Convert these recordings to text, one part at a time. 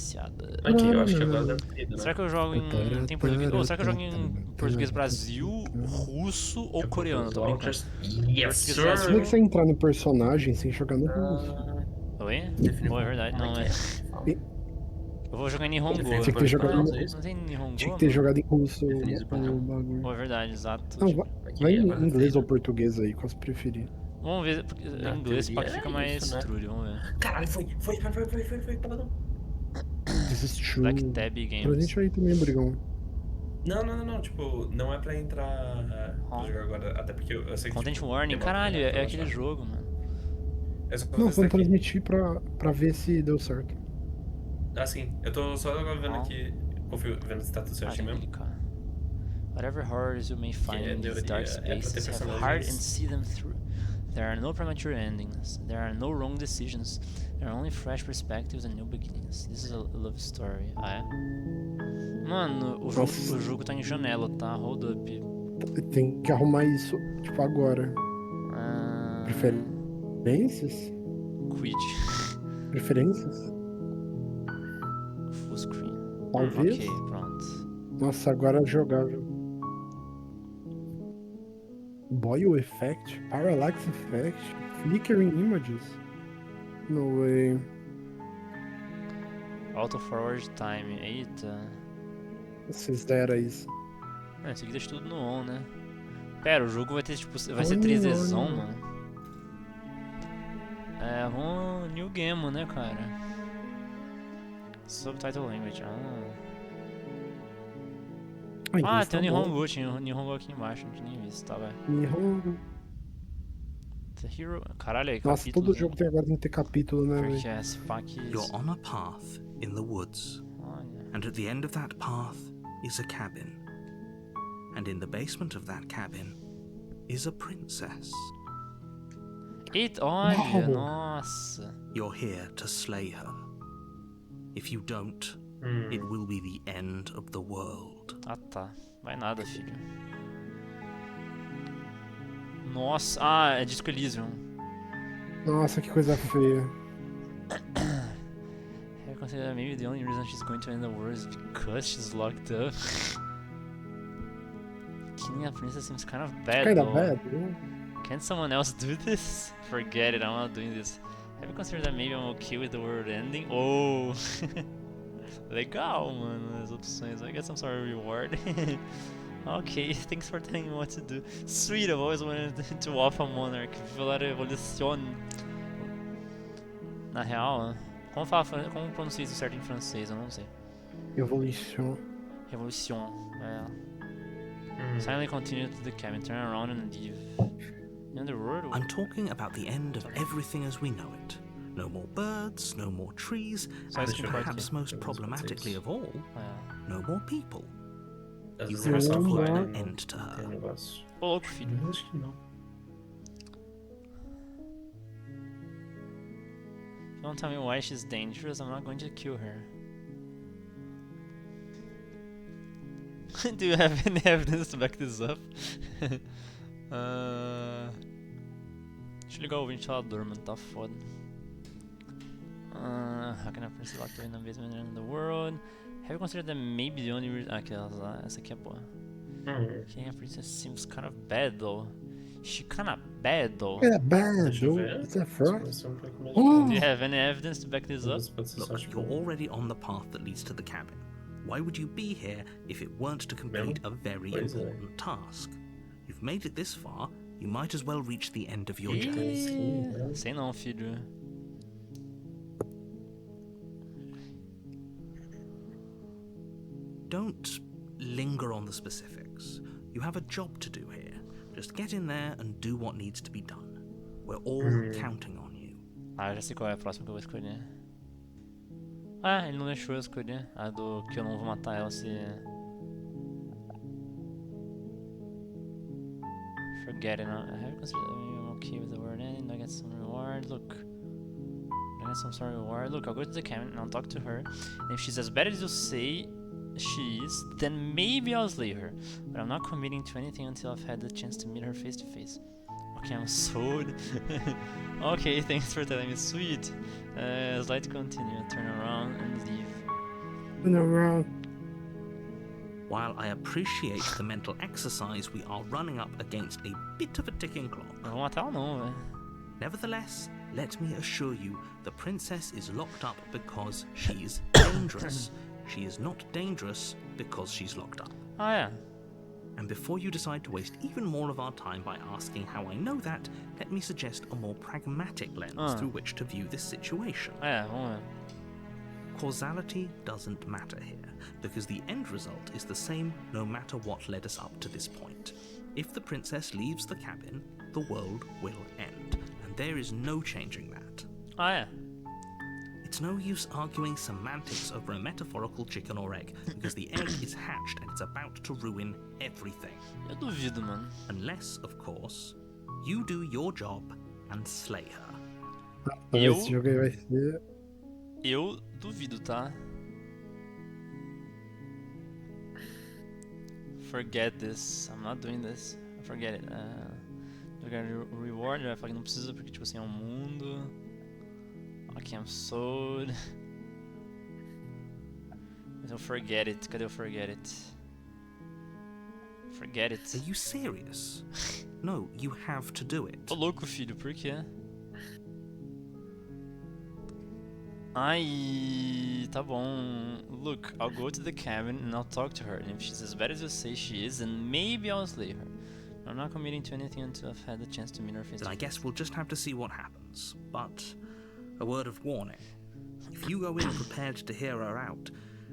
iniciada. Aqui, eu acho que agora deve ter ido, né? Será que eu jogo em... Tem português? Será que eu jogo em português Brasil, russo ou coreano? Tô brincando. Yes, Português sir! Brasil. Como é que você entrar no personagem sem jogar no russo? Oi? Definiu Pô, é verdade, não, é. Eu vou jogar em Nihongo. Definiu Tinha que ter jogado Não, no- não tem Nihongo, Tinha que ter mano? jogado em russo Definido por o não. bagulho. Pô, é verdade, exato. Não, Tipo, vai em agora inglês tem, ou né? português aí, qual você preferir. vamos ver, porque Na em inglês teoria pá, fica é mais isso, né? trude, vamos ver. Caralho, foi, paladão. This is true. Black Tab Games. Presente aí também, Brigão. Não, tipo, não é pra entrar pra jogar agora, até porque eu sei que Content tipo, Warning, demora caralho, pra é aquele baixar. jogo, mano. É só Não, fazer vamos aqui. transmitir pra ver se deu certo. Ah, sim, eu tô só agora vendo aqui, vendo se tá tudo Ah, certinho tem mesmo. clicar. Whatever horrors you may find in these dark spaces, have heart and see them through. There are no premature endings. There are no wrong decisions. There are only fresh perspectives and new beginnings. This is a love story. Ah, é? Mano, o jogo tá em janela, tá? Hold up. Tem que arrumar isso, tipo, agora. Ah, Preferências? quit. Preferências? Full screen. Talvez. Ok, pronto. Nossa, agora é jogável. Boil Effect? Parallax Effect? Flickering Images? No way. Auto forward time. Eita. Vocês deram isso. Mano, isso aqui deixa tudo no on, né? Pera, o jogo vai ter, tipo, vai ser On, 3Dzão, on. mano. É, um new game, né, cara? Subtitle language, Ah, tem o Nihongo, tinha o Nihongo aqui embaixo, não tinha nem visto, tá, velho. Nihongo. The Hero... Caralho, aí, Nossa, capítulos, todo jogo tem agora tem que ter capítulo, né, Porque velho? esse pack... You're on a path in the woods, Olha... and at the end of that path is a cabin. And in the basement of that cabin is a princess. Eita, olha, Uau. nossa. You're here to slay her. If you don't, it will be the end of the world. Ah, tá. Vai nada, filho. Nossa, ah, é Disco Elysium. Nossa, que coisa feia. I consider maybe the only reason she's going to end the world is because she's locked up. Killing a princess seems kind of bad, Kinda though. bad, né? Can someone else do this? Forget it, I'm not doing this. Have you considered that maybe I'm okay with the world ending? Oh! Legal, mano, as opções. I get some sort of reward. Okay, thanks for telling me what to do. Sweet, I've always wanted to off a monarch. Viva revolution. Na real, como pronuncia isso certo em francês? Eu não sei. Evolution. Revolution, é. Silently continue to the cabin, turn around and leave. In the world? I'm talking about the end of everything as we know it. No more birds, no more trees, Só and isso que eu perhaps aqui. most problematically of all, É. no more people. Às You vezes have é to só put vai, an né? end to Tem her. negócio. Ô, louco, filho. Eu acho que não. If you don't tell me why she's dangerous, I'm not going to kill her. Do you have any evidence to back this up? Deixa eu ligar o ventilador, mano, tá foda. How can I press locked in the basement in the world? Have you considered that maybe the only reason... Ah, aquelas lá, essa aqui é boa. Killing a princess seems kind of bad though. She kinda bad though. Kinda bad, Deixa eu though. ver. Is that Esse frost? vai ser um pouco mais Oh! Do you have any evidence to back this up? Esse pode ser só, Look, tipo, you're already on the path that leads to the cabin. Why would you be here if it weren't to complete a very Pois é. important task? You've made it this far, you might as well reach the end of your journey. Sei não, filho. Don't linger on the specifics. You have a job to do here. Just get in there and do what needs to be done. We're all counting on you. Ah, já sei qual é a próxima que eu vou escolher. Ah, ele não deixou eu escolher. A do que eu não vou matar ela se... Forget it. I have considered I'm okay with the word ending. I get some reward. Look. I get some sort of reward. Look, I'll go to the cabin and I'll talk to her. And if she's as bad as you say she is, then maybe I'll slay her. But I'm not committing to anything until I've had the chance to meet her face to face. Okay, I'm sold. Okay, thanks for telling me. Sweet. Slide to continue. Turn around and leave. Turn around. While I appreciate the mental exercise, we are running up against a bit of a ticking clock. Não vou matar ela não, velho. Nevertheless, let me assure you, the princess is locked up because she's dangerous. She is not dangerous because she's locked up. Ah, é. And before you decide to waste even more of our time by asking how I know that, let me suggest a more pragmatic lens through which to view this situation. É, vamos ver. Causality doesn't matter here, because the end result is the same no matter what led us up to this point. If the princess leaves the cabin, the world will end, and there is no changing that. Ah, é. It's no use arguing semantics over a metaphorical chicken or egg, because the egg is hatched and it's about to ruin everything. Eu duvido, mano. Unless, of course, you do your job and slay her. Eu- Esse jogo aí vai ser. Eu duvido, tá? Forget this. I'm not doing this. Forget it. Jogar reward, vai falar que não precisa porque, tipo assim, é um mundo. Ok, I'm sold. Então, forget it. Cadê o forget it? Forget it. Are you serious? No, you have to do it. Tô louco, filho, por quê? Ai, tá bom. Look, I'll go to the cabin and I'll talk to her. And if she's as bad as you say she is, then maybe I'll slay her. I'm not committing to anything until I've had the chance to meet her face Then to I face. guess we'll just have to see what happens. But a word of warning. If you go in prepared to hear her out,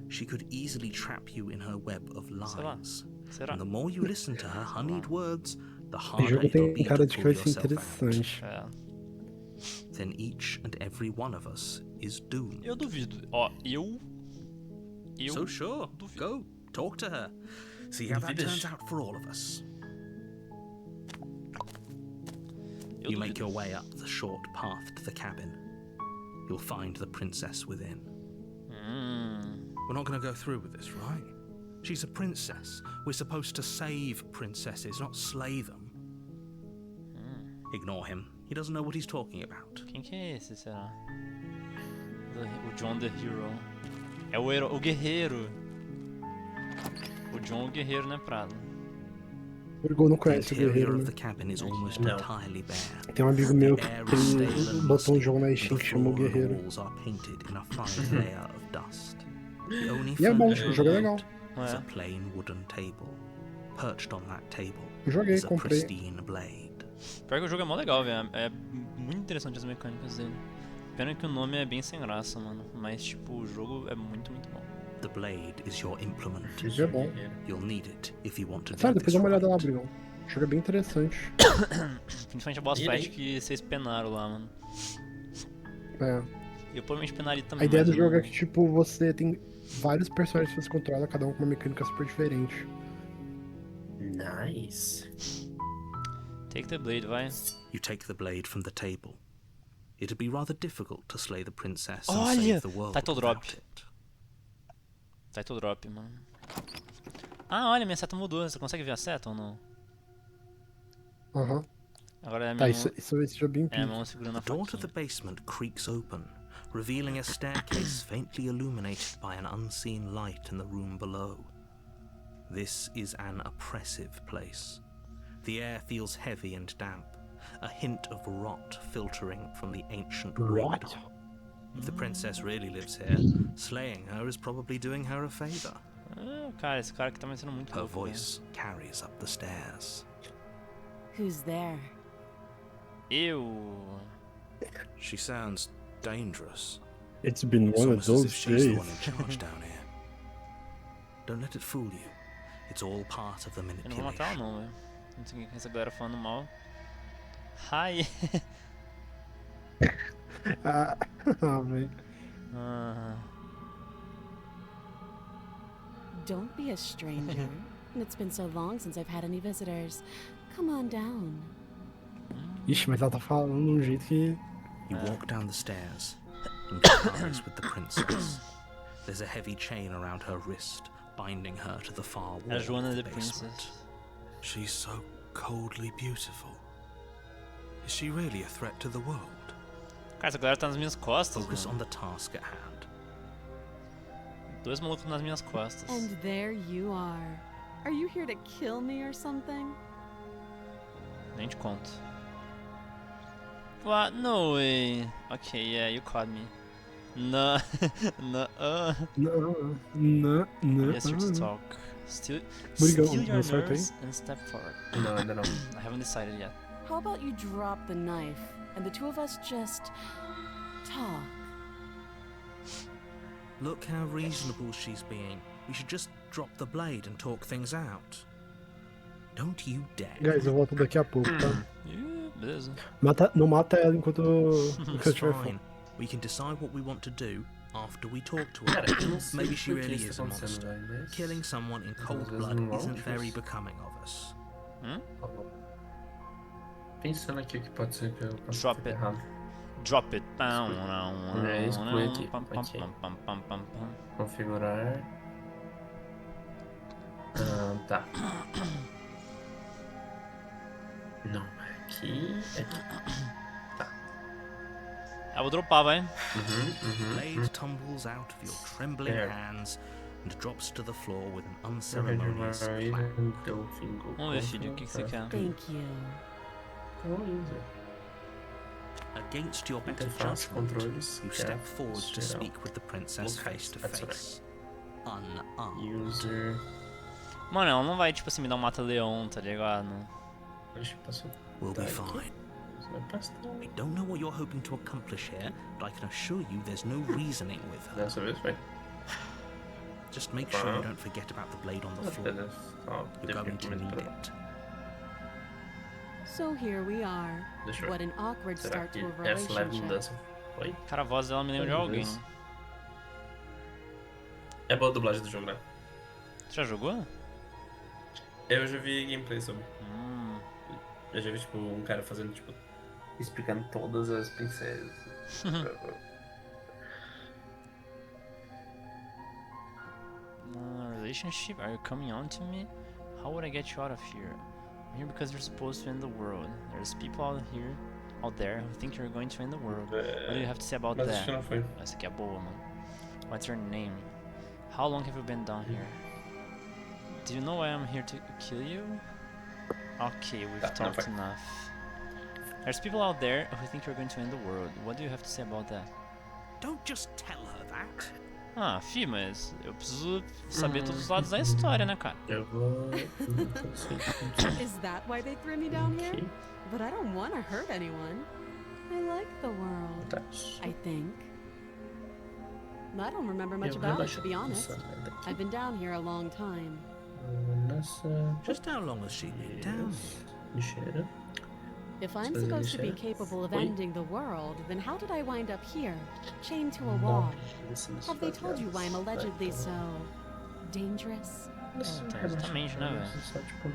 she could easily trap you in her web of lies. Será? And the more you listen to her honeyed words, the O harder jogo it'll tem be cara to de que pull vai ser yourself out. interessante. É. Then each and every one of us is doomed. Eu duvido. Ó, eu. So sure, duvido. go, talk to her. See how that Duvidas? turns out for all of us. Eu You make duvido. your way up the short path to the cabin. You'll find the princess within. We're not going to go through with this, right? She's a princess. We're supposed to save princesses, not slay them. Ignore him. He doesn't know what he's talking about. Quem que é esse, será? O John the Hero. É o herói, o guerreiro. O John o guerreiro, né, Prado? O Igor não The conhece o interior guerreiro, of né? the cabin is almost No. entirely bare. Tem um amigo meu que The air is stale and ele botou musty, um jogo na and Steam the que chamou floor and Guerreiro. walls are painted in a fine layer of dust. The only E é bom, furniture o jogo é left legal. is a É. plain wooden table. Perched on that table Eu joguei, is a comprei. pristine blade. Pior que o jogo é mó legal, velho. É muito interessante as mecânicas dele. Pena que o nome é bem sem graça, mano. Mas, tipo, o jogo é muito, muito bom. The blade is your implement. O jogo é bom. You'll need it if you want to do Sério, depois this dá uma olhada lá, right. Brigão. O jogo é bem interessante. Principalmente a boss E aí? fight que vocês penaram lá, mano. É. Eu provavelmente penaria também. A ideia mas do eu jogo não- é que, tipo, você tem vários personagens que você controla, cada um com uma mecânica super diferente. Nice. Take the blade, vai. You take the blade from the table. It'd be rather difficult to slay the princess and Olha! save the world Title drop. without it. Title drop, mano. Ah, olha, minha seta mudou. Você consegue ver a seta ou não? Aham. Agora é a Tá, minha isso mão, esse jogo é bem é a pique. mão segurando a The door to the faquinha. basement creaks open, revealing a staircase faintly illuminated by an unseen light in the room below. This is an oppressive place. The air feels heavy and damp, a hint of rot filtering from the ancient wood. Rot? If the princess really lives here, slaying her is probably doing her a favor. Ah, cara, esse cara aqui tá me sendo muito Her louco, velho. voice carries up the stairs. Who's there? Eu... She sounds dangerous. It's been It's one of almost as if those she's the days. one in charge down here. Don't let it fool you. It's all part of the Eu não vou matar ela manipulation. não, velho. Não sei quem é essa galera falando mal. Hi! Ah, velho. Ah, Don't be a stranger. It's been so long since I've had any visitors. Come on down. Ixi, mas ela tá falando de um jeito que. You walk down the stairs and get eyes with the princess. There's a heavy chain around her wrist, binding her to the far wall é a Joana of the the Princess. basement. She's so coldly beautiful. Is she really a threat to the world? Cara, essa galera tá nas minhas costas, Focus mano. on the task at hand. Dois malucos nas minhas costas. And there you are. Are you here to kill me or something? Nem te conto. What? No way. Okay, yeah, you caught me. No. No. I'm just here to talk. Steal Brigão, your não acertei. nerves and step forward. Não, ainda não. I haven't decided yet. How about you drop the knife and the two of us just talk? Look how reasonable she's being. We should just drop the blade and talk things out. Don't you dare. Guys, eu volto daqui a pouco, tá? Ih, beleza. Não mata ela enquanto eu It's estiver fine. fora. We can decide what we want to do after we talk to Cara, her. eu não sei Maybe she por que really isso is tá a acontecendo, monster. velho, mas- Killing someone in cold vezes blood não isn't very vamos. becoming of us. Pensando aqui o que pode ser que eu possa Drop ter it. errado. Drop it. exclui aqui. Ok. Configurar. Tá. Não, aqui. Eu vou dropar, vai. Blade tumbles out of your trembling There. hands and drops to the floor with an unceremonious clang. Vamos ver, filho, o que você quer? Thank you. Against your better Interface, judgment, controles, you step tab, forward to geral. speak with the princess Look face to face, face. Unarmed. User. Mano, ela não vai, tipo assim, me dar um mata-leão, tá ligado? Deixa eu passar. We'll be Tá, fine. Vai passar. I don't know what you're hoping to accomplish here, but I can assure you there's no reasoning with her. Dessa vez vai. Just make sure you don't forget about the blade on the floor. You're going to need it. So here we are. Deixa eu What an awkward Será start que to a essa leve relationship. mudança foi? Cara, a voz dela me lembra de alguém. Talvez. É boa a dublagem do jogo, né? Você já jogou? Eu já vi gameplay sobre. Hum. Eu já vi, tipo, um cara fazendo, tipo, explicando todas as princesas. Relationship? Are you coming on to me? How would I get you out of here? I'm here because you're supposed to end the world. There's people out there who think you're going to end the world. What do you have to say about Mas acho que that? não foi. Essa aqui é boa, mano. What's your name? How long have you been down here? Do you know why I'm here to kill you? Okay, we've Tá, não talked foi. enough. There's people out there who think you're going to end the world. What do you have to say about that? Don't just tell her that. Ah, fi, mas eu preciso saber todos os lados da história, né, cara? Eu vou. Is that why they threw me down here? Aqui. But I don't want to hurt anyone. I like the world, Tá. I think. I don't remember much Eu about it, relaxo to be honest. essa merda aqui. I've been down here a long time. Nossa. Just how long has she been down here? Cheira. If I'm Does it supposed to be share? capable of Wait. ending the world, then how did I wind up here, chained to a wall? Have they told you why I'm allegedly so dangerous? Justamente, né, velho? Só, tipo,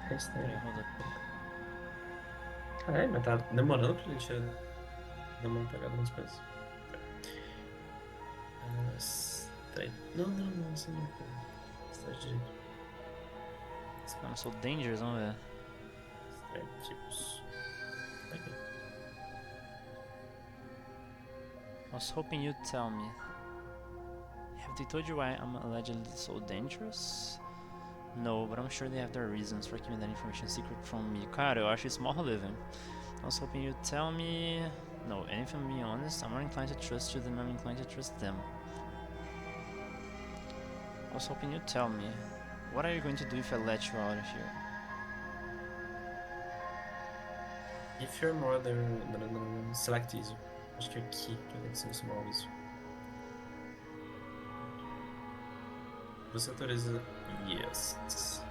Peraí, estranho. roda. Caralho, mas tá demorando pra gente dar uma pegada nas coisas. Estranho. Não, assim não. Estranho direito. Esse cara não sou dangerous, vamos ver. Estranho, tipos. Aqui. I was hoping you'd tell me. Have they told you why I'm allegedly so dangerous? No, but I'm sure they have their reasons for keeping that information secret from me. Cara, eu acho isso mó relevant. I was hoping you'd tell me... No, and if I'm being honest, I'm more inclined to trust you than I'm inclined to trust them. I was hoping you'd tell me. What are you going to do if I let you out of here? If you're more than select ISO. Acho que aqui que eu tenho que selecionar o ISO. Você autoriza? Yes.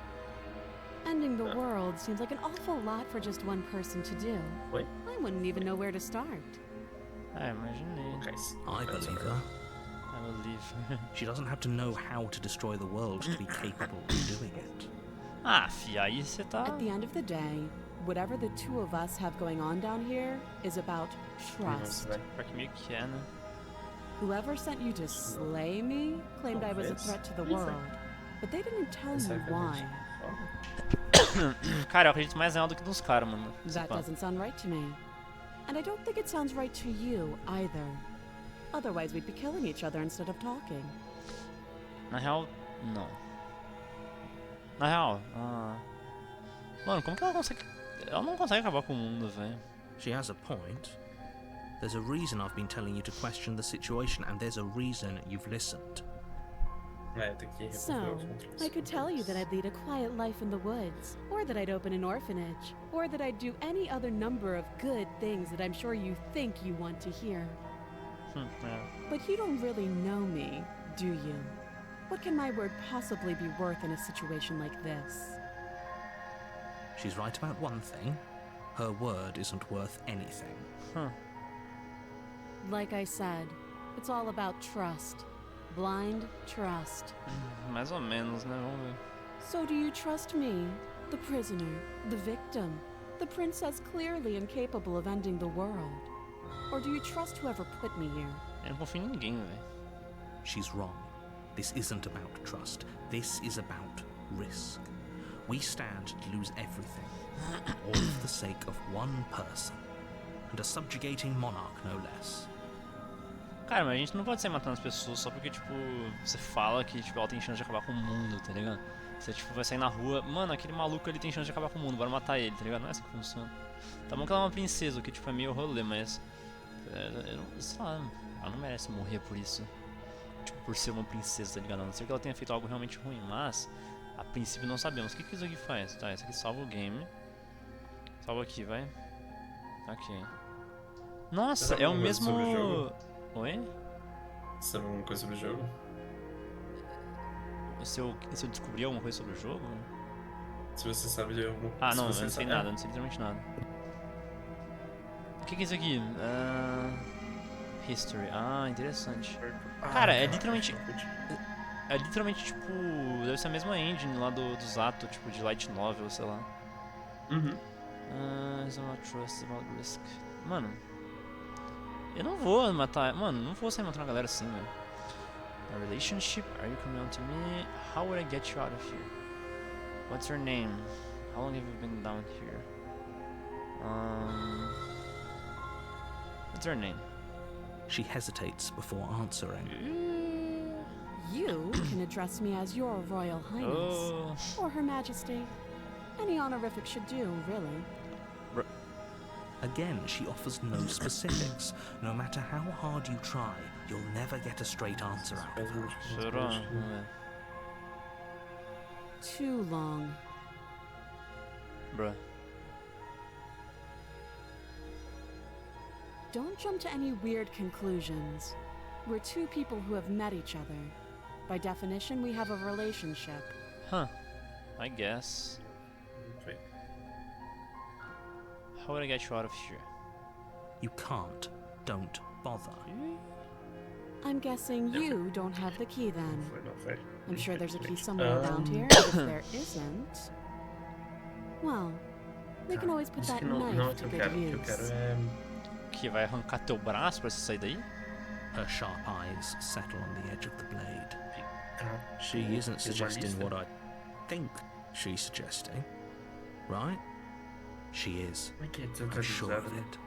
Ending the world seems like an awful lot for just one person to do. Wait. I wouldn't even know where to start. Ah, imaginei. Guys. I believe her. I believe. She doesn't have to know how to destroy the world to be capable of doing it. Ah, fi, aí você tá... At the end of the day, whatever the two of us have going on down here is about trust. Pior que meio que é, né? Whoever sent you to slay me claimed I was a threat to the world, but they didn't tell me why. Cara, eu acredito mais nela do que dos caras, mano. That doesn't sound right to me. And I don't think it sounds right to you either. Otherwise, we'd be killing each other instead of talking. Na real, não. Na real, mano, como que ela consegue... Ela não consegue acabar com o mundo, velho. She has a point. There's a reason I've been telling you to question the situation, and there's a reason you've listened. É, tem que remover So, os controles. I could tell you that I'd lead a quiet life in the woods, or that I'd open an orphanage, or that I'd do any other number of good things that I'm sure you think you want to hear. É. But you don't really know me, do you? What can my word possibly be worth in a situation like this? She's right about one thing. Her word isn't worth anything. Huh. Like I said, it's all about trust. Blind trust. Mais ou menos, né? Vamos ver. So do you trust me, the prisoner, the victim, the princess clearly incapable of ending the world? Or do you trust whoever put me here? Eu não confio em ninguém, velho. She's wrong. This isn't about trust. This is about risk. We stand to lose everything, all for the sake of one person, and a subjugating monarch, no less. Cara, mas a gente não pode sair matando as pessoas só porque, tipo, você fala que, tipo, ela tem chance de acabar com o mundo, tá ligado? Você, tipo, vai sair na rua, mano, aquele maluco ali tem chance de acabar com o mundo, bora matar ele, tá ligado? Não é assim que funciona. Tá bom que ela é uma princesa, o que, tipo, é meio rolê, mas... eu não, sei lá, ela não merece morrer por isso. Tipo, por ser uma princesa, tá ligado? A não ser que ela tenha feito algo realmente ruim, mas... A princípio não sabemos. O que isso aqui faz? Tá, isso aqui salva o game. Salva aqui, vai. Ok. Nossa, Sabe é o alguma coisa sobre o mesmo... jogo? Oi? Sabe alguma coisa sobre o jogo? Se eu descobrir alguma coisa sobre o jogo? Se você sabe de alguma Ah, se não, eu você não sei sabe- nada, eu não sei literalmente nada. O que é isso aqui? History. Ah, interessante. Cara, é literalmente- É literalmente tipo. Deve ser a mesma engine lá do Zato, tipo de Light Novel, sei lá. Uhum. It's about trust, about risk. Mano. Eu não vou matar. Mano, não vou sair matando a galera assim, velho. A relationship? Are you coming on to me? How would I get you out of here? What's your name? How long have you been down here? What's her name? She hesitates before answering. You can address me as your Royal Highness. Oh. Or Her Majesty. Any honorific should do, really. Again, she offers no specifics. No matter how hard you try, you'll never get a straight answer out of her. Será? Vamos ver. Too long. Bruh. Don't jump to any weird conclusions. We're two people who have met each other. By definition, we have a relationship. Huh. I guess. Foi. How would I get you out of here? You can't. Don't bother. I'm guessing you don't have the key then. Não foi. I'm sure there's a key somewhere Um, around here. If there isn't, well, we can always put Isso that que não, knife não é o to que eu good quero. O que eu use. quero é. Que vai arrancar teu braço pra você sair daí? Her sharp eyes settle on the edge of the blade. She o- isn't o suggesting jornalista. what I think she's suggesting, right? She is. Como é que é I'm sure of desatualizado, né? it.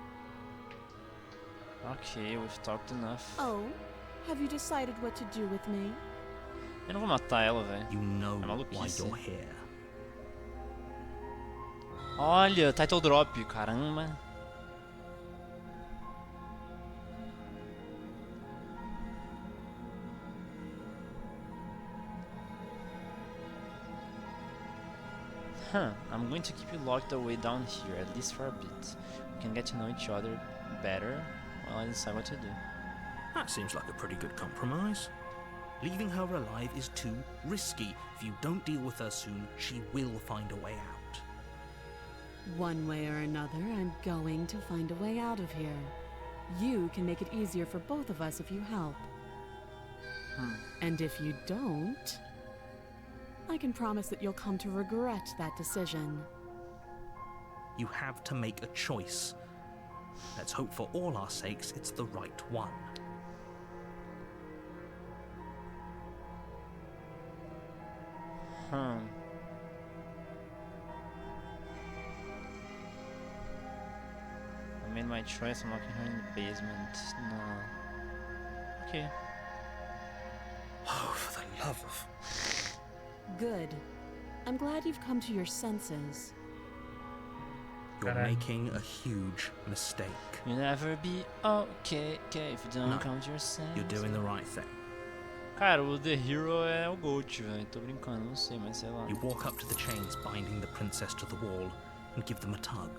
Ok, we've talked enough. Oh, have you decided what to do with me? Eu não vou matar ela, velho. You know É why maluquice. you're here. Olha, title drop, caramba. Huh, I'm going to keep you locked away down here, at least for a bit. We can get to know each other better while I decide what to do. That seems like a pretty good compromise. Leaving her alive is too risky. If you don't deal with her soon, she will find a way out. One way or another, I'm going to find a way out of here. You can make it easier for both of us if you help. And if you don't, I can promise that you'll come to regret that decision. You have to make a choice. Let's hope for all our sakes it's the right one. Huh. I made my choice, I'm locking her in the basement. No. Okay. Oh, for the love love of... Good. I'm glad you've come to your senses. You're Caralho. making a huge mistake. You'll never be okay if you don't No. come to your senses. You're doing the right thing. Cara, o The Hero é o GOAT, velho. Tô brincando, não sei, mas sei lá. You walk up to the chains binding the princess to the wall and give them a tug.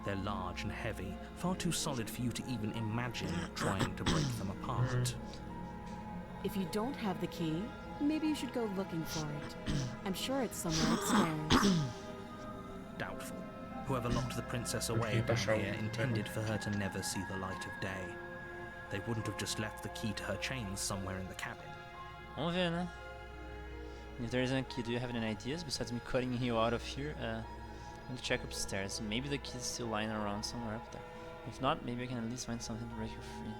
They're large and heavy, far too solid for you to even imagine trying to break them apart. If you don't have the key, maybe you should go looking for it. I'm sure it's somewhere upstairs. Doubtful. Whoever locked the princess away down here intended for her to never see the light of day. They wouldn't have just left the key to her chains somewhere in the cabin. Vamos ver, né? If there isn't a key, do you have any ideas besides me cutting you out of here? I'm to check upstairs. Maybe the key is still lying around somewhere up there. If not, maybe I can at least find something to break you free.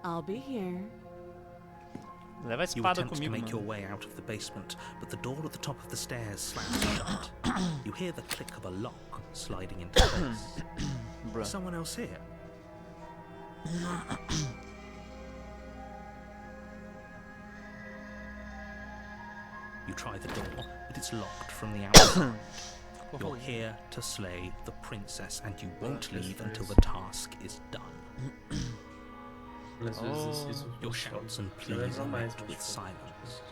I'll be here. Leva a You espada attempt to comigo, make your mano. way out of the basement, but the door at the top of the stairs slams shut. You hear the click of a lock sliding into place. Bruh. Is someone else here? You try the door, but it's locked from the outside. You're here to slay the princess, and you won't leave until the task is done. Às vezes isso Your funciona. shouts and Eu pleas lembro are mais, met mas, with tipo, silence.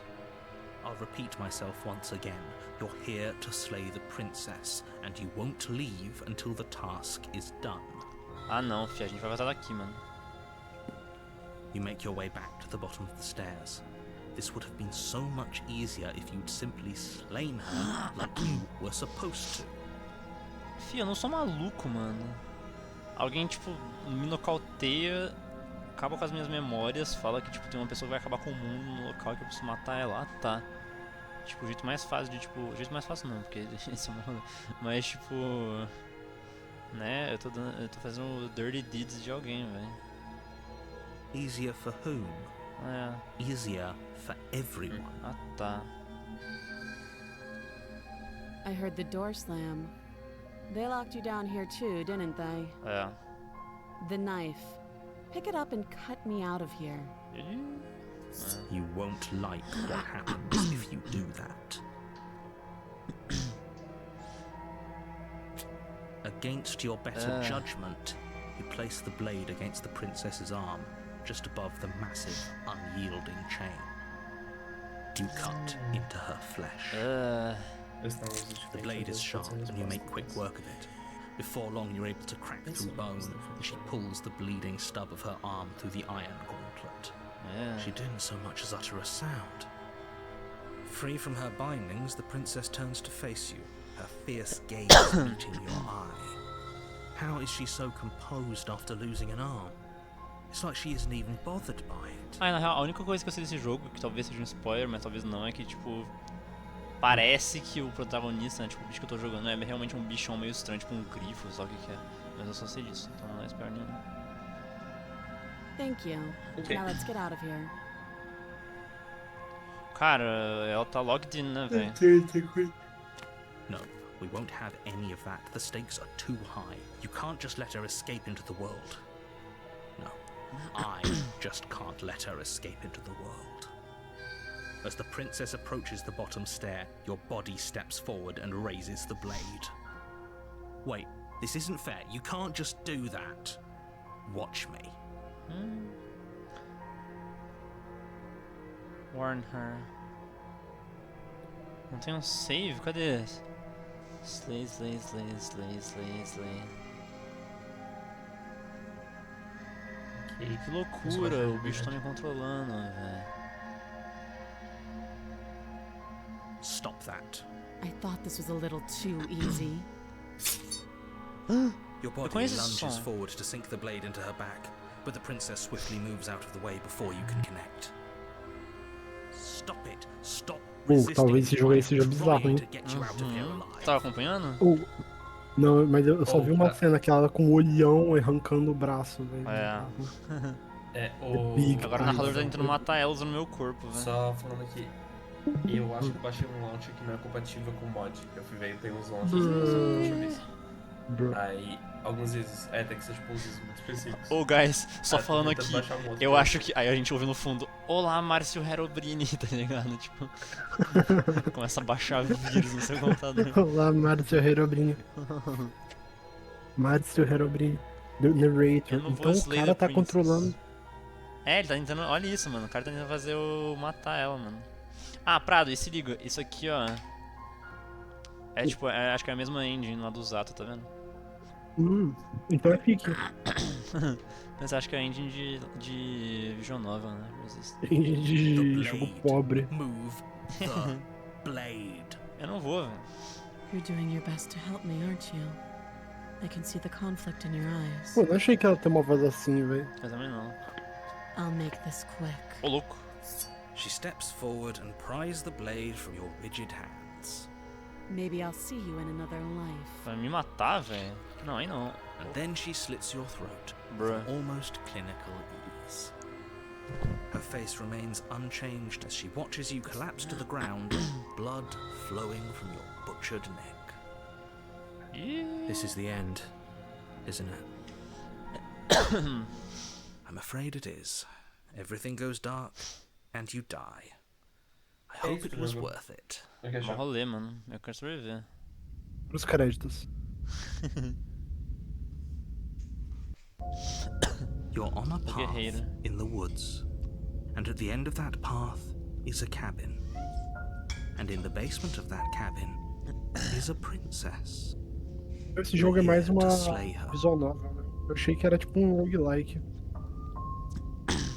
I'll repeat myself once again. You're here to slay the princess, and you won't leave until the task is done. Ah não, fia, a gente vai vazar daqui, mano. You make your way back to the bottom of the stairs. This would have been so much easier if you'd simply slain her like you were supposed to. Fia, eu não sou maluco, mano. Alguém, tipo, me nocauteia, acaba com as minhas memórias, fala que, tipo, tem uma pessoa que vai acabar com o mundo no local que eu preciso matar ela. Ah, tá. Tipo, o jeito mais fácil de, tipo... O jeito mais fácil não, porque isso é uma... Mas, tipo... Né, eu tô fazendo dirty deeds de alguém, velho. Easier for whom? É, Easier for everyone. ah, tá. I heard the door slam. They locked you down here too, didn't they? É. The knife. Pick it up and cut me out of here. You won't like what happens if you do that. Against your better judgment, you place the blade against the princess's arm, just above the massive, unyielding chain. You cut into her flesh. The blade is sharp and you make quick work of it. Before long, you're able to crack through bone, and she pulls the bleeding stub of her arm through the iron gauntlet. É. She didn't so much as utter a sound. Free from her bindings, the princess turns to face you, her fierce gaze meeting your eye. How is she so composed after losing an arm? It's like she isn't even bothered by it. Ah, na real, a única coisa que eu sei desse jogo, que talvez seja um spoiler, mas talvez não, é que, tipo... Parece que o protagonista, né, tipo, o bicho que eu tô jogando é realmente um bichão meio estranho, tipo um grifo, sabe o que é. Mas eu só sei disso, então não é spoiler nenhum. Thank you. Okay. Now let's get out of here. Cara, ela tá logged in, né, velho? No, we won't have any of that. The stakes are too high. You can't just let her escape into the world. No, I just can't let her escape into the world. As the princess approaches the bottom stair, your body steps forward and raises the blade. Wait, this isn't fair. You can't just do that. Watch me. Warn her. Não tem um save? Cadê? Slay, slay, slay, slay, slay, slay. Ok. Que loucura, o bicho tá me controlando, velho. Stop that. I thought this was a little too easy. Your body conheço esse lunges som. forward to sink the blade into her back, but the princess swiftly moves out of the way before you can connect. Stop it! Stop resisting. Talvez esse jogo aí seja I'm bizarro, trying hein? to get you out of here alive. Tava acompanhando? Não, mas eu só vi uma Opa. cena que ela com o olhão arrancando o braço, velho. É. É, o... Big. Agora o narrador tá tentando matar ela usando meu corpo, velho. Só falando aqui, eu acho que eu baixei um launcher que não é compatível com o mod. Eu fui ver e tem uns launchers que você não tinha visto. Bro. Aí, algumas vezes, tem que ser tipo uns usos muito específicos. Ô, guys, só Ah, tô falando tentando aqui, baixar um outro eu pra- acho que... Aí a gente ouve no fundo, olá, Márcio Herobrini, tá ligado? Tipo, começa a baixar vírus no seu computador. Olá, Márcio Herobrini. Márcio Herobrini. The Narrator. Eu não vou Então o slay cara the tá princess. controlando. É, ele tá tentando... Olha isso, mano, o cara tá tentando fazer eu matar ela, mano. Ah, Prado, e se liga, isso aqui, ó... É tipo, acho que é a mesma engine lá do Zato, tá vendo? Então é fique. Mas acho que é a engine de Vision Novel, né? Resist. De jogo pobre. Move the blade. Eu não vou, velho. You're doing your best to help me, aren't you? I can see the conflict in your eyes. Pô, não achei que ela tem uma voz assim, velho. Eu também não. I'll make this quick. Ô, louco. She steps forward and pries the blade from your rigid hands. Maybe I'll see you in another life. Vai me matar, velho? Não, aí não. And then she slits your throat Bruh. with almost clinical ease. Her face remains unchanged as she watches you collapse to the ground, blood flowing from your butchered neck. This is the end, isn't it? I'm afraid it is. Everything goes dark, and you die. I hope it was worth it. Como é que Bom achou? rolê, mano. Eu quero sobreviver. Os créditos. You're on a path Guerreiro. in the woods, and at the end of that path is a cabin. And in the basement of that cabin is a princess. Esse jogo é mais uma To slay her. visual novel, né? Eu achei que era tipo um roguelike.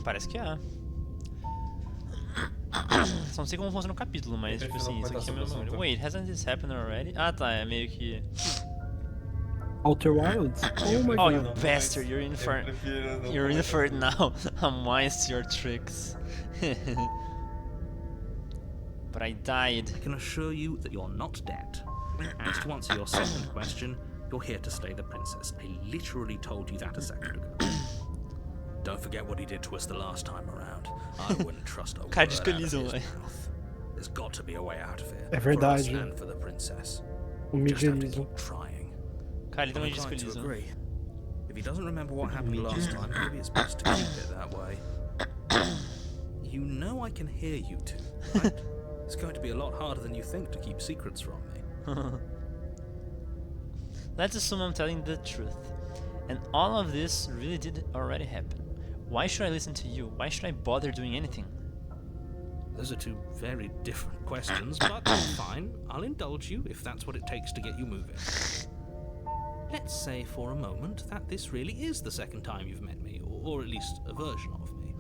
Parece que é. Só não sei como funciona o capítulo, mas tipo assim, isso aqui é meu nome. Wait, hasn't this happened already? Ah tá, é meio que... Outer Wilds? Oh my Oh, you god. bastard, you're in for... You're in for it now. I'm wise to your tricks. But I died. I can assure you that you're not dead. And to answer your second question, you're here to slay the princess. I literally told you that a second ago. Don't forget what he did to us the last time around. I wouldn't trust a word Cara, out of descolizam, his velho. mouth. There's got to be a way out of here. É For us verdade. and for the princess. O Just have to medianismo. keep trying. Cara, I'm literalmente inclined to descolizam. agree. If he doesn't remember what happened last time, maybe it's best to keep it that way. You know I can hear you two, right? It's going to be a lot harder than you think to keep secrets from me. Let's assume I'm telling the truth. And all of this really did already happen. Why should I listen to you? Why should I bother doing anything? Those are two very different questions, but fine. I'll indulge you if that's what it takes to get you moving. Let's say for a moment that this really is the second time you've met me, or at least a version of me.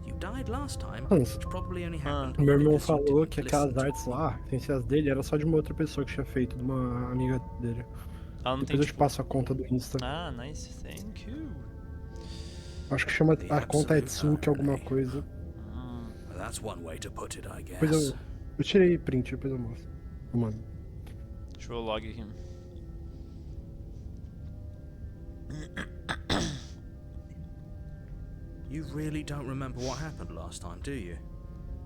You died last time, Hans, which probably only happened Meu irmão because you falou didn't que listen aquelas to artes me. lá, sem ser as dele, era só de uma outra pessoa que tinha feito, de uma amiga dele. Ela não Depois tem eu te tipo... passo a conta do Insta. Ah, nice, thank you. Acho que chama The a conta é absolute Tsuki alguma irony. coisa. That's one way to put it, I Depois guess. eu tirei print, depois eu mostro. Mano. Deixa eu log aqui. You really don't remember what happened last time, do you?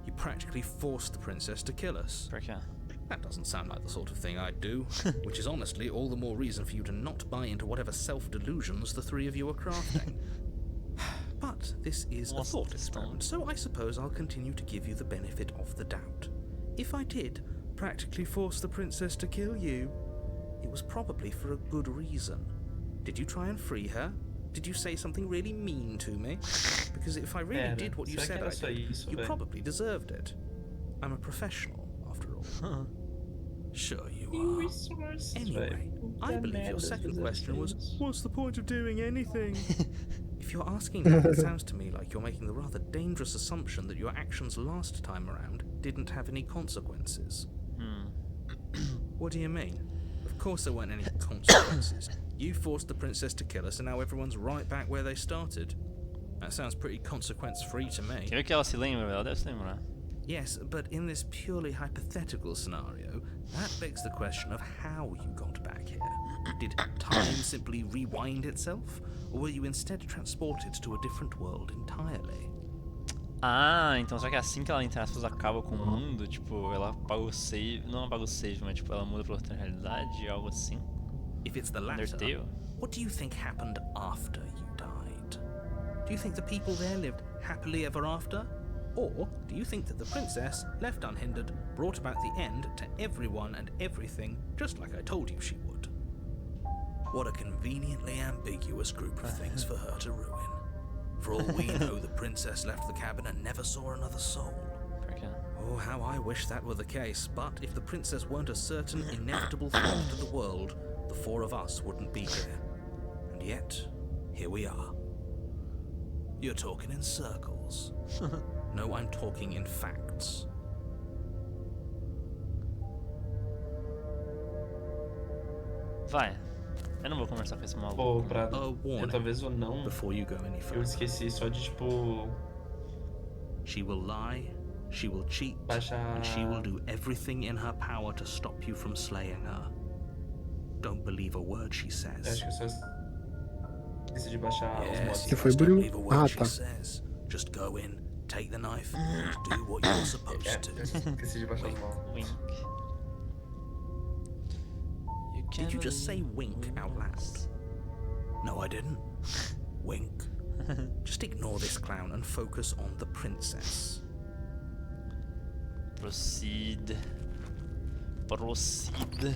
You practically forced the princess to kill us. Pior que é. That doesn't sound like the sort of thing I'd do, which is honestly all the more reason for you to not buy into whatever self-delusions the three of you are crafting. But this is a Lost thought the experiment, so I suppose I'll continue to give you the benefit of the doubt. If I did practically force the princess to kill you, it was probably for a good reason. Did you try and free her? Did you say something really mean to me? Because if I really did what you será que said era I só did, isso, you velho? probably deserved it. I'm a professional, after all. Sure you are. Anyway, I believe your second question was, what's the point of doing anything? If you're asking that, it sounds to me like you're making the rather dangerous assumption that your actions last time around didn't have any consequences. What do you mean? Of course there weren't any consequences. You forced the princess to kill us and now everyone's right back where they started. That sounds pretty consequence-free to me. Quer ver que ela se lembra? Ela deve se lembrar. Yes, but in this purely hypothetical scenario, that begs the question of how you got back here. Did time simply rewind itself? Or were you instead transported to a different world entirely? Ah, então só que assim que ela, entre aspas, acaba com o mundo, tipo, ela apaga o save. Não apaga o save, mas tipo, ela muda pra outra realidade, algo assim. If it's the latter, Undertale? what do you think happened after you died? Do you think the people there lived happily ever after? Or do you think that the princess, left unhindered, brought about the end to everyone and everything, just like I told you she would? What a conveniently ambiguous group of things for her to ruin. For all we know, the princess left the cabin and never saw another soul. Porque... Oh, how I wish that were the case, but if the princess weren't a certain inevitable threat to the world, the four of us wouldn't be here. And yet, here we are. You're talking in circles. No, I'm talking in facts. Vai. Eu não vou conversar com esse maluco. Pô, Prado, A eu warning talvez ou não. before you go any Eu further. esqueci só de, tipo, She will lie, she will cheat, baixar. and she will do everything in her power to stop you from slaying her. Don't believe a word she Eu says. acho que eu só esqueci de baixar os Yes, mods. Você you foi just don't Bru? believe a word Ah, she tá. says. Just go in, take the knife, and do what you're É, supposed to. eu esqueci de baixar os mods. Wink. Did you just say wink out loud? Yes. No, I didn't. Wink. Just ignore this clown and focus on the princess. Proceed. Proceed.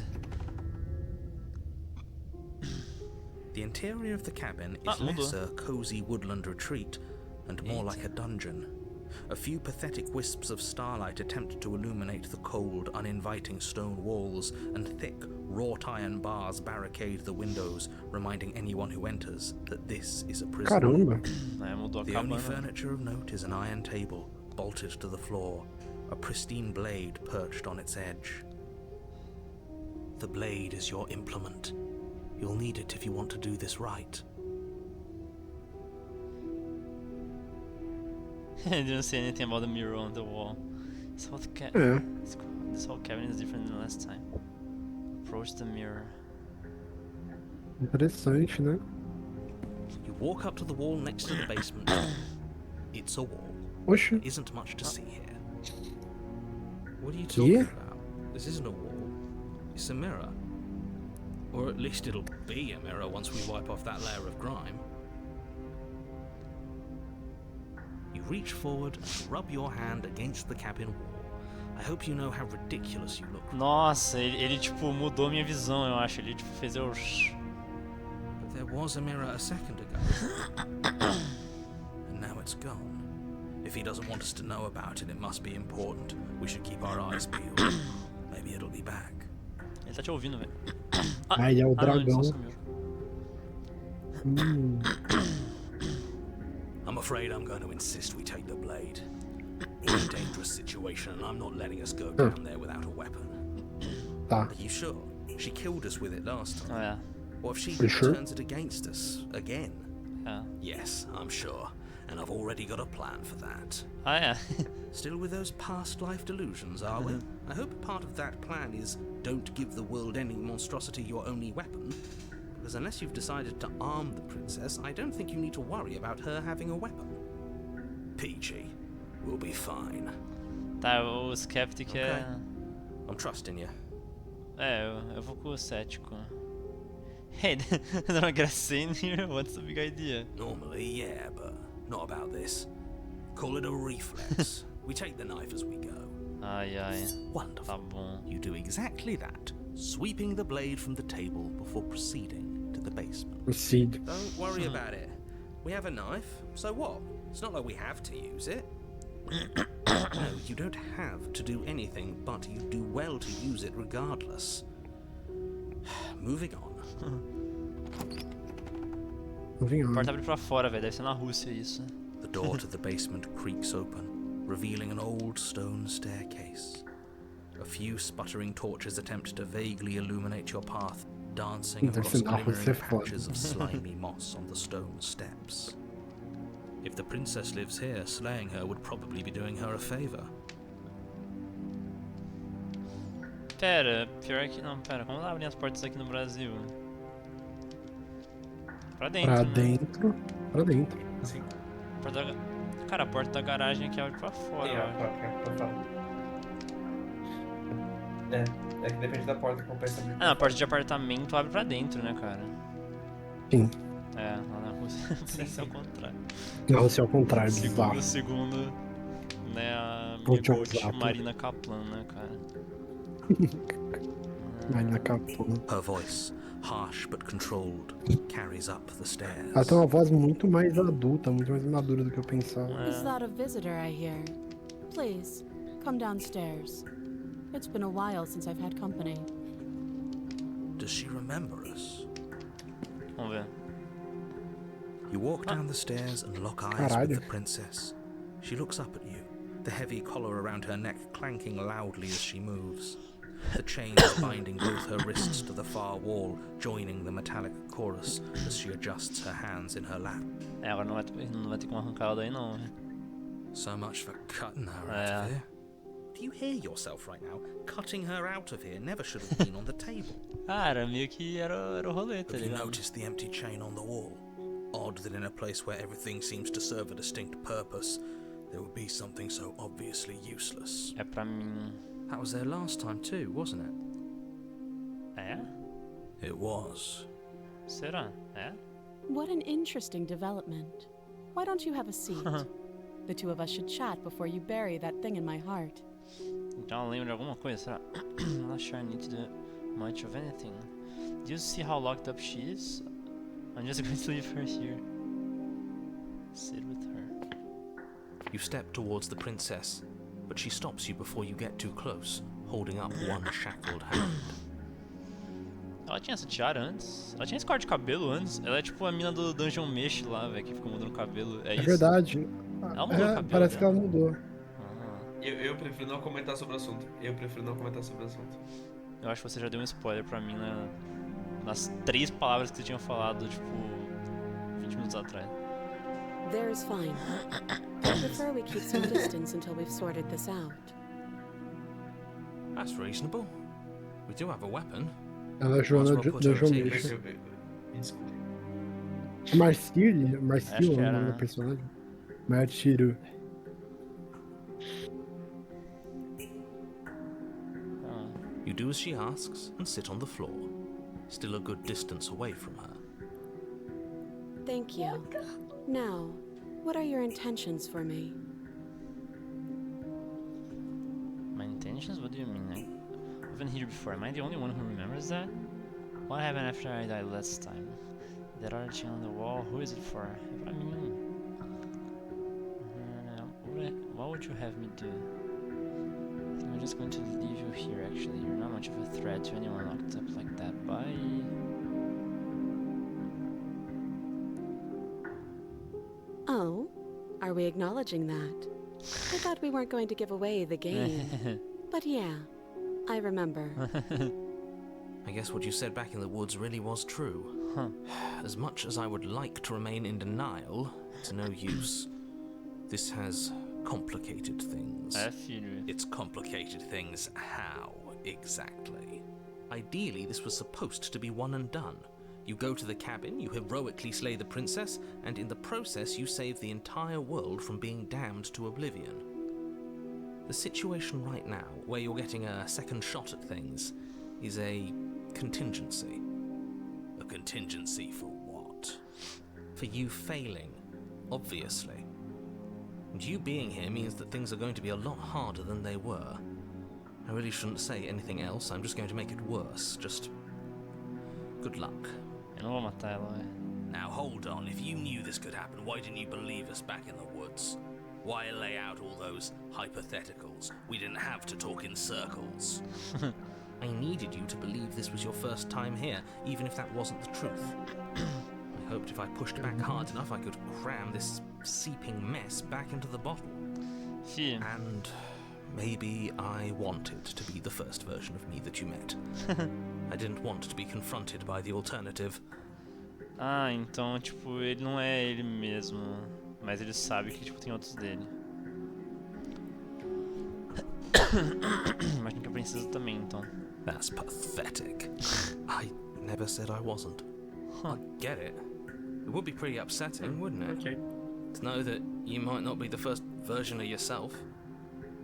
The interior of the cabin Ah, is mudou. less a cozy woodland retreat and more Neat. like a dungeon. A few pathetic wisps of starlight attempt to illuminate the cold, uninviting stone walls, and thick, wrought iron bars barricade the windows, reminding anyone who enters that this is a prison. Caramba. É, mudou a The only cabana. furniture of note is an iron table, bolted to the floor, a pristine blade perched on its edge. The blade is your implement. You'll need it if you want to do this right. I didn't see anything about the mirror on the wall. É. This whole cabin is different than last time. Approach the mirror. Interessante, né? You walk up to the wall next to the basement. It's a wall. Oxe. There isn't much to see here. What are you talking about? This isn't a wall. It's a mirror. Or at least it'll be a mirror once we wipe off that layer of grime. You reach forward and rub your hand against the cabin wall. I hope you know how ridiculous you look. Nossa, ele tipo mudou minha visão, eu acho. Ele tipo fez eu. But there was a mirror a second ago. And now it's gone. If he doesn't want us to know about it, it must be important. We should keep our eyes peeled. Maybe it'll be back. Ele tá te ouvindo, velho. Aí é o Ah, não, ele só dragão. sumiu. I'm afraid I'm going to insist we take the blade. It's a dangerous situation, and I'm not letting us go down there without a weapon. Tá. Are you sure? She killed us with it last time. Ah, What if she You sure? turns it against us again? é. É. Yes, I'm sure. And I've already got a plan for that. Ah, é. Still with those past life delusions, are we? I hope part of that plan is don't give the world any monstrosity your only weapon. Because unless you've decided to arm the princess, I don't think you need to worry about her having a weapon. Peachy, we'll be fine. Tá, o Skeptic é. I'm trusting you. É, eu vou com o cético. Hey, they're not gonna say in here? What's the big idea? Normally, yeah, but not about this. Call it a reflex. We take the knife as we go. Ai, ai. Wonderful. Tá bom. You do exactly that, sweeping the blade from the table before proceeding to the basement. Proceed. Don't worry about it. We have a knife, so what? It's not like we have to use it. No, you don't have to do anything, but you do well to use it regardless. Moving on. Moving A on. porta abre pra fora, velho. Deve ser na Rússia isso. The door to the basement creaks open, revealing an old stone staircase. A few sputtering torches attempt to vaguely illuminate your path, dancing Deve across ser na glimmering Rússia é foda. patches of slimy moss on the stone steps. If the princess lives here, slaying her would probably be doing her a favor. Pera, pior que. Não, pera. Como abrem as portas aqui no Brasil? Pra dentro. Pra né? dentro. Pra dentro. Assim. Porta da... Cara, a porta da garagem aqui abre pra fora. É, eu acho. pra fora. É que depende da porta como pensa abrir. Ah, não, a porta de apartamento abre pra dentro, né, cara? Sim. É, lá na Rússia deve ser ao contrário. Na Rússia é ao contrário, bizarro. Segundo, né, a minha Ponte coach Exato. Marina Kaplan, né, cara? Marina Kaplan. Her voice, harsh but controlled, carries up the stairs. Ela tem uma voz muito mais adulta, muito mais madura do que eu pensava. Is that a visitor I hear? Please, come downstairs. It's been a while since I've had company. Does she remember us? Vamos ver. You walk down the stairs and lock eyes Caralho. with the princess. She looks up at you, the heavy collar around her neck clanking loudly as she moves. The chains binding both her wrists to the far wall, joining the metallic chorus as she adjusts her hands in her lap. É, agora não vai ter como arrancar ela daí não, né? So much for cutting her out Yeah. of here. Do you hear yourself right now? Cutting her out of here never should have been on the table. Cara, meio que era o rolê, tá Have you ligado? noticed the empty chain on the wall? Odd that in a place where everything seems to serve a distinct purpose, there would be something so obviously useless. É pra mim... That was there last time too, wasn't it? É? It was. Será? É? What an interesting development. Why don't you have a seat? The two of us should chat before you bury that thing in my heart. Então ela lembra de alguma coisa, será? I'm not sure I need to do much of anything. Do you see how locked up she is? I'm just going to leave her here. Sit with her. You step towards the princess, but she stops you before you get too close, holding up one shackled hand. Ela tinha essa tiara antes? Ela tinha esse corte de cabelo antes? Ela é tipo a mina do Dungeon Mesh lá, velho, que fica mudando o cabelo. É É isso? verdade. Ela mudou o cabelo, Parece né? que ela mudou. Ah, Eu prefiro não comentar sobre o assunto. Eu eu acho que você já deu um spoiler pra mim nas 3 palavras que você tinha falado, tipo, 20 minutos atrás. There's fine. I prefer we keep some distance until we've sorted this out. That's reasonable. We do have a weapon. Ela é Joana Mas vou da pôr João o Mesh. Me desculpe. Marcille é Acho o que nome era. da personagem. Martiro. Ah, You do as she asks and sit on the floor, still a good distance away from her. Thank you. Now, what are your intentions for me? my intentions? What do you mean? I've been here before. Am I the only one who remembers that? What happened after I died last time? That arching on the wall, who is it for? É pra mim. What would you have me do? I think I'm just going to leave you here actually. You're not much of a threat to anyone locked up like that. Bye. Oh, are we acknowledging that? I thought we weren't going to give away the game. But yeah, I remember. I guess what you said back in the woods really was true. Huh. As much as I would like to remain in denial, it's no use. This has complicated things. É, filho. It's complicated things how, exactly? Ideally, this was supposed to be one and done. You go to the cabin, you heroically slay the princess, and in the process you save the entire world from being damned to oblivion. The situation right now, where you're getting a second shot at things, is a contingency. A contingency for what? For you failing, obviously. And you being here means that things are going to be a lot harder than they were. I really shouldn't say anything else, I'm just going to make it worse. Just... good luck. Eu não vou matar ela, velho. Now hold on, if you knew this could happen, why didn't you believe us back in the woods? Why lay out all those hypotheticals? We didn't have to talk in circles. I needed you to believe this was your first time here, even if that wasn't the truth. I hoped if I pushed back hard enough I could cram this seeping mess back into the bottle. Fih, And maybe I wanted to be the first version of me that you met. I didn't want to be confronted by the alternative. ah, então, tipo, ele não é ele mesmo, mas ele sabe que, tipo, tem outros dele. Imagino que a princesa também, então. That's pathetic. I never said I wasn't. Huh. I get it. It would be pretty upsetting, wouldn't it? Ok. To know that you might not be the first version of yourself.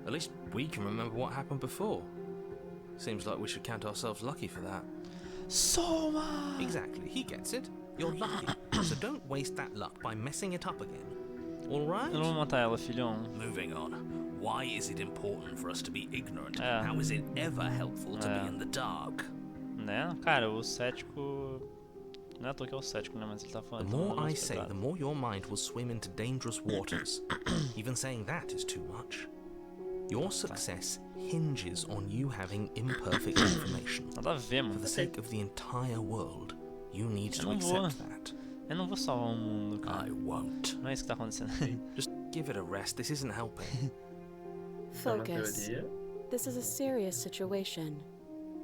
At least we can remember what happened before. Seems like we should count ourselves lucky for that. Soma! Exactly, he gets it. You're lucky, so don't waste that luck by messing it up again. All right? Eu não vou matar ela, filhão. Moving on. Why is it important for us to be ignorant? É. How is it ever helpful to É. be in the dark? Né? Cara, o cético... Não é à toa que é o cético, né? Mas ele tá The falando... more então, I say, the more your mind will swim into dangerous waters. Even saying that is too much. Your success hinges on you having imperfect information. Nada a ver, For mano. the sake of the entire world, you need to Eu não vou. accept that. Eu não vou salvar o mundo, cara. I won't. Não é isso que tá acontecendo. Just give it a rest. This isn't helping. É uma Focus. teoria. This is a serious situation.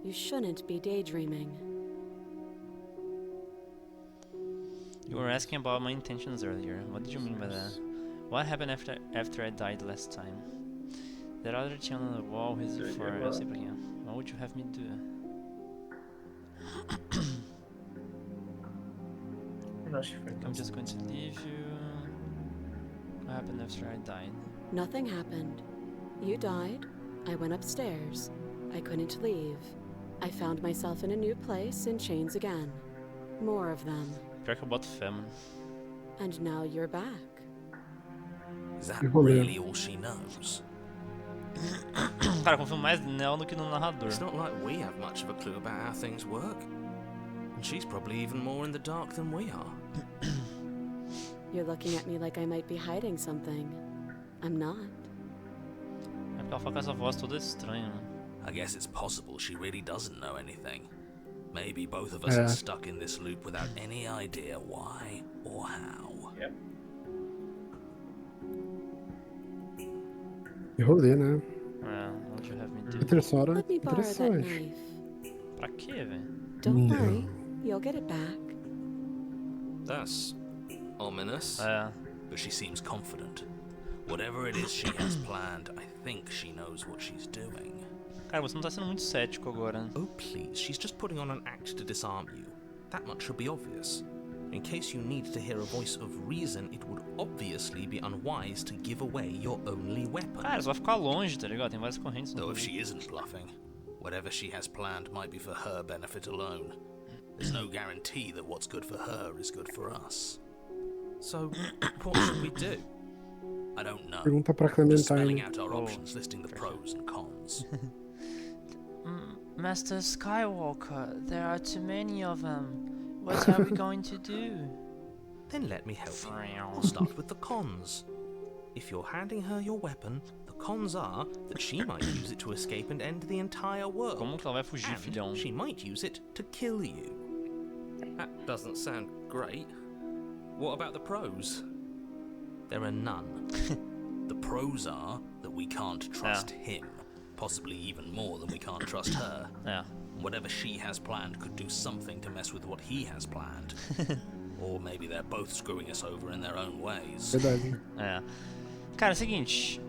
You shouldn't be daydreaming. You were asking about my intentions earlier. What did you mean by that? What happened after I died last time? That other chain on the wall is Sei for... lá. Eu sei pra quem é. What would you have me do? Eu acho que foi. I'm just going to leave you. What happened after I died? Nothing happened. You died. I went upstairs. I couldn't leave. I found myself in a new place in chains again. More of them. Pior que eu boto fé, mano. And now you're back. Is that People there. really all she knows? Cara, eu confio mais nela do que no narrador. It's not like we have much of a clue about how things work. And she's probably even more in the dark than we are. You're looking at me like I might be hiding something. I'm not. É porque ela fala com essa voz toda estranha, né? I guess it's possible she really doesn't know anything. Maybe both of us Yeah. are stuck in this loop without any idea why or how. Yep. Que rolê, né? É, what would you have me A do? trilha sonora Let me borrow that interessante. knife. Pra quê, velho? Don't No. worry. You'll get it back. That's ominous. É. But she seems confident. Whatever it is she has planned, I think she knows what she's doing. Cara, você não tá sendo muito cético agora. Oh, please, she's just putting on an act to disarm you. That much should be obvious. In case you need to hear a voice of reason, it would obviously be unwise to give away your only weapon. Cara, você vai ficar longe, tá ligado? Tem várias correntes no Though if jogo. she isn't bluffing, whatever she has planned might be for her benefit alone. There's no guarantee that what's good for her is good for us. So, what should we do? I don't know. Pergunta pra Just spelling Clementine. out our Oh. options, listing the pros and cons. Master Skywalker, there are too many of them. What are we going to do? Then let me help you. We'll start with the cons. If you're handing her your weapon, the cons are that she might use it to escape and end the entire world. Como que ela vai fugir, filhão? And she might use it to kill you. That doesn't sound great. What about the pros? There are none. The pros are that we can't trust him, possibly even more than we can't trust her. É. Whatever she has planned could do something to mess with what he has planned. Or maybe they're both screwing us over in their own ways. Verdade. É. Cara, é o seguinte.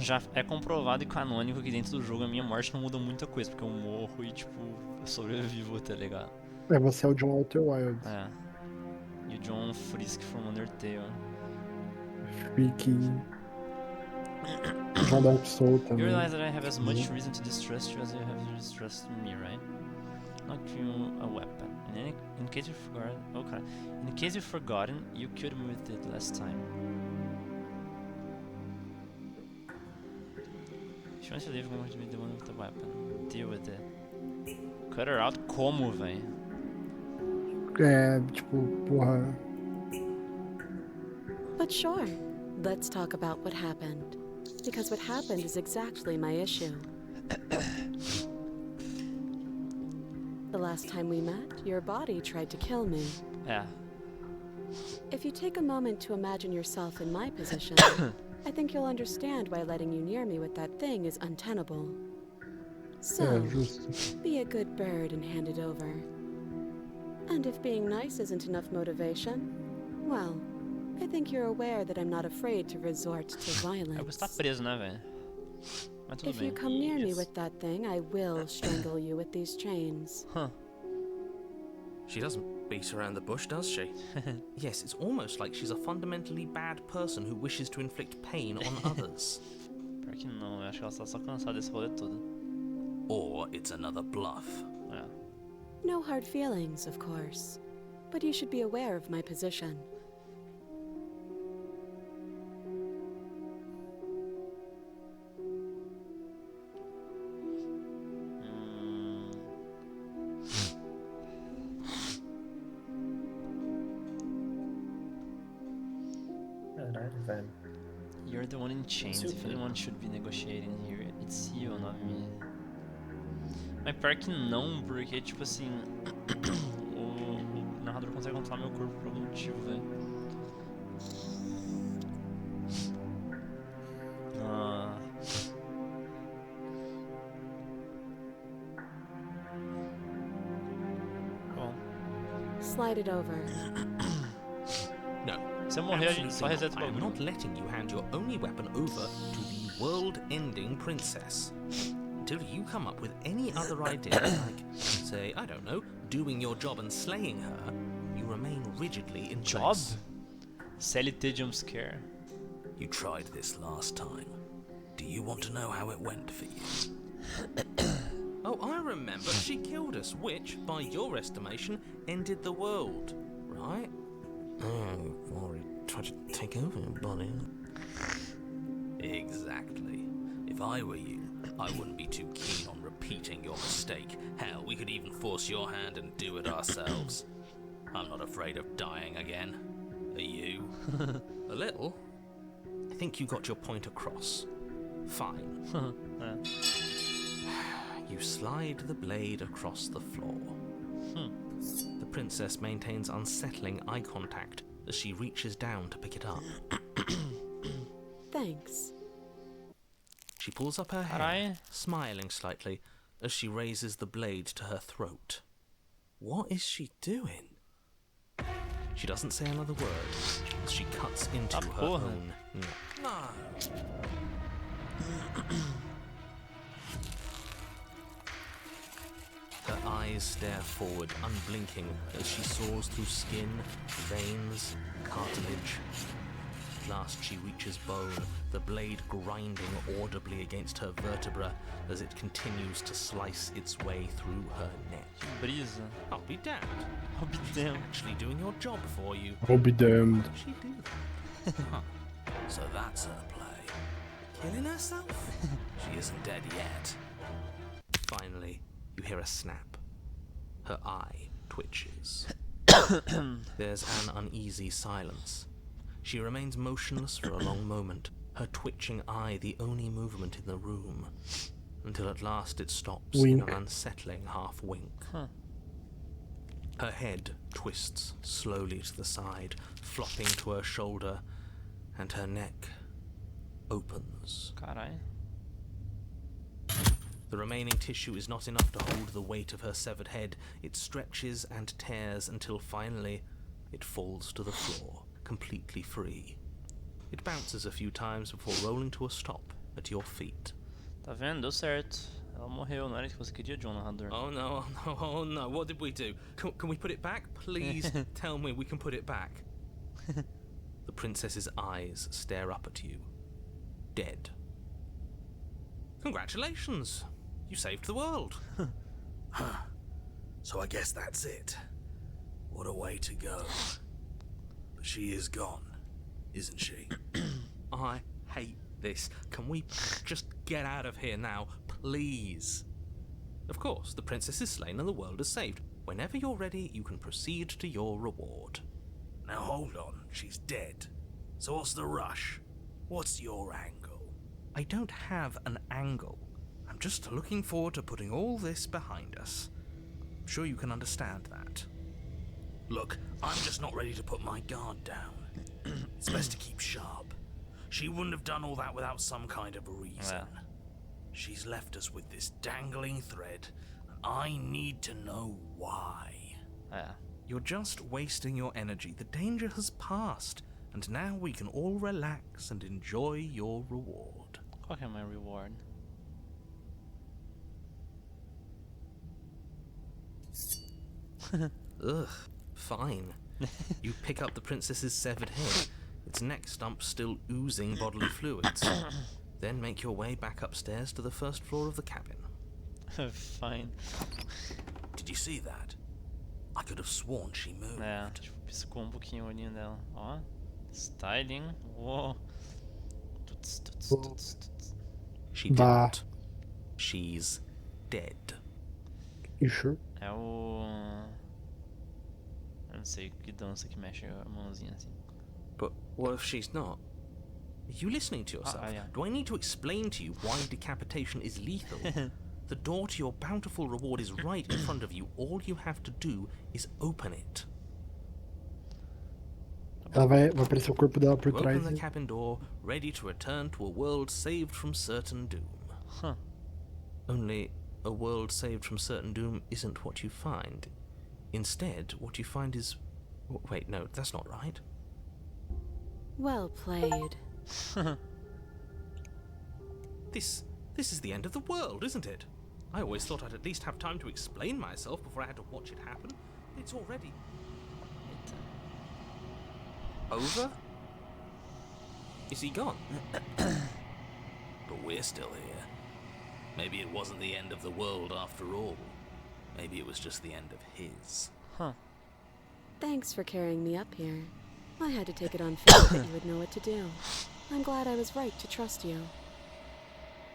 Já é comprovado e canônico que dentro do jogo a minha morte não muda muita coisa, porque eu morro e, tipo, eu sobrevivo, tá ligado? É, você é o John Walter Wild. É. E o John Frisk from Undertale. Freaking. João Dark Soul You também. realize that I have as much reason to distrust you as you have to distrust me, right? Not you a weapon. In case you forgot, okay. In case you've forgotten, you killed me with it last time. If you want to leave, I'm going to be the one with the weapon. Deal with it. Cut her out como, véi? É, tipo, porra. But sure, let's talk about what happened. Because what happened is exactly my issue. The last time we met, your body tried to kill me. É. If you take a moment to imagine yourself in my position, I think you'll understand why letting you near me with that thing is untenable. So, É, justo. be a good bird and hand it over. And if being nice isn't enough motivation, well, I think you're aware that I'm not afraid to resort to É, você tá violence. preso, né, velho? Mas tudo If bem. you come near me with that thing, I will strangle you with these chains. Huh. She doesn't beat around the bush, does she? Yes, it's almost like she's a fundamentally bad person who wishes to inflict pain on others. Pior que não, eu acho que ela tá só cansada desse rolê todo. or it's another bluff. Yeah. No hard feelings, of course. But you should be aware of my position. Caralho, velho. You're the one in chains. Seu If cu. anyone should be negotiating here, it's you, not me. Mas pior que não, porque, tipo assim, o narrador consegue controlar meu corpo por algum motivo, velho. Ah. Bom, Slide it over. No. se eu morrer, a gente só Absolutely reseta o not. I am bagulho. not letting you hand your only weapon over to the world-ending princess. Until you come up with any other idea, like, say, I don't know, doing your job and slaying her, you remain rigidly in Job? place. CLT jumpscare. You tried this last time. Do you want to know how it went for you? Oh, I remember. She killed us, which, by your estimation, ended the world, right? Oh, or he tried to take over your body. Exactly. If I were you, I wouldn't be too keen on repeating your mistake. Hell, we could even force your hand and do it ourselves. I'm not afraid of dying again. Are you? A little. I think you got your point across. Fine. Yeah. You slide the blade across the floor. The princess maintains unsettling eye contact as she reaches down to pick it up. Thanks. She pulls up her hair, Carai. smiling slightly as she raises the blade to her throat. What is she doing? She doesn't say another word as she cuts into her porra. own neck. No. Her eyes stare forward, unblinking, as she saws through skin, veins, cartilage. At last she reaches bone, the blade grinding audibly against her vertebra as it continues to slice its way through her neck. Brisa. I'll be damned. I'll be damned. Actually doing your job for you. I'll be damned. She do that? Huh. So that's her play. Killing herself? She isn't dead yet. Finally, you hear a snap. Her eye twitches. There's an uneasy silence. She remains motionless for a long moment, her twitching eye the only movement in the room, until at last it stops Wink. in an unsettling half wink. Huh. Her head twists slowly to the side, flopping to her shoulder, and her neck opens. Carai. The remaining tissue is not enough to hold the weight of her severed head. It stretches and tears until finally it falls to the floor, completely free. It bounces a few times before rolling to a stop at your feet. Tá vendo? Deu certo. Ela morreu, não era isso que você queria, John, narrador. Oh no, oh no, oh no, what did we do? Can we put it back? Please tell me we can put it back. The princess's eyes stare up at you. Dead. Congratulations! You saved the world. So I guess that's it. What a way to go. But she is gone, isn't she? I hate this. Can we just get out of here now, please? Of course, the princess is slain and the world is saved. Whenever you're ready, you can proceed to your reward. Now hold on, she's dead. So what's the rush? What's your angle? I don't have an angle. I'm just looking forward to putting all this behind us. I'm sure you can understand that. Look, I'm just not ready to put my guard down. It's best to keep sharp. She wouldn't have done all that without some kind of a reason. Yeah. She's left us with this dangling thread, and I need to know why. É. You're just wasting your energy. The danger has passed, and now we can all relax and enjoy your reward. Qual que é my reward? Ugh, fine. You pick up the princess's severed head, its neck stump still oozing bodily fluids. Then make your way back upstairs to the first floor of the cabin. Fine. Did you see that? I could have sworn she moved. É, tipo, piscou um pouquinho o olhinho dela. Ó, styling. Uou. Tuts, tuts, Uou. tuts, tuts. She Bah. didn't. She's dead. You sure? É o... Eu não sei que dança que mexe a mãozinha assim. But what if she's not? Are you listening to yourself? yeah. Do I need to explain to you why decapitation is lethal? The door to your bountiful reward is right in front of you. All you have to do is open it. Ela vai aparecer o corpo dela por You trás. open the E... cabin door, ready to return to a world saved from certain doom. Huh. Only a world saved from certain doom isn't what you find. Instead, what you find is... Wait, no, that's not right. Well played. This is the end of the world, isn't it? I always thought I'd at least have time to explain myself before I had to watch it happen. It's already... Over? Is he gone? But we're still here. Maybe it wasn't the end of the world after all. Maybe it was just the end of his. Huh. Thanks for carrying me up here. I had to take it on faith that you would know what to do. I'm glad I was right to trust you.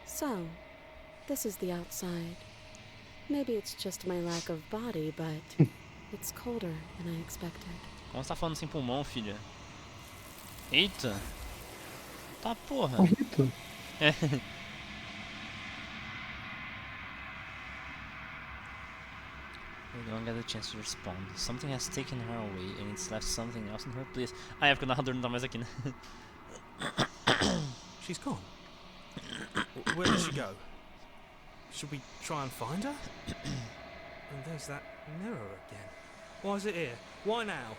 So, this is the outside. Maybe it's just my lack of body, but it's colder than I expected. Como você tá falando sem pulmão, filha? Eita! Tá porra! Rito. We don't get a chance to respond. Something has taken her away and it's left something else in her place. Ah, é porque o narrador não tá mais aqui, né? She's gone. Where did she go? Should we try and find her? And there's that mirror again. Why is it here? Why now?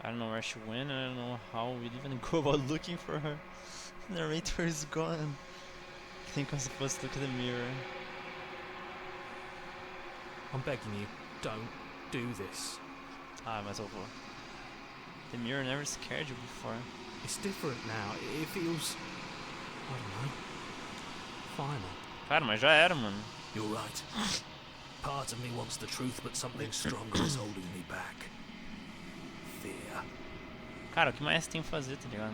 I don't know where she went, I don't know how we'd even go about looking for her. The narrator is gone. I think I'm supposed to look at the mirror. I'm begging you, don't do this. Ah, mas eu vou. The mirror never scared you before. It's different now. It feels... I don't know. Final. Cara, mas já era, mano. You're right. Part of me wants the truth, but something stronger is holding me back. Fear. Cara, o que mais tem que fazer, tá ligado?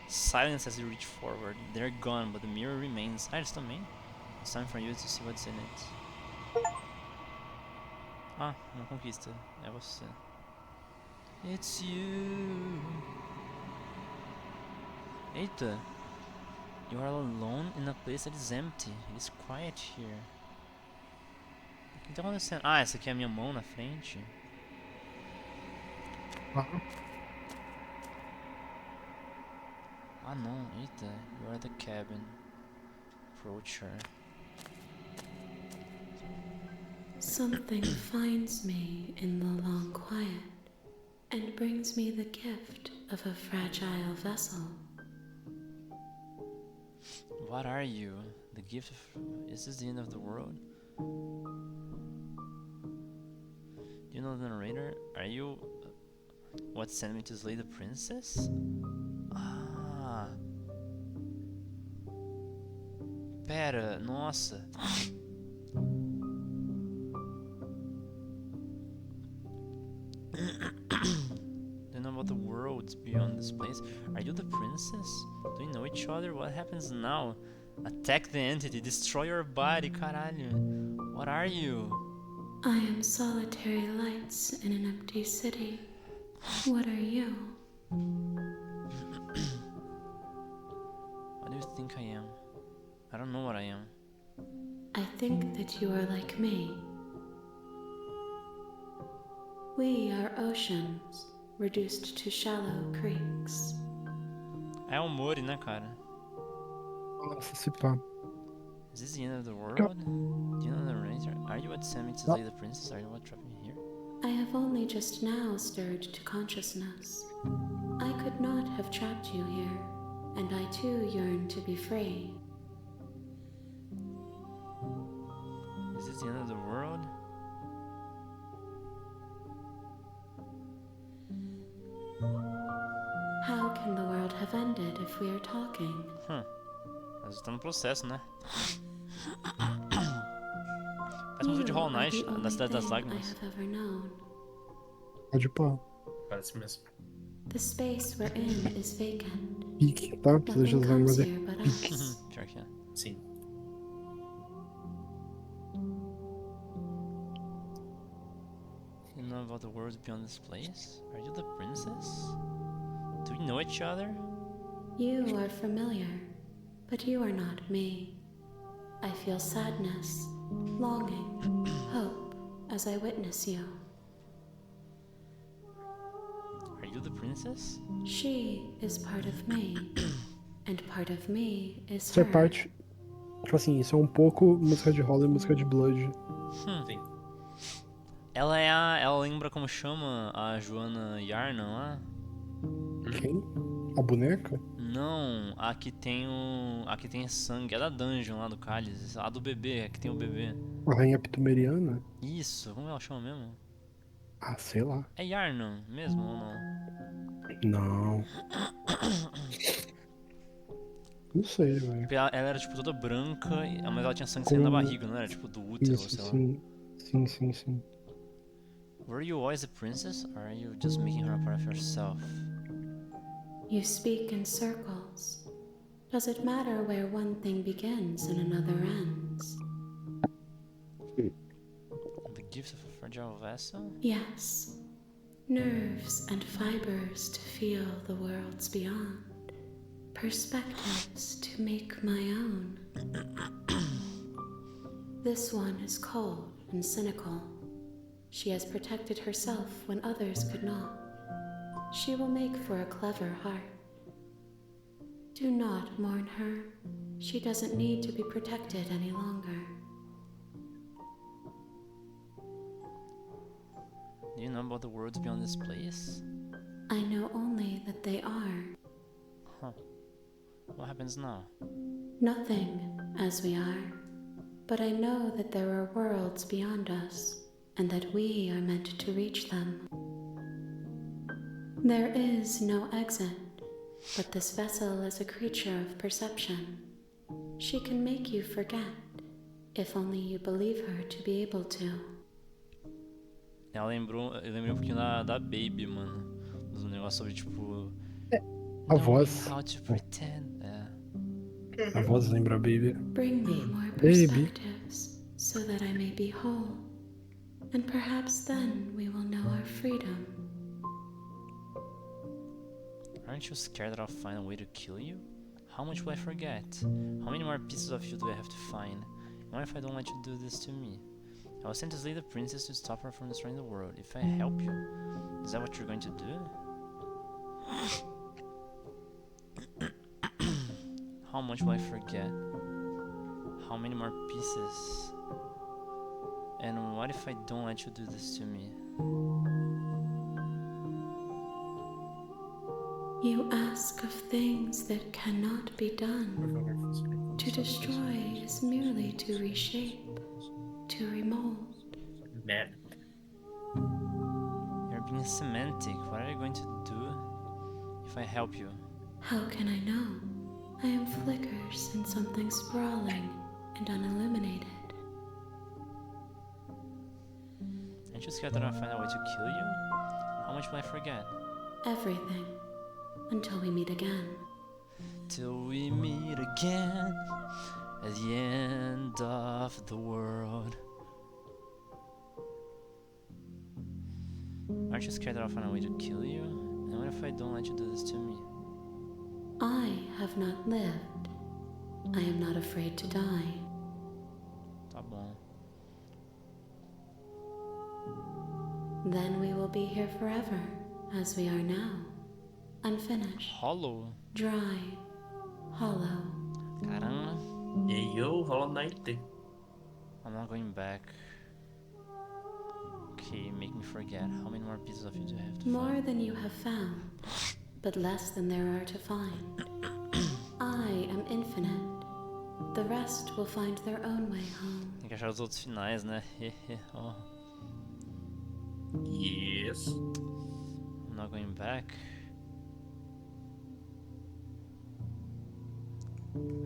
Silence as you reach forward. They're gone, but the mirror remains. Ah, eles também. It's time for you to see what's in it. Ah, uma conquista. É você. It's you. Eita. You are alone in a place that is empty. It is quiet here. O que tá acontecendo? Ah, essa aqui é a minha mão na frente. Ah, Ah não, eita. You are at the cabin. Approach her. Something finds me in the long quiet and brings me the gift of a fragile vessel. What are you? The gift of... Is this the end of the world? Do you know the narrator? Are you... what sent me to slay the princess? Ah... Pera, nossa... Do you know about the worlds beyond this place? Are you the princess? Do we know each other? What happens now? Attack the entity, destroy your body, caralho. What are you? I am solitary lights in an empty city. What are you? What do you think I am? I don't know what I am. I think that you are like me. We are oceans, reduced to shallow creeks. É o Mori, né, cara? nossa, se pá. Is this the end of the world? Do you know the narrator? Are you what sent me to slay the princess? Are you what trapped me here? I have only just now stirred to consciousness. I could not have trapped you here, and I too yearn to be free. Is this the end of the world? How if we are talking. Mas tá no processo, né? Faz música de Hollow You are Knight, the na only Cidade das thing I Lágrimas. have ever known. Pode pá. Parece mesmo. The space we're in is vacant. Pique, tá? Precisa de Nothing usar comes mais here but us. Pior que é. Sim. You know about the world beyond this place? Are you the princess? Do we know each other? You are familiar, but you are not me. I feel sadness, longing, hope as I witness you. Are you the princess? She is part of me, and part of me is Isso é her. parte. Tipo assim, isso é um pouco música de Hollow e música de Blood. Sim. Ela é a. Ela lembra como chama a Joana Yarnan lá? Quem? A boneca? Não, a que tem o. A que tem sangue, é da dungeon lá do Cálice. A do bebê, a que tem o bebê. A rainha Pitumeriana? Isso, como ela chama mesmo? Ah, sei lá. É Yarnan mesmo ou não? Não. Não sei, velho. Porque ela era tipo toda branca, mas ela tinha sangue saindo da barriga, não era? Tipo do útero, Isso, sei lá. sim. Sim. Were you always a princess, or are you just making her a part of yourself? You speak in circles. Does it matter where one thing begins and another ends? The gift of a fragile vessel? Yes. Nerves and fibers to feel the worlds beyond. Perspectives to make my own. This one is cold and cynical. She has protected herself when others could not. She will make for a clever heart. Do not mourn her. She doesn't need to be protected any longer. Do you know about the worlds beyond this place? I know only that they are. What happens now? Nothing, as we are. But I know that there are worlds beyond us, and that we are meant to reach them. There is no exit, but this vessel is a creature of perception. She can make you forget, if only you believe her to be able to. Eu lembrei um pouquinho da Baby, mano. Dos negócios sobre tipo. A knowing voz. How to pretend. É. A voz lembra a Baby. Bring me more Baby. perspectives, so that I may be whole. And perhaps then we will know our freedom. Aren't you scared that I'll find a way to kill you? How much will I forget? How many more pieces of you do I have to find? What if I don't let you do this to me? I was sent to slay the princess to stop her from destroying the world. If I help you, is that what you're going to do? How much will I forget? How many more pieces? And what if I don't let you do this to me? You ask of things that cannot be done. To destroy is merely to reshape, to remold. Merda. You're being semantic. What are you going to do if I help you? How can I know? I am flickers in something sprawling and unilluminated. Aren't you scared that I'll find a way to kill you? How much will I forget? Everything. Until we meet again. Till we meet again at the end of the world. Aren't you scared that I'll find a way to kill you? And what if I don't let you do this to me? I have not lived. I am not afraid to die. Tá bom. Then we will be here forever, as we are now. Unfinished, Hollow? dry, hollow. Caramba. E eu, Hollow Knight. I'm not going back. Okay, make me forget. How many more pieces of you do I have to More find? than you have found, but less than there are to find. I am infinite. The rest will find their own way home. Tem que achar os outros finais, né? Oh, Yes. I'm not going back.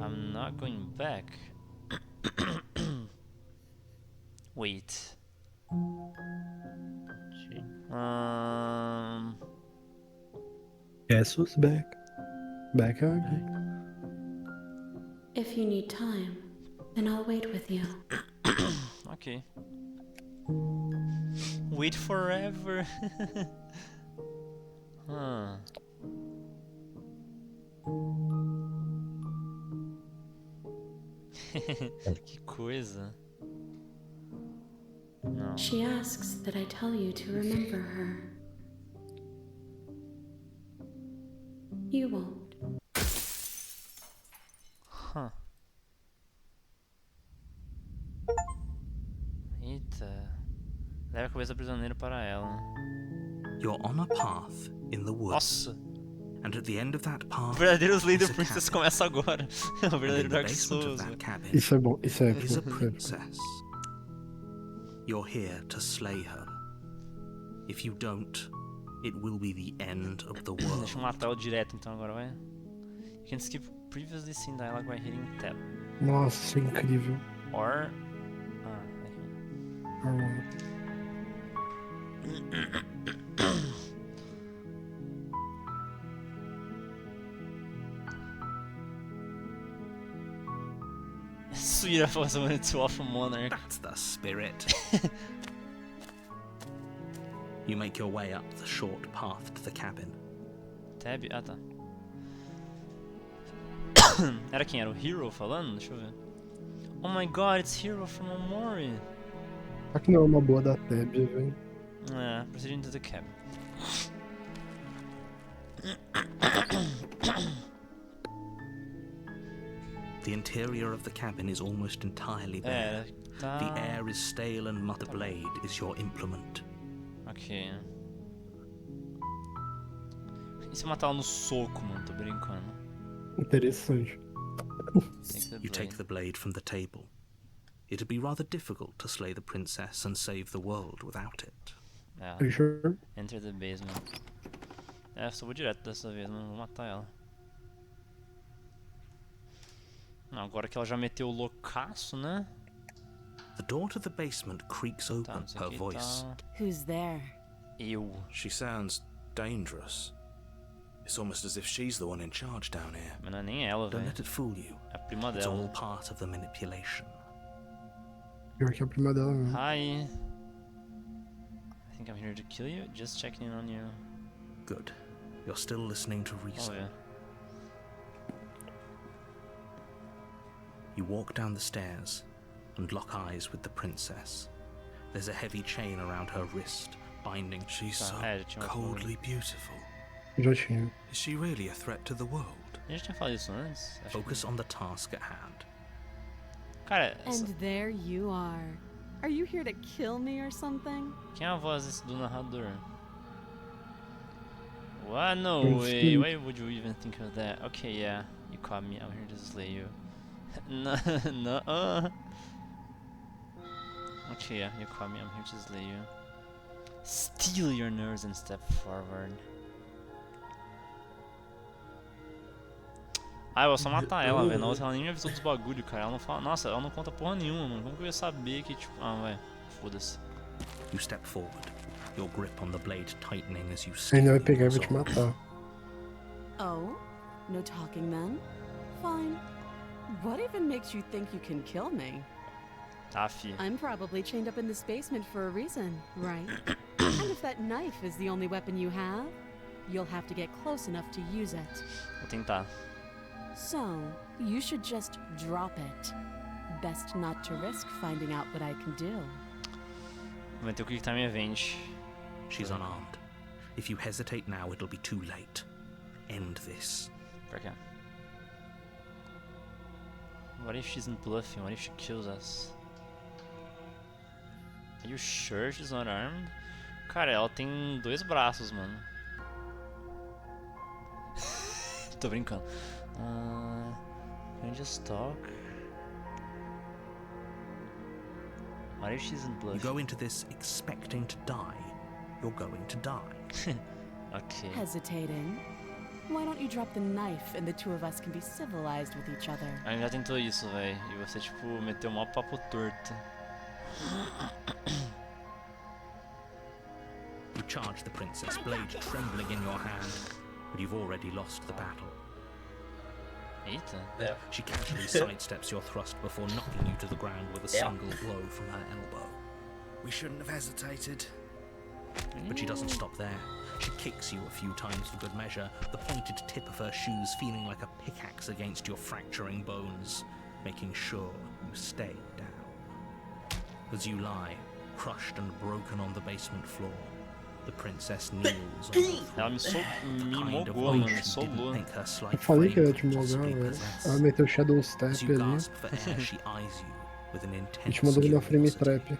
I'm not going back. Wait. Guess who's back? Back again. If you need time, then I'll wait with you. Okay. Wait forever. Huh. Que coisa. Não. She asks that I tell you to remember her. You won't. Huh. Eita. Leva a cabeça do prisioneiro para ela. You're on a path in the woods, Nossa! and at the end of that O path verdadeiro Slay the is a Princess cabin. começa agora. O And verdadeiro in the Dark basement Souls. of that cabin Isso é bom, isso é is a épico. princess. You're here to slay her. If you don't, it will be the end of the world. Deixa eu matar ela direto então agora, vai. You can skip previously seen dialogue by hitting tab. Nossa, isso é incrível. Or... Ah, aqui. Ah, Suira for someone to offer Monarch. That's the spirit. You make your way up the short path to the cabin. Tab? Ah, tá. Era quem? Era o Hero falando? Deixa eu ver. Oh my god, it's Hero from Omori. Só que não é uma boa da Teb, velho. É, proceeding to the cabin. The interior of the cabin is almost entirely bare. Tá... The air is stale and the blade is your implement. Ok. E se eu matar ela no soco, mano? Tô brincando. Interessante. Take the You take blade. the blade from the table. It'd be rather difficult to slay the princess and save the world without it. É, Are you sure? enter the basement. É, só vou direto dessa vez, não vou matar ela. Não, agora que ela já meteu o loucaço, né? The door to the basement creaks Tá, open, não sei her quem voice. tá... Who's there? Eu. She sounds dangerous. It's almost as if she's the one in charge down here. Mas não é nem ela, Don't velho. let it fool you. É a prima It's all dela. part of the manipulation. Pior que a prima dela mesmo. Hi. I think I'm here to kill you. Just checking in on you. Good. You're still listening to reason. Vamos ver. You walk down the stairs and lock eyes with the princess. There's a heavy chain around her wrist, binding. She's Tá, so é, já tinha uma coisa. coldly beautiful. Já tinha. Is she really a threat to the world? A gente tinha falado isso antes? Acho Focus on the task at hand. que... Cara, essa... And there you are. Are you here to kill me or something? quem é a voz desse do narrador? What? No Don't way. speak. Why would you even think of that? Okay, yeah. You caught me. I'm here to slay you. No, no. Okay, yeah. You caught me. I'm here to slay you. Steal your nerves and step forward. Ah, eu vou só matar ela, velho. Na outra ela nem me avisou dos bagulho, cara. Ela não fala. Nossa, ela não conta porra nenhuma, mano. Como que eu ia saber que, tipo. Ah, vai. Foda-se. You step forward, your grip on the blade tightening as you Ainda vai skim pegar e the vai te resolve. matar. Oh? No talking then? Fine. What even makes you think you can kill me? Tá, fi. I'm probably chained up in this basement for a reason, right? And if that knife is the only weapon you have, you'll have to get close enough to use it. Vou tentar. So, you should just drop it. Best not to risk finding out what I can do. Vou meter o Quick Time Event. She's unarmed. If you hesitate now, it'll be too late. End this. Pra cá. What if she's not bluffing? What if she kills us? Are you sure she's not armed? Cara, ela tem 2 braços, mano. Tô brincando. Can I just talk? What if she's not You bluffing? go into this expecting to die. You're going to die. Okay. Hesitating? Why don't you drop the knife and the two of us can be civilized with each other? A gente já tentou isso, velho. E você, tipo, meteu um papo torto. You charge the princess, blade trembling in your hand, but you've already lost the battle. Eita. É. She casually sidesteps your thrust before knocking you to the ground with a single blow from her elbow. We shouldn't have hesitated. But she doesn't stop there. She kicks you a few times for good measure, the pointed tip of her shoes feeling like a pickaxe against your fracturing bones, making sure you stay down. As you lie, crushed and broken on the basement floor, the princess kneels on the floor. Ela me Kind of mogou, mano. weight Me you solou. didn't think her Eu slight falei que frame ela ia te could mogar, possibly velho. possess. Ela meteu Shadow As Step you ali. gasp for air, she eyes you with an A intense gente mandou na frame curiosity. trap.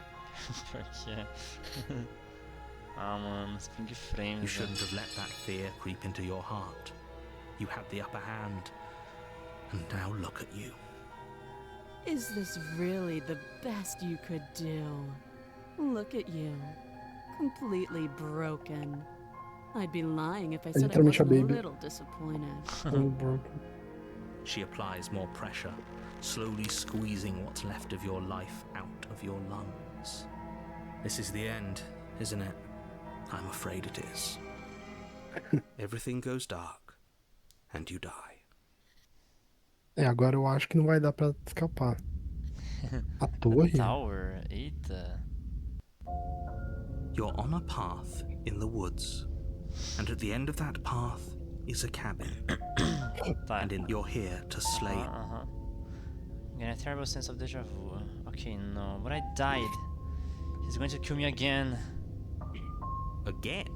Pior que é. Ah, mano, spring frames. You shouldn't have let that fear creep into your heart. You had the upper hand, and now look at you. Is this really the best you could do? Look at you. Completely broken. I'd be lying if I said I literalmente a wasn't a baby. little disappointed. Oh, broken. She applies more pressure, slowly squeezing what's left of your life out of your lungs. This is the end, isn't it? I'm afraid it is. Everything goes dark, and you die. É, agora eu acho que não vai dar pra escapar. A torre? Tower, eita. You're on a path in the woods, and at the end of that path is a cabin, Tá. and you're here to slay. Getting a terrible sense of deja vu. Okay, no, but I died. He's going to kill me again. Again?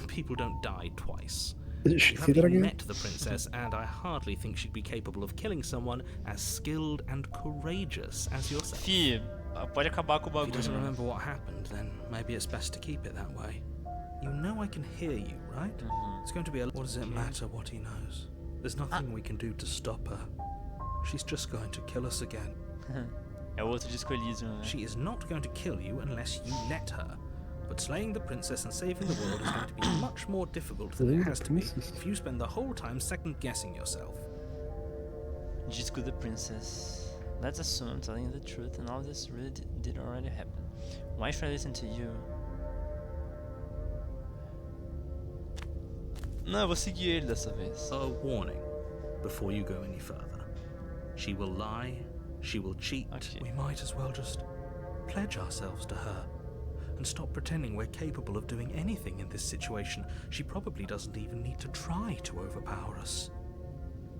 People don't die twice. Say You haven't that even again? met the princess, and I hardly think she'd be capable of killing someone as skilled and courageous as yourself. Fi, pode acabar com o If he bagulho. doesn't mano. remember what happened, then maybe it's best to keep it that way. You know I can hear you, right? It's going to be a... What does it matter what he knows? There's nothing we can do to stop her. She's just going to kill us again. É o outro Disco Elysium, né? She is not going to kill you unless you let her. But slaying the princess and saving the world is going to be much more difficult than Slaying it the has to be princess? if you spend the whole time second-guessing yourself. Disco the Princess. Let's assume I'm telling you the truth and all this really did already happen. Why should I listen to you? Não, eu vou seguir ele dessa vez. A warning before you go any further. She will lie, she will cheat. Okay. We might as well just pledge ourselves to her and stop pretending we're capable of doing anything in this situation. She probably doesn't even need to try to overpower us.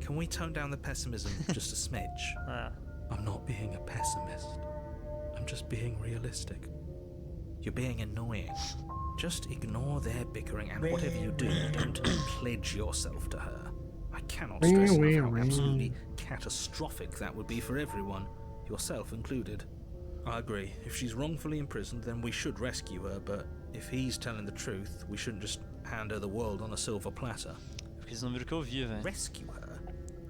Can we tone down the pessimism just a smidge? Ah, I'm not being a pessimist. I'm just being realistic. You're being annoying. Just ignore their bickering, and whatever you do, don't pledge yourself to her. I cannot stress enough how absolutely catastrophic that would be for everyone, yourself included. I agree. If she's wrongfully imprisoned, then we should rescue her, but if he's telling the truth, we shouldn't just hand her the world on a silver platter. porque esse número que eu vi, velho. Rescue her?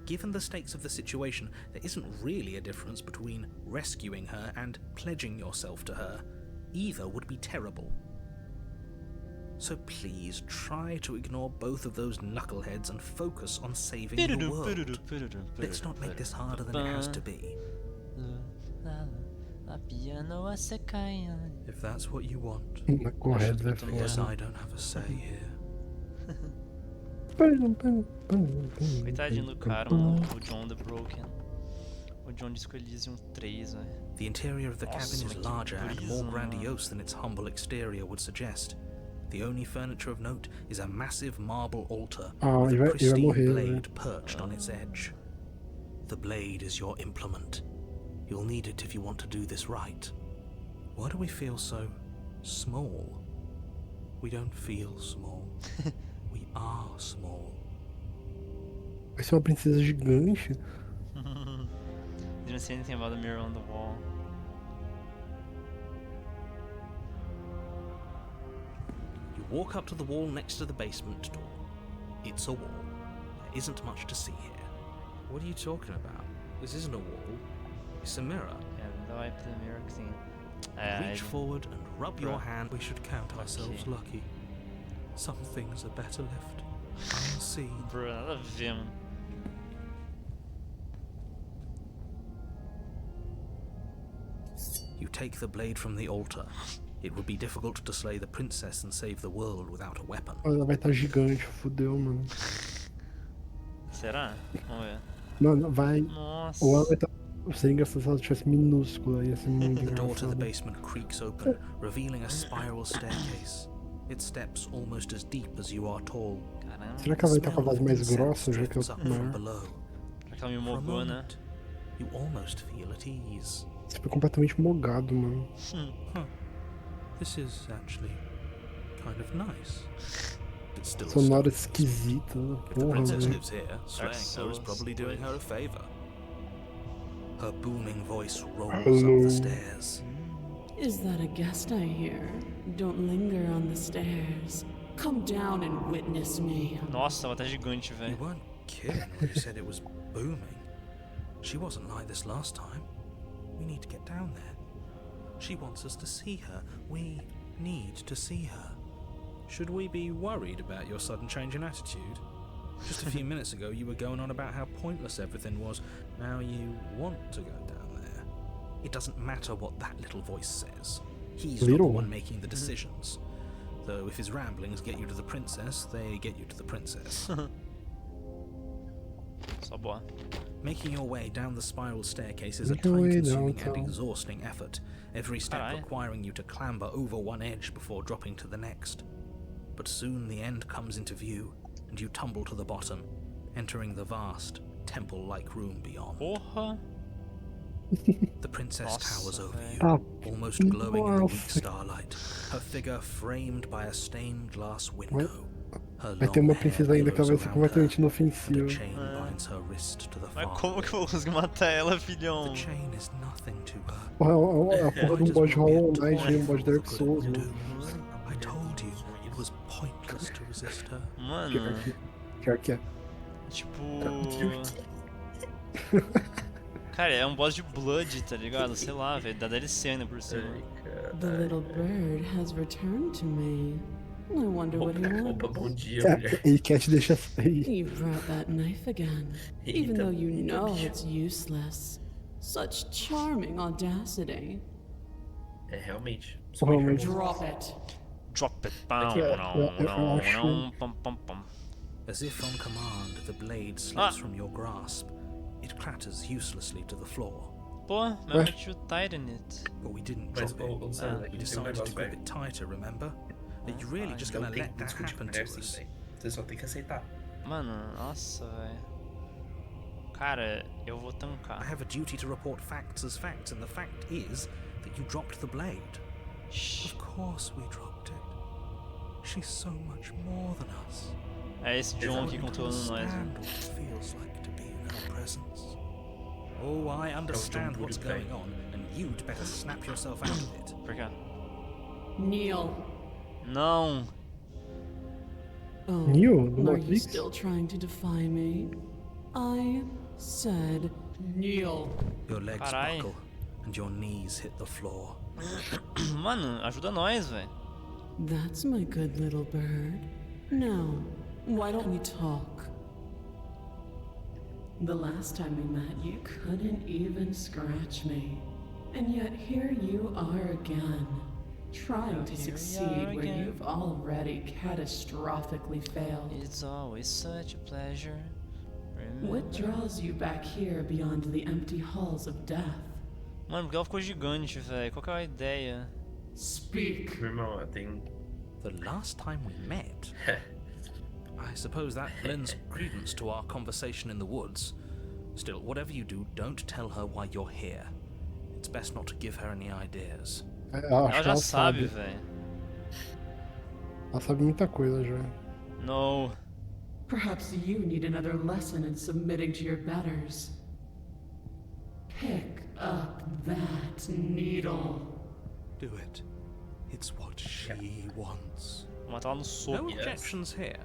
Given the stakes of the situation, there isn't really a difference between rescuing her and pledging yourself to her. Either would be terrible. So please try to ignore both of those knuckleheads and focus on saving the world. Let's not make this harder than it has to be. If that's what you want. Correto, é I guess foda. I don't have a say here. Coitadinho do cara, mano. O John the Broken. O John Disco Elysium 3, velho. The interior of the cabin Nossa, is que larger and more brisa, grandiose than its humble exterior would suggest. The only furniture of note is a massive marble altar Ah, with ele a vai pristine morrer, né? blade perched on its edge. The blade is your implement. You'll need it if you want to do this right. Why do we feel so small? We don't feel small. We are small. Vai ser uma princesa gigante. Didn't say anything about the mirror on the wall. You walk up to the wall next to the basement door. It's a wall. There isn't much to see here. What are you talking about? This isn't a wall. It's a mirror. É, dá wipe the mirror clean. Reach forward and rub your Bruh. hand. We should count ourselves Okay. lucky. Some things are better left unseen. Bro, nada a ver, mano. You take the blade from the altar. It would be difficult to slay the princess and save the world without a weapon. Ela vai estar gigante, fudeu, mano. Será? Vamos ver. Mano, vai. Nossa. Ou ela vai estar. Seria engraçado se ela tivesse minúscula, ia ser muito The door to the engraçado. basement creaks open, revealing a spiral staircase. Its steps almost as deep as you are tall. Caramba. Será que ela vai estar com a voz mais Incense grossa, já que eu drifts tô up from maior? below. Será que ela me For a mogou, né? moment, you almost feel at ease. Você foi completamente mogado, mano. This is actually kind of nice. It's still a Sonora stone. esquisita, If the porra, princess velho. lives here, slaying her is probably doing her a favor. Her booming voice rolls Hello. up the stairs. Is that a guest I hear? Don't linger on the stairs. Come down and witness me. Nossa, ela tá gigante, You velho. weren't kidding when you said it was booming. She wasn't like this last time. We need to get down there. She wants us to see her. We need to see her. Should we be worried about your sudden change in attitude? Just a few minutes ago, you were going on about how pointless everything was. Now you want to go down there. It doesn't matter what that little voice says. He's not Little the one. one making the decisions. Though if his ramblings get you to the princess, they get you to the princess. Só boa. Making your way down the spiral staircase is a Make your way time-consuming and downtown. exhausting effort, every step Alright. requiring you to clamber over one edge before dropping to the next. But soon the end comes into view, and you tumble to the bottom, entering the vast, temple-like room beyond. Porra. The princess Nossa, towers over you, Ah, almost glowing in the weak nossa. starlight, her figure framed by a stained glass window. Her Vai ter long uma hair princesa ainda que ela vai billows ser around her, completamente and a inofensiva. chain binds her wrist to the Mas far como que eu wall. vou conseguir matar ela, The filhão? chain is nothing to her. Porra, a porra de um Might boss as de well be a Hollow toy Knight, um for boss de the Dark good it Souls, will mano. do. I told you it was pointless to resist her. Mano, Pior que é. tipo. Cara, é um boss de Blood, tá ligado? Sei lá, velho. Da DLC ainda por cima. The little bird has returned to me. I wonder what he Opa, wants. bom dia, É, mulher. ele quer te deixar sair. You brought that knife again, even Eita, though you eita, know bicho. it's useless. Such charming audacity. É, realmente. Realmente. Drop it. Drop it. Pam, eu não, acho- não, pam, pam, pam. As if on command, the blade slips from your grasp. It clatters uselessly to the floor. Pô, mas eu meti o Titan it. But we didn't Mas, drop it. ô, Gonçalo, We aqui tem um decided to negócio, grip velho. it tighter, remember? Are you really just Não gonna tem let que that discutir com happen to mulher assim, us? velho. Você só tem que aceitar. Mano, nossa, velho. Cara, eu vou tancar. I have a duty to report facts as facts, and the fact is that you dropped the blade. Shhh. Of course we dropped it. She's so much more than us. É esse John aqui controlando nós, Understand né? what it feels like to be in her presence. Oh, I understand John what's Woodplay. going on, and you'd better snap yourself out of it. Por quê? Kneel. Não! Oh, Neo, do are you Matrix? still trying to defy me? I said kneel. Your legs Carai. buckle, and your knees hit the floor. Mano, ajuda nós, velho. That's my good little bird. Now, why don't we talk? The last time we met, you couldn't even scratch me. And yet here you are again, trying to Here we are succeed where again. you've already catastrophically failed. It's always such a pleasure. What draws you back here beyond the empty halls of death? Mano, porque ela ficou gigante, velho. Qual que é a ideia? Speak. Meu irmão, tem. The last time we met? I suppose that lends credence to our conversation in the woods. Still, whatever you do, don't tell her why you're here. It's best not to give her any ideas. Eu acho Ela que já ela sabe, sabe. velho. Ela sabe muita coisa já. No. Perhaps you need another lesson in submitting to your betters. Pick up that needle. Do it. It's what she wants. Vou matar ela no No soco. objections here.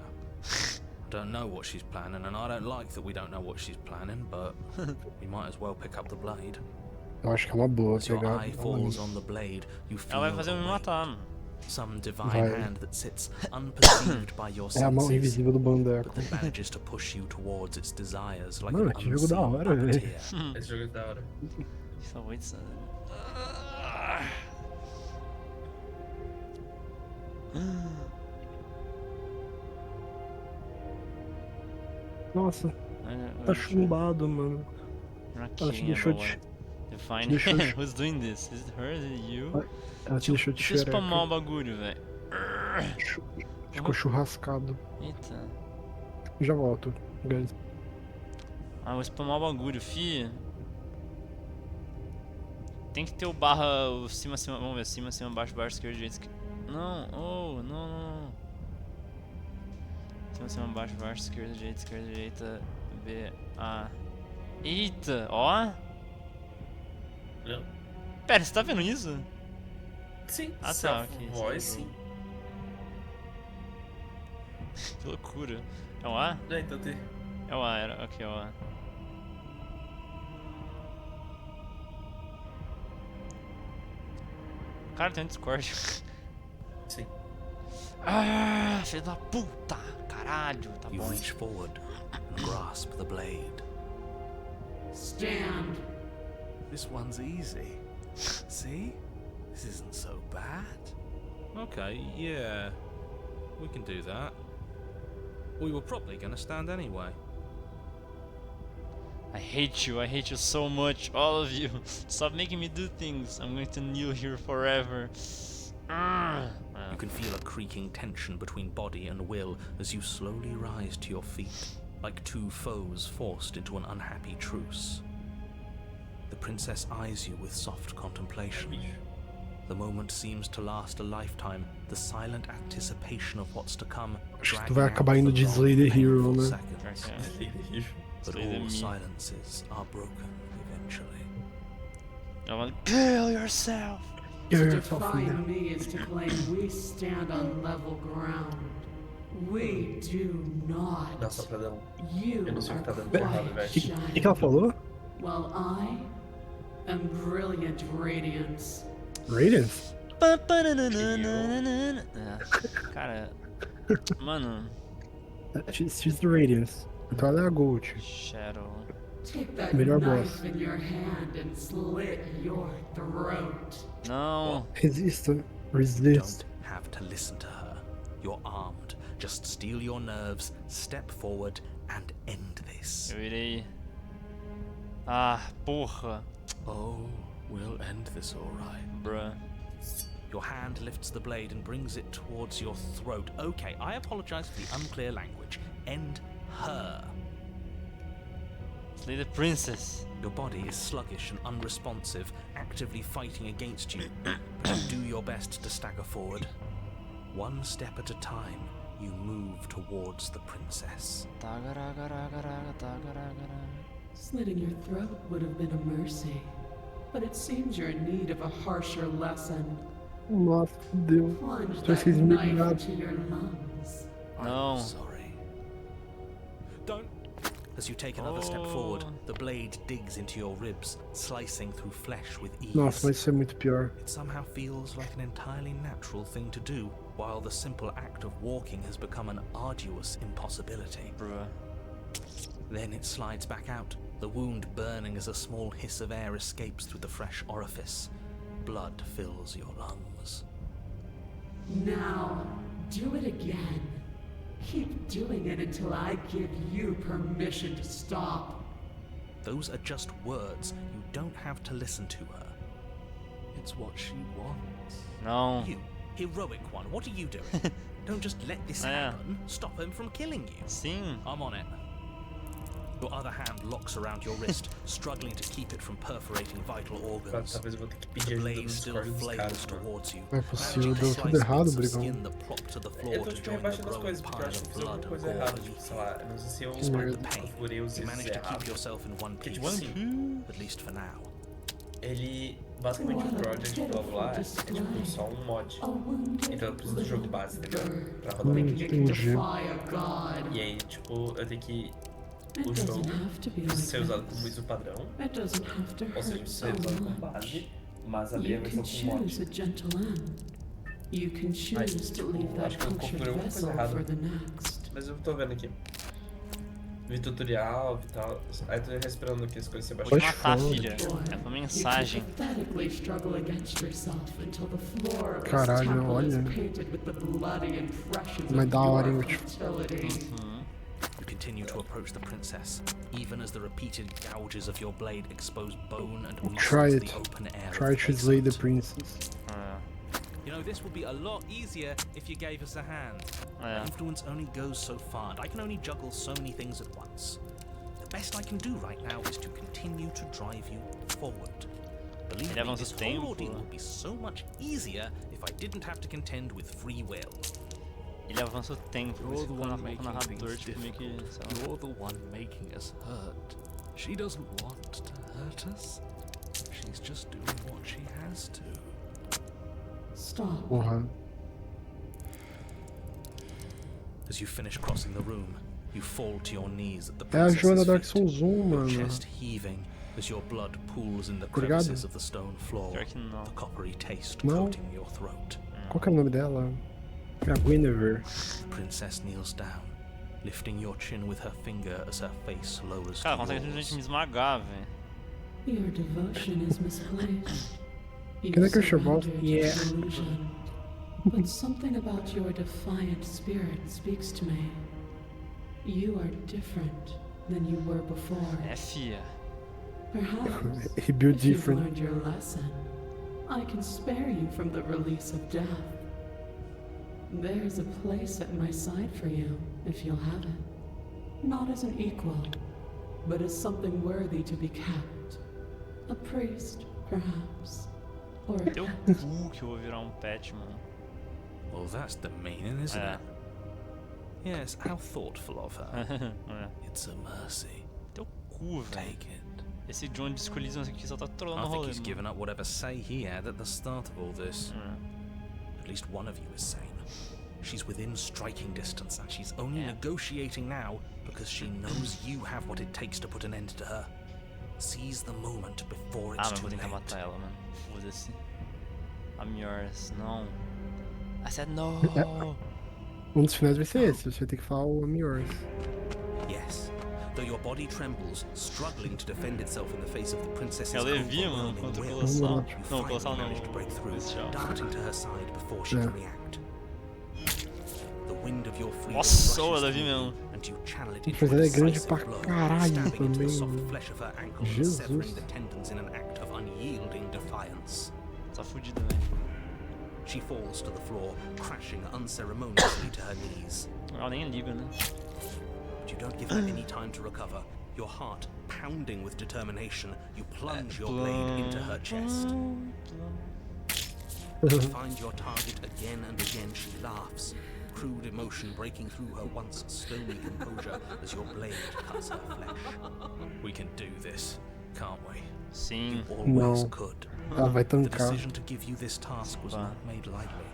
I don't know what she's planning, and I don't like that we don't know what she's planning, but we might as well pick up the blade. Eu acho que é uma boa As your pegar. eye falls on the blade, you feel Ela vai fazer eu me a weight. matar, mano. some divine Vai. hand that sits unperceived by your É a mão senses, invisível do Bandeco. but that manages to push you towards its desires like Mano, an que jogo da unseen hora, velho. puppeteer. Esse jogo é da hora. Só wait. Nossa, tá chumbado, mano. Ela te deixou de. Define deixou de- who's doing this? Is it her? Is it you? Ela te deixou de Deixa eu spamar o xereca. bagulho, velho. Ficou churrascado. Eita. Já volto, guys. Ah, vou spamar o bagulho, fi. Tem que ter o barra, o cima, cima, vamos ver, cima, cima, baixo, baixo, esquerda, direita, esquerda. Não, oh, não. Cima, cima, baixo, baixo, esquerda, direita, B, A. Eita, ó. Não. Pera, você tá vendo isso? Sim, Ah, tá, self ok, voice, sim. sim. Que loucura. É o A? É, então tem. É o A, era, ok, é o A. Cara, tem um Discord. Sim. Ah, filho da puta! Caralho, tá You bom. reach forward and grasp the blade. Stand. This one's easy. See? This isn't so bad. Okay, yeah. We can do that. We were probably gonna stand anyway. I hate you so much, all of you. Stop making me do things. I'm going to kneel here forever. You can feel a creaking tension between body and will as you slowly rise to your feet, like two foes forced into an unhappy truce. The princess eyes you with soft contemplation. The moment seems to last a lifetime, the silent anticipation of what's to come. Acho que tu vai acabar indo de Slay the Hero, né? Okay. But Slay the all me. silences are broken eventually. I want kill yourself. Eu To ia falar define fuder. me is to claim we stand on level ground. We do not. Dá só pra dar um. You Eu não sei o are que tá dando errado, quiet, velho. O que ela falou? while I am brilliant radiance. Radiance? Cara, mano, She's the Radiance. Então ela é a Gold. Shadow. Take that Melhor knife boss. in your hand and slit your throat. Não. Resista. You Resist. don't have to listen to her. You're armed. Just steel your nerves, step forward, and end this. Eu irei. Ah, porra. Oh, we'll end this all right. Bruh. Your hand lifts the blade and brings it towards your throat. Okay, I apologize for the unclear language. End her. Slay the princess. Your body is sluggish and unresponsive, actively fighting against you, but you do your best to stagger forward. One step at a time, you move towards the princess. Tagaragaraga, tagaragara. Slitting your throat would have been a mercy, but it seems you're in need of a harsher lesson. Nossa, fudeu. Plunge Tô that esqueci de knife ligar. into your lungs. Não. I'm sorry. Don't. As you take another step forward, the blade digs into your ribs, slicing through flesh with ease. Nossa, mas isso é muito pior. It somehow feels like an entirely natural thing to do, while the simple act of walking has become an arduous impossibility. Bruh. Then it slides back out, the wound burning as a small hiss of air escapes through the fresh orifice. Blood fills your lungs. Now, do it again. Keep doing it until I give you permission to stop. Those are just words. You don't have to listen to her. It's what she wants. Não. You, heroic one, what are you doing? Don't just let this Yeah. happen. Stop him from killing you. Sim. I'm on it. Your other hand locks around your wrist, struggling to keep it from perforating vital organs. Talvez eu vou ter que The pedir ajuda no blade still Discord dos flails caras, mano. towards you. Não é possível, managing to deu tudo slice errado, bits of brigão. skin that plop to the floor Eu tô to tipo join the rebaixando as growing coisas, porque eu pile acho of que fiz alguma blood and coisa gore errada. Tipo, beneath sei you. lá, eu não sei se eu Despite the pain, configurei os you manage to keep errados. yourself in one Porque, piece, tipo assim, at least for now. ele... Basicamente o Project Love lá é tipo só um mod. A wounded Então eu preciso do jogo base, tá ligado? Pra rodar. Making it Entendi. defy a god. E aí, tipo, eu tenho que... It O jogo doesn't have to be like ser usado como this. ISO padrão. It doesn't have to Ou seja, hurt so ser usado como much. base, mas abrir a You versão can com mod. choose a gentle end. You can choose to leave that acho que eu punctured configurei alguma coisa vessel errada. for the next. Mas eu tô vendo aqui. Vi tutorial e tal. Aí tô respirando aqui as coisas que você Vou te baixou. matar, foda. filha. É uma mensagem. Pathetically struggle against yourself until the floor of this Caralho, temple is olha. painted with the bloody impressions Mas of da hora, your hein, tipo. futility. You continue to approach the princess, even as the repeated gouges of your blade expose bone and muscles Try to it. the open air. of Try the to slay the basement. princess. You know, this would be a lot easier if you gave us a hand. É. Influence only goes so far, and I can only juggle so many things at once. The best I can do right now is to continue to drive you forward. Believe Ele me, avança this o tempo. whole ordeal would be so much easier if I didn't have to contend with free will. Ele avança o tempo, por isso You're the que one o making narrador, things tipo, meio que, difficult. sei lá. You're the one making us hurt. She doesn't want to hurt us. She's just doing what she has to. Stop. Porra. As you finish crossing the room, you fall to your knees at the É a Joana princess's Dark feet, Souls 1, your mano. chest heaving as your blood pools in the Tá ligado? crevices of the stone floor, Pior que não. the coppery taste Não. coating your throat. Qual que é o nome dela? É a Guinevere. The princess kneels down, lifting your chin with her finger as her face lowers Cara, to consegue simplesmente me yours. esmagar, velho. Your devotion is misplaced. You Can I get your boss? surrender to Yeah. delusion. But something about your defiant spirit speaks to me. You are different than you were before. É, fia. Perhaps, He built if you've different. learned your lesson, I can spare you from the release of death. There's a place at my side for you, if you'll have it. Not as an equal, but as something worthy to be kept. A priest, perhaps. Or a Teu pet. cu que eu vou virar um pet, mano. Well, that's demeaning, isn't É. it? Yes, how thoughtful of her. É. It's a mercy. Teu cu, velho. Take it. Esse John Discollision aqui só tá trolando I o think rolê, he's mano. given up whatever say he had at the start of all this. At least one of you is sane. She's within striking distance, and she's only Yeah. negotiating now because she knows you have what it takes to put an end to her. Seize the moment before Ah, it's mas too vou tentar late. matar ela, mano. Foda-se. I'm yours. Não. I said no. Um dos finais vai ser esse. Você vai ter que falar o I'm yours. Yes. Though your body trembles, struggling to defend itself in the face of the princess's É o Levi, mano, overwhelming contra o will, Colossal. Não, you Não, o finally Colossal não. manage to break through, Celestial. darting to her side before she Yeah. can react. The wind of your freedom Nossa, o rushes Levi through mesmo. you, and you channel it Mas into a ela é grande decisive pra blow, caralho stabbing into the também, soft mano. flesh of her ankle and Jesus. severing the tendons in an act of unyielding defiance. Tá fudido, velho. She falls to the floor, crashing unceremoniously to her knees. Ela nem liga, né? But you don't give her any time to recover. Your heart pounding with determination, you plunge your blade into her chest. You find your target again and again. She laughs, crude emotion breaking through her once stony composure as your blade cuts her flesh. We can do this, can't we? Sim. Always No. could. Ela vai The tancar. decision to give you this task was not made lightly.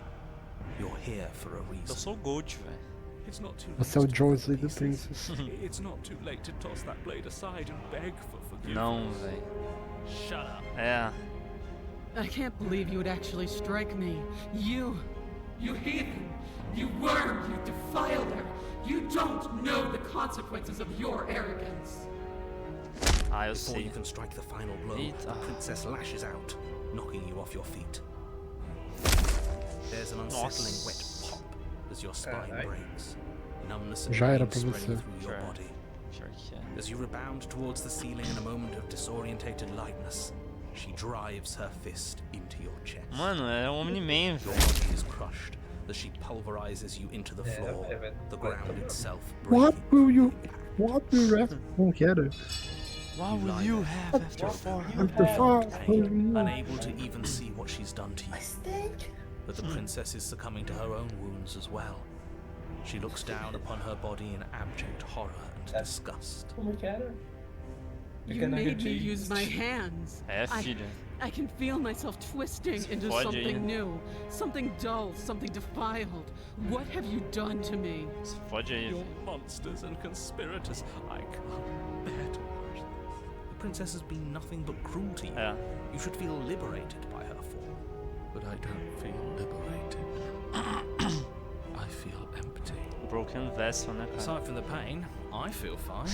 You're here for a Eu reason. sou o Gold, velho. It's not too Você é o late to Jon go Slay to the pieces. Princess. It's not too late to toss that blade aside and beg for forgiveness. Não, velho. Shut up. É. I can't believe you would actually strike me. You heathen! You worm! You defiler! You don't know the consequences of your arrogance! Ah, eu Before sei. you can strike the final blow, Eita. the princess lashes out, knocking you off your feet. There's an unsettling wet Nossa. pop as your spine Carai. breaks. Numbness and Já era pain pra spreading você. through your Sure. body. Pior que é. As you rebound towards the ceiling in a moment of disorientated lightness, she drives her fist into your chest. Mano, é o Omni-Man, Your velho. body is crushed as she pulverizes you into the Yeah, floor, yeah, the ground itself What breaking. will you... What will you have... Como que era? What will you have after 400? After far... Pain, unable to even see what she's done to you. But the princess is succumbing to her own wounds as well. She looks down upon her body in abject horror and disgust. Como que era? You made me use my hands. É, filha. I can feel myself twisting into Pode something ir. new, something dull, something defiled. What have you done to me? Se fode aí, You're velho. monsters and conspirators. I can't bear to watch this. The princess has been nothing but cruel to you. É. You should feel liberated by her fall. But I don't feel liberated. broken vessel, né, cara? Aside from the pain, I feel fine.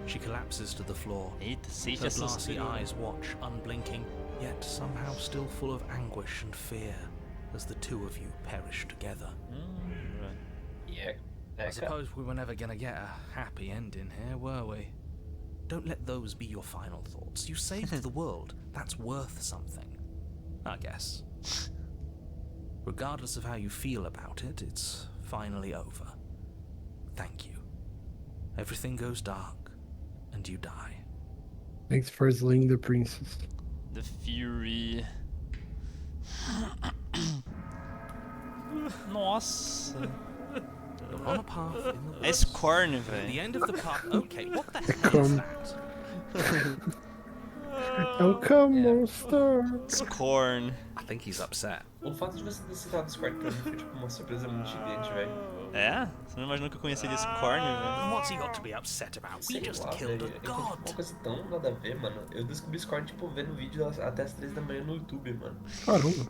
She collapses to the floor. Eita, Sage Her glassy assustou. eyes watch, unblinking, yet somehow still full of anguish and fear, as the two of you perish together. Yeah. I suppose we were never gonna get a happy ending here, were we? Don't let those be your final thoughts. You saved the world. That's worth something. I guess. Regardless of how you feel about it, it's finally over. Thank you. Everything goes dark, and you die. Thanks for slaying the princess. The Fury. Nossa. You're on a path in the É woods. Scorn, At the velho. end of the path. Okay, what the hell is Come. that? Welcome, monster! Scorn. I think he's upset. O fato de você ter citado o Discord pra mim foi tipo uma surpresa muito gigante, velho. É? Você não imaginou que eu conheceria Scorn, velho? What's he got to be upset about? We Sei just lá, killed velho. a É que é uma god. coisa tão nada a ver, mano. Eu descobri Discord, tipo, vendo vídeo até as 3 da manhã no YouTube, mano. Caramba.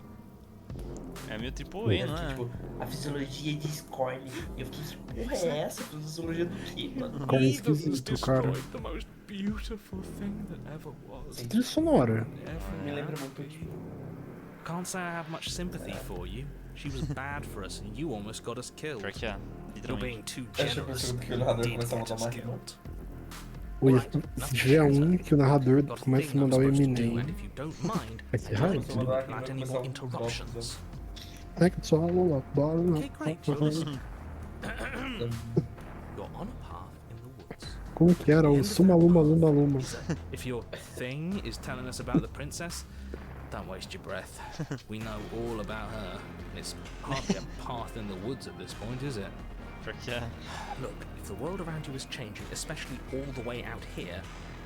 É meio triple A, Eu não fiquei, é? tipo, a fisiologia de Scorn. E eu fiquei, que porra é essa? Fisiologia do quê, mano? Ficou esquisito, cara. The most beautiful thing that ever was. Trilha sonora. Me lembra muito, tipo, Can't say I have much sympathy for you. She was bad for us, and you almost got us killed. Pior que é, You're literalmente. being too Acho generous. que o narrador Did começou a get mandar us mais killed. Ui, se tiver um que o narrador Got a começa thing a I'm mandar o supposed to do, Eminem. and if you don't mind, Vai ser I'd raiva. like to do it without any more interruptions. É que só a bola. Okay, great. You're on a path in the woods. Como que era? O Sumaluma Luma Luma. If your thing is telling us about the princess, don't waste your breath. We know all about her. It's hardly a path in the woods at this point, is it? Pior que é. Look, if the world around you is changing, especially all the way out here,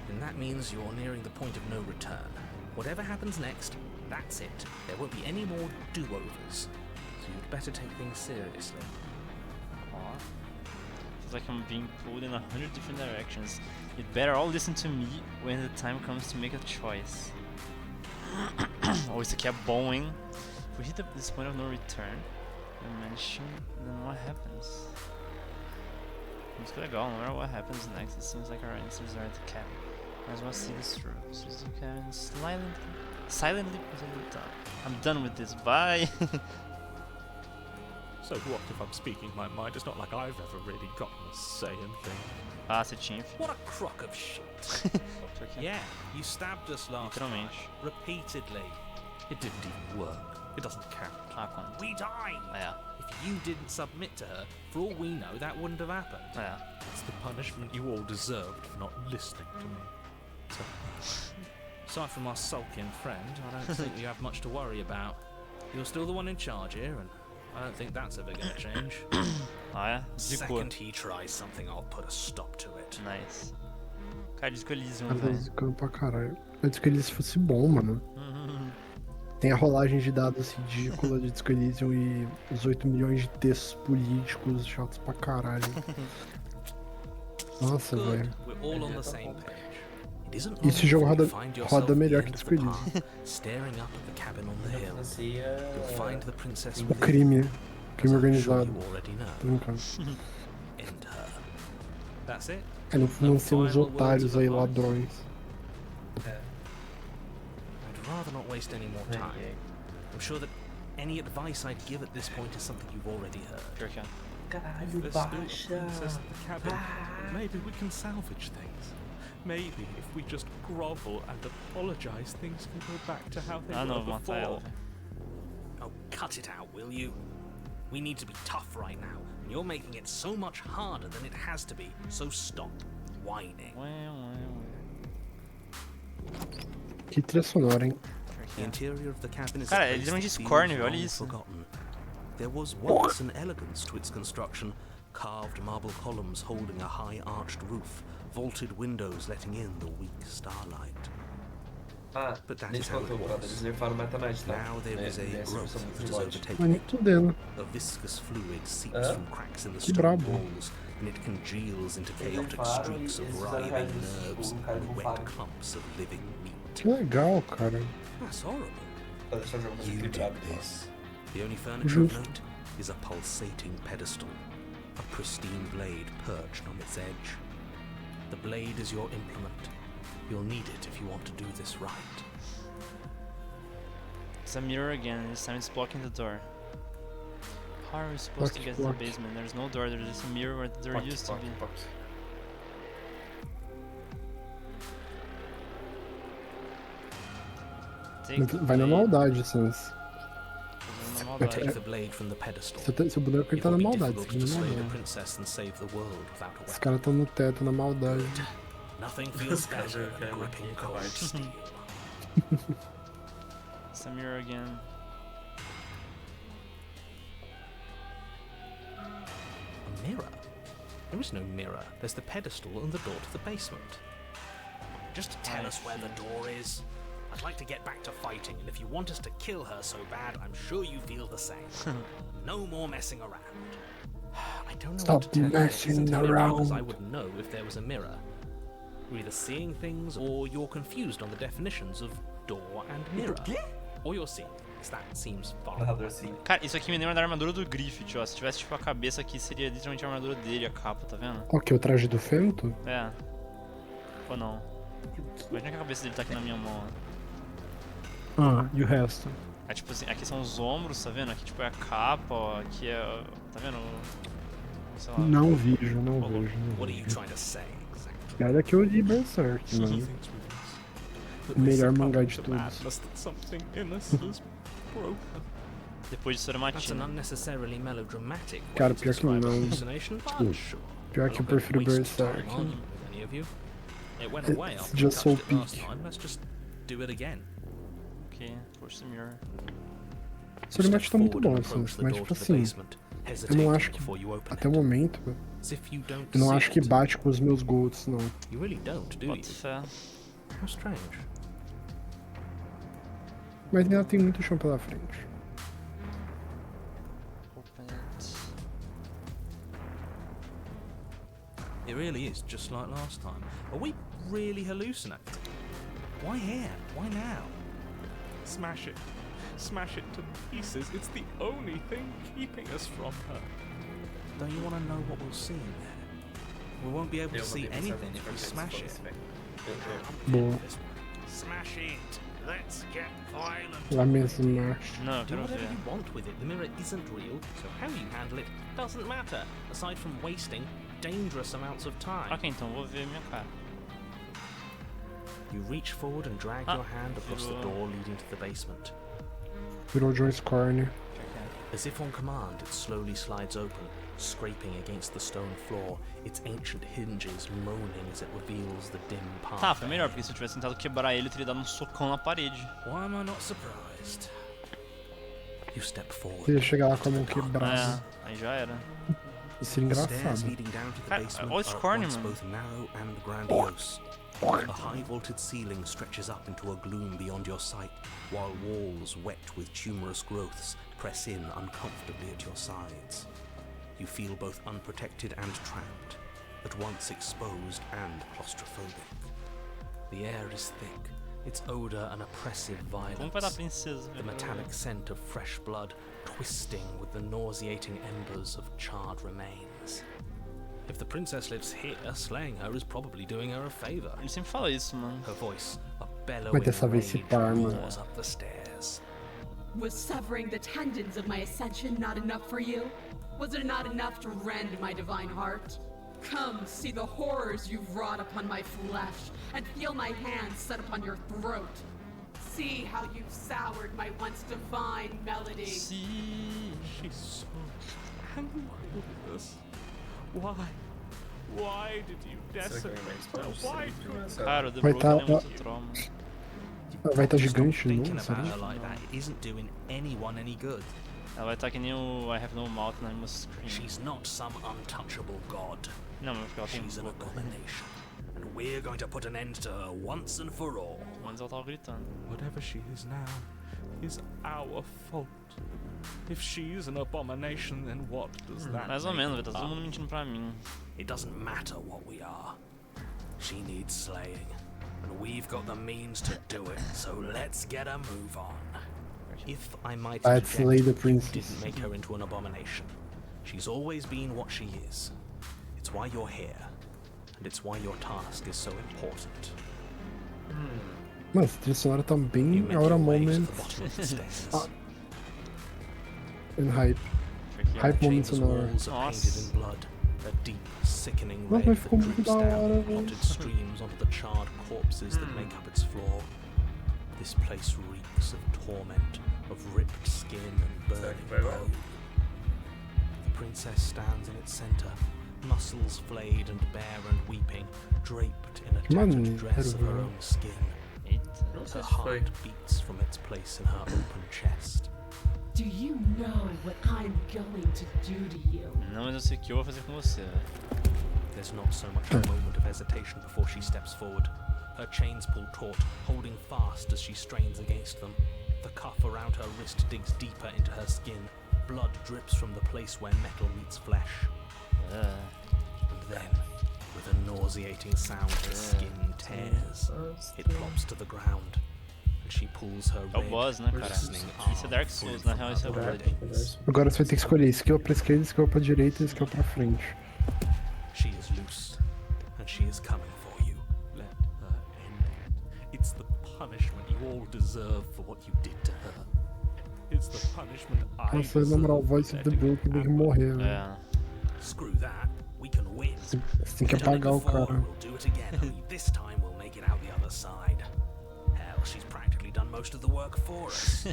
then that means you're nearing the point of no return. Whatever happens next, that's it. There won't be any more do-overs. So you'd better take things seriously. Ó. Feels like I'm being pulled in 100 different directions. You'd better all listen to me when the time comes to make a choice. Oh, isso aqui é bom, hein? If we hit this point of no return, dimension, then what happens? Música legal, no matter what happens next, it seems like our answers are at the cabin. Might as well see this through. So the cabin silently put it down. I'm done with this, bye! So what if I'm speaking my mind? It's not like I've ever really gotten a say in things. Ah, você tinha, filho. What a crock of shit. Pior que é. Yeah, you stabbed us last time. Literalmente. Repeatedly. It didn't even work. It doesn't count. Ah, quanto? We died! É, If you didn't submit to her, for all we know, that wouldn't have happened. é. It's the punishment you all deserved for not listening to me. Aside from our sulking friend, I don't think you have much to worry about. You're still the one in charge here, and I don't think that's ever gonna change. Ah, é? Zicou. Second he tries something, I'll put a stop to it. Nice. Cara, Disco Elysium, Cara, tá velho. zicando pra caralho. Eu disse que ele fosse bom, mano. Tem a rolagem de dados ridícula de Disco Elysium e os 8 milhões de textos políticos chatos pra caralho. Nossa, Good, velho. we're all on the same page. It isn't Esse long jogo before roda, you find yourself roda at the melhor end que of Disco the Elysium. path, staring up at the cabin on the hill. You'll find the princess O within, crime. as Crime I'm sure organizado. you already know. Tô brincando. End her. That's it. É, no fundo ser uns otários aí, ladrões. I'd rather not waste any more time. I'm sure that any advice I'd give at this point is something you've already heard. Pior que é. Caralho, There's still a baixa. princess in the cabin. Maybe we can salvage things. Maybe if we just grovel and apologize, things can go back to how they Ah, não, were vou matar ela, before. velho. Oh, cut it out, will you? We need to be tough right now, and you're making it so much harder than it has to be, so stop whining. Ué, ué, ué. Que trilha sonora, hein? Pior que The é. interior of the cabin is Cara, a é place literalmente that feels Scorn, velho, olha long isso. forgotten. There was once an elegance to its construction, carved marble columns holding a high-arched roof, vaulted windows letting in the weak starlight. Ah, But that nem is te how contou, it brother. was. Eles nerfaram o Meta Knight, tá? Now there is a Nessa growth versão that has do mod. overtaken Mas nem it. fudendo. A viscous fluid seeps Hã? from cracks in the Que stone brabo. walls, and it congeals into Eles chaotic nerfaram streaks e of eles fizeram writhing reais nerves o cara and wet bufado clumps of living meat. Que legal, cara. That's horrible. Pra deixar o jogo mais You did equilibrado. this. The only furniture of Justo. note, is a pulsating pedestal, a pristine blade perched on its edge. The blade is your implement. You'll need it if you want to do this right. It's a mirror again, this time it's blocking the door. How are we supposed to get to the basement? There's no door, there's just a mirror where the door used to be. Vai na maldade, Sans. Take the blade from the pedestal. Seu boneco ele It tá na will be maldade, difficult seguindo to a slay the maldade. princess and save the world without a Os weapon. caras estão no teto, na maldade. Nothing feels better than gripping cold steel. It's a mirror again. A mirror? There is no mirror. There's the pedestal and the door to the basement. Just tell us where the door is. I'd like to get back to fighting, and if you want us to kill her so bad, I'm sure you feel the same. No more messing around. I don't know Stop what to tell you. messing Isn't it because I around. would know if there was a mirror. You're either seeing things, or you're confused on the definitions of door and mirror. Or you're seeing things. That seems far. Narrador assim. Cara, isso aqui me lembra da armadura do Griffith, ó. Se tivesse tipo a cabeça aqui, seria literalmente a armadura dele, a capa, tá vendo? O que? O traje do Fento? É. Ou não? Imagina que a cabeça dele tá aqui na minha mão, ó. Ah, e o resto? É tipo assim, aqui são os ombros, tá vendo? Aqui tipo é a capa, ó. Aqui é. Tá vendo? Sei lá. Não vejo, não vejo. What are you trying to say exactly? Olha que eu li Berserk, mano. Things with us. That Melhor they mangá de succumb to todos. madness, that something in us is broken. Depois de That's an Soramatina. unnecessarily melodramatic way Cara, to pior que describe não. hallucination, but sure. Pior I'm que eu not gonna prefiro waste time Berserk. arguing with any of you. It went It's away after we just so touched it last peak. time. Let's just do it again. Ok, push the mirror. Sorimate tá muito Forward and bom, approach assim, the mas door tipo to the assim, basement, eu não hesitating acho que before you open até o it. momento, As if you don't eu não see acho que it. bate com os meus golds, não. You really don't, do you? Bota fé. How strange. Mas ainda tem muito chão pela frente. Open it. It really is just like last time. Are we really hallucinating? Why here? Why now? Smash it. Smash it to pieces. It's the only thing keeping us from her. Don't you want to know what we'll see in there? We won't be able to see anything if we smash it. Boa. Smash it! Let's get violent! Lá mesmo embaixo. Não, eu Do quero whatever ver. you want with it. The mirror isn't real, so how you handle it doesn't matter, aside from wasting dangerous amounts of time. Ok, então vou ver minha cara. You reach forward and drag Ah, your hand across the virou. door leading to the basement. Virou Joyce Corner. As if on command, it slowly slides open, scraping against the stone floor, its ancient hinges moaning as it reveals the dim path. Tá, foi melhor, ahead. porque se eu tivesse tentado quebrar ele, eu teria dado um socão na parede. Why am I not surprised? You step forward. Ele ia chegar lá com a mão quebrada. É, aí já era. Isso seria The stairs engraçado. leading down to the Cara, basement olha esse are at corner, once mano. both narrow and grandiose. A high vaulted ceiling stretches up into a gloom beyond your sight, while walls wet with tumorous growths press in uncomfortably at your sides. You feel both unprotected and trapped, at once exposed and claustrophobic. The air is thick, its odor an oppressive Como vai dar violence. princesa? The metallic scent of fresh blood twisting with the nauseating embers of charred remains. If the princess lives here, slaying her is probably doing her a favor. Ele sempre fala isso, mano. Her voice, a bellowing Mas dessa vez se rage, pá, mano. roars up the stairs. Was severing the tendons of my ascension not enough for you? Was it not enough to rend my divine heart? Come, see the horrors you've wrought upon my flesh, and feel my hands set upon your throat. See how you've soured my once divine melody. Sim. She's so angry with us. Why? Why did you Será que decimate vai her? mais Why próximo? Cara, o The Vai Broken tá- é muito trauma. Ela vai estar Stop gigante de thinking novo, about será? her like that. It isn't doing anyone any good. Ela vai estar que nem o I Have No Mouth and I Must Scream. She's not some untouchable god. Não, mas porque ela tem She's an boca. abomination. And we're going to put an end to her once and for all. Antes ela tava gritando. whatever she is now is our fault? If she's an abomination, then what does that Mais ou make menos, vai estar todo us? mundo mentindo pra mim. It doesn't matter what we are. She needs slaying. And we've got the means to do it, so let's get a move on. If I might Let's slay the interject, you princess. didn't make her into an abomination. She's always been what she is. It's why you're here, and it's why your task is so important. Mano, essa trilha sonora tá You bem make Aura your way to Moment the bottom of the stairs. and Hype. Tricky. Hype Moment Chamber's sonora. walls are painted in blood, a deep, sickening Nossa, red mas that ficou muito drips da down hora, in velho. potted streams onto the charred corpses that make up its floor. This place reeks of torment, of ripped skin and burning bone. The princess stands in its center, muscles flayed and bare and weeping, draped in a Mano, tattered dress of her quero ver. own skin. Eita. Não sei Her se foi. heart beats from its place in her open chest. Do you know what I'm going to do to you? Não, mas eu sei o que eu vou fazer com você, velho. There's not so much a moment of hesitation before she steps forward. Her chains pull taut, holding fast as she strains against them. The cuff around her wrist digs deeper into her skin. Blood drips from the place where metal meets flesh. And then, with a nauseating sound, her skin tears. It plops to the ground, and she pulls her É o red, boss, né, cara? glistening Isso é Dark Souls, na real isso é o arm Blood. Agora você vai ter que escolher skill pra esquerda, skill pra direita e skill pra frente. She is loose, and she is coming for you. Let her end it. It's the punishment you all deserve for what you did to her. It's the punishment I Nossa, na moral, o Voice of the Broken tem que morrer, velho. É. Screw that. We can win. Você tem que We've done it apagar o before, cara. We'll do it again. Only this time we'll make it out the other side. Hell, she's practically done most of the work for us.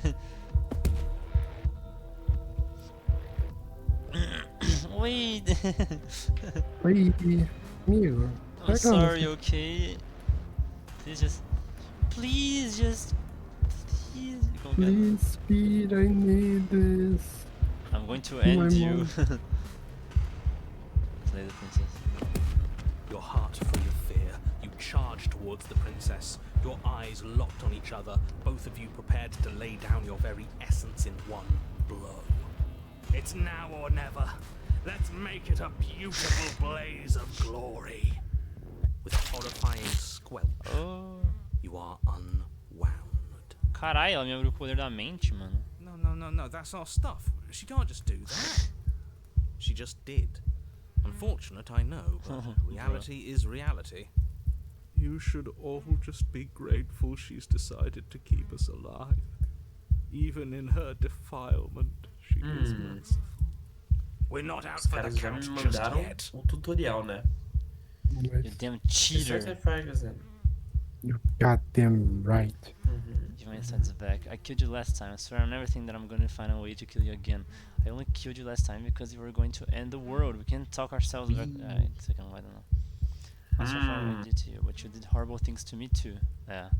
Wait. Oi, amigo. I'm sorry, okay? Please just... Please just... Please... Como que é? Please speed, I need this. I'm going to end My you. mom. Slay the princess. Your heart full of fear, you charge towards the princess, your eyes locked on each other, both of you prepared to lay down your very essence in one blow. It's now or never. Let's make it a beautiful blaze of glory. With a horrifying squelch, Oh. you are unwound. Caralho, ela me abriu o poder da mente, mano. No, that's our stuff. She can't just do that. She just did. Unfortunate, I know, but reality is reality. You should all just be grateful she's decided to keep us alive. Even in her defilement, she is merciful. We're not out Os for the caras já me count just mandaram yet. um tutorial, né? You damn cheater. You goddamn right. Give my sense back. I killed you last time. I swear on everything that I'm going to find a way to kill you again. I only killed you last time because you were going to end the world. We can't talk ourselves back. Second, I don't know. I'm so far what I did to you, but you did horrible things to me too. Yeah.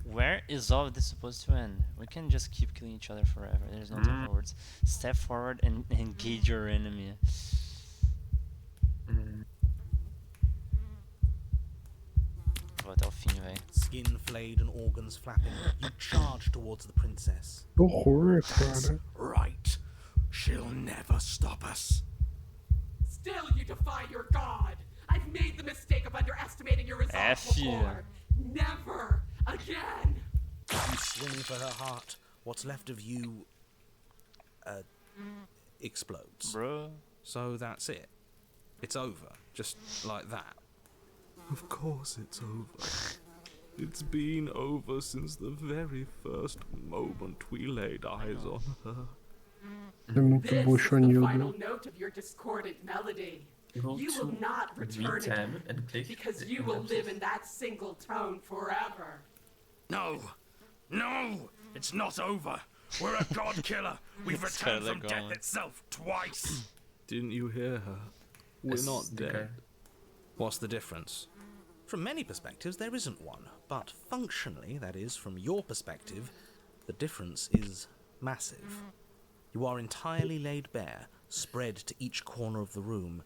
Where is all of this supposed to end? We can just keep killing each other forever. There's no time for words. Step forward and engage your enemy. Vou até o fim, velho. Skin flayed and organs flapping, you charge towards the princess. Que horror, cara. Right. She'll never stop us. Still you defy your god! I've made the mistake of underestimating your resolve before! Never again! You swing for her heart. What's left of you explodes. Bro. So that's it. It's over. Just like that. Of course it's over. It's been over since the very first moment we laid eyes on her. É muito This is the buchonildo. final note of your discordant melody. Go You to will not return V10 again, and click because the you will ellipsis. live in that single tone forever. No! No! It's not over! We're a god killer! We've It's returned kinda from death going. itself twice! Didn't you hear her? We're Yes, not the dead. guy. What's the difference? From many perspectives, there isn't one. But functionally, that is, from your perspective, the difference is massive. You are entirely laid bare, spread to each corner of the room,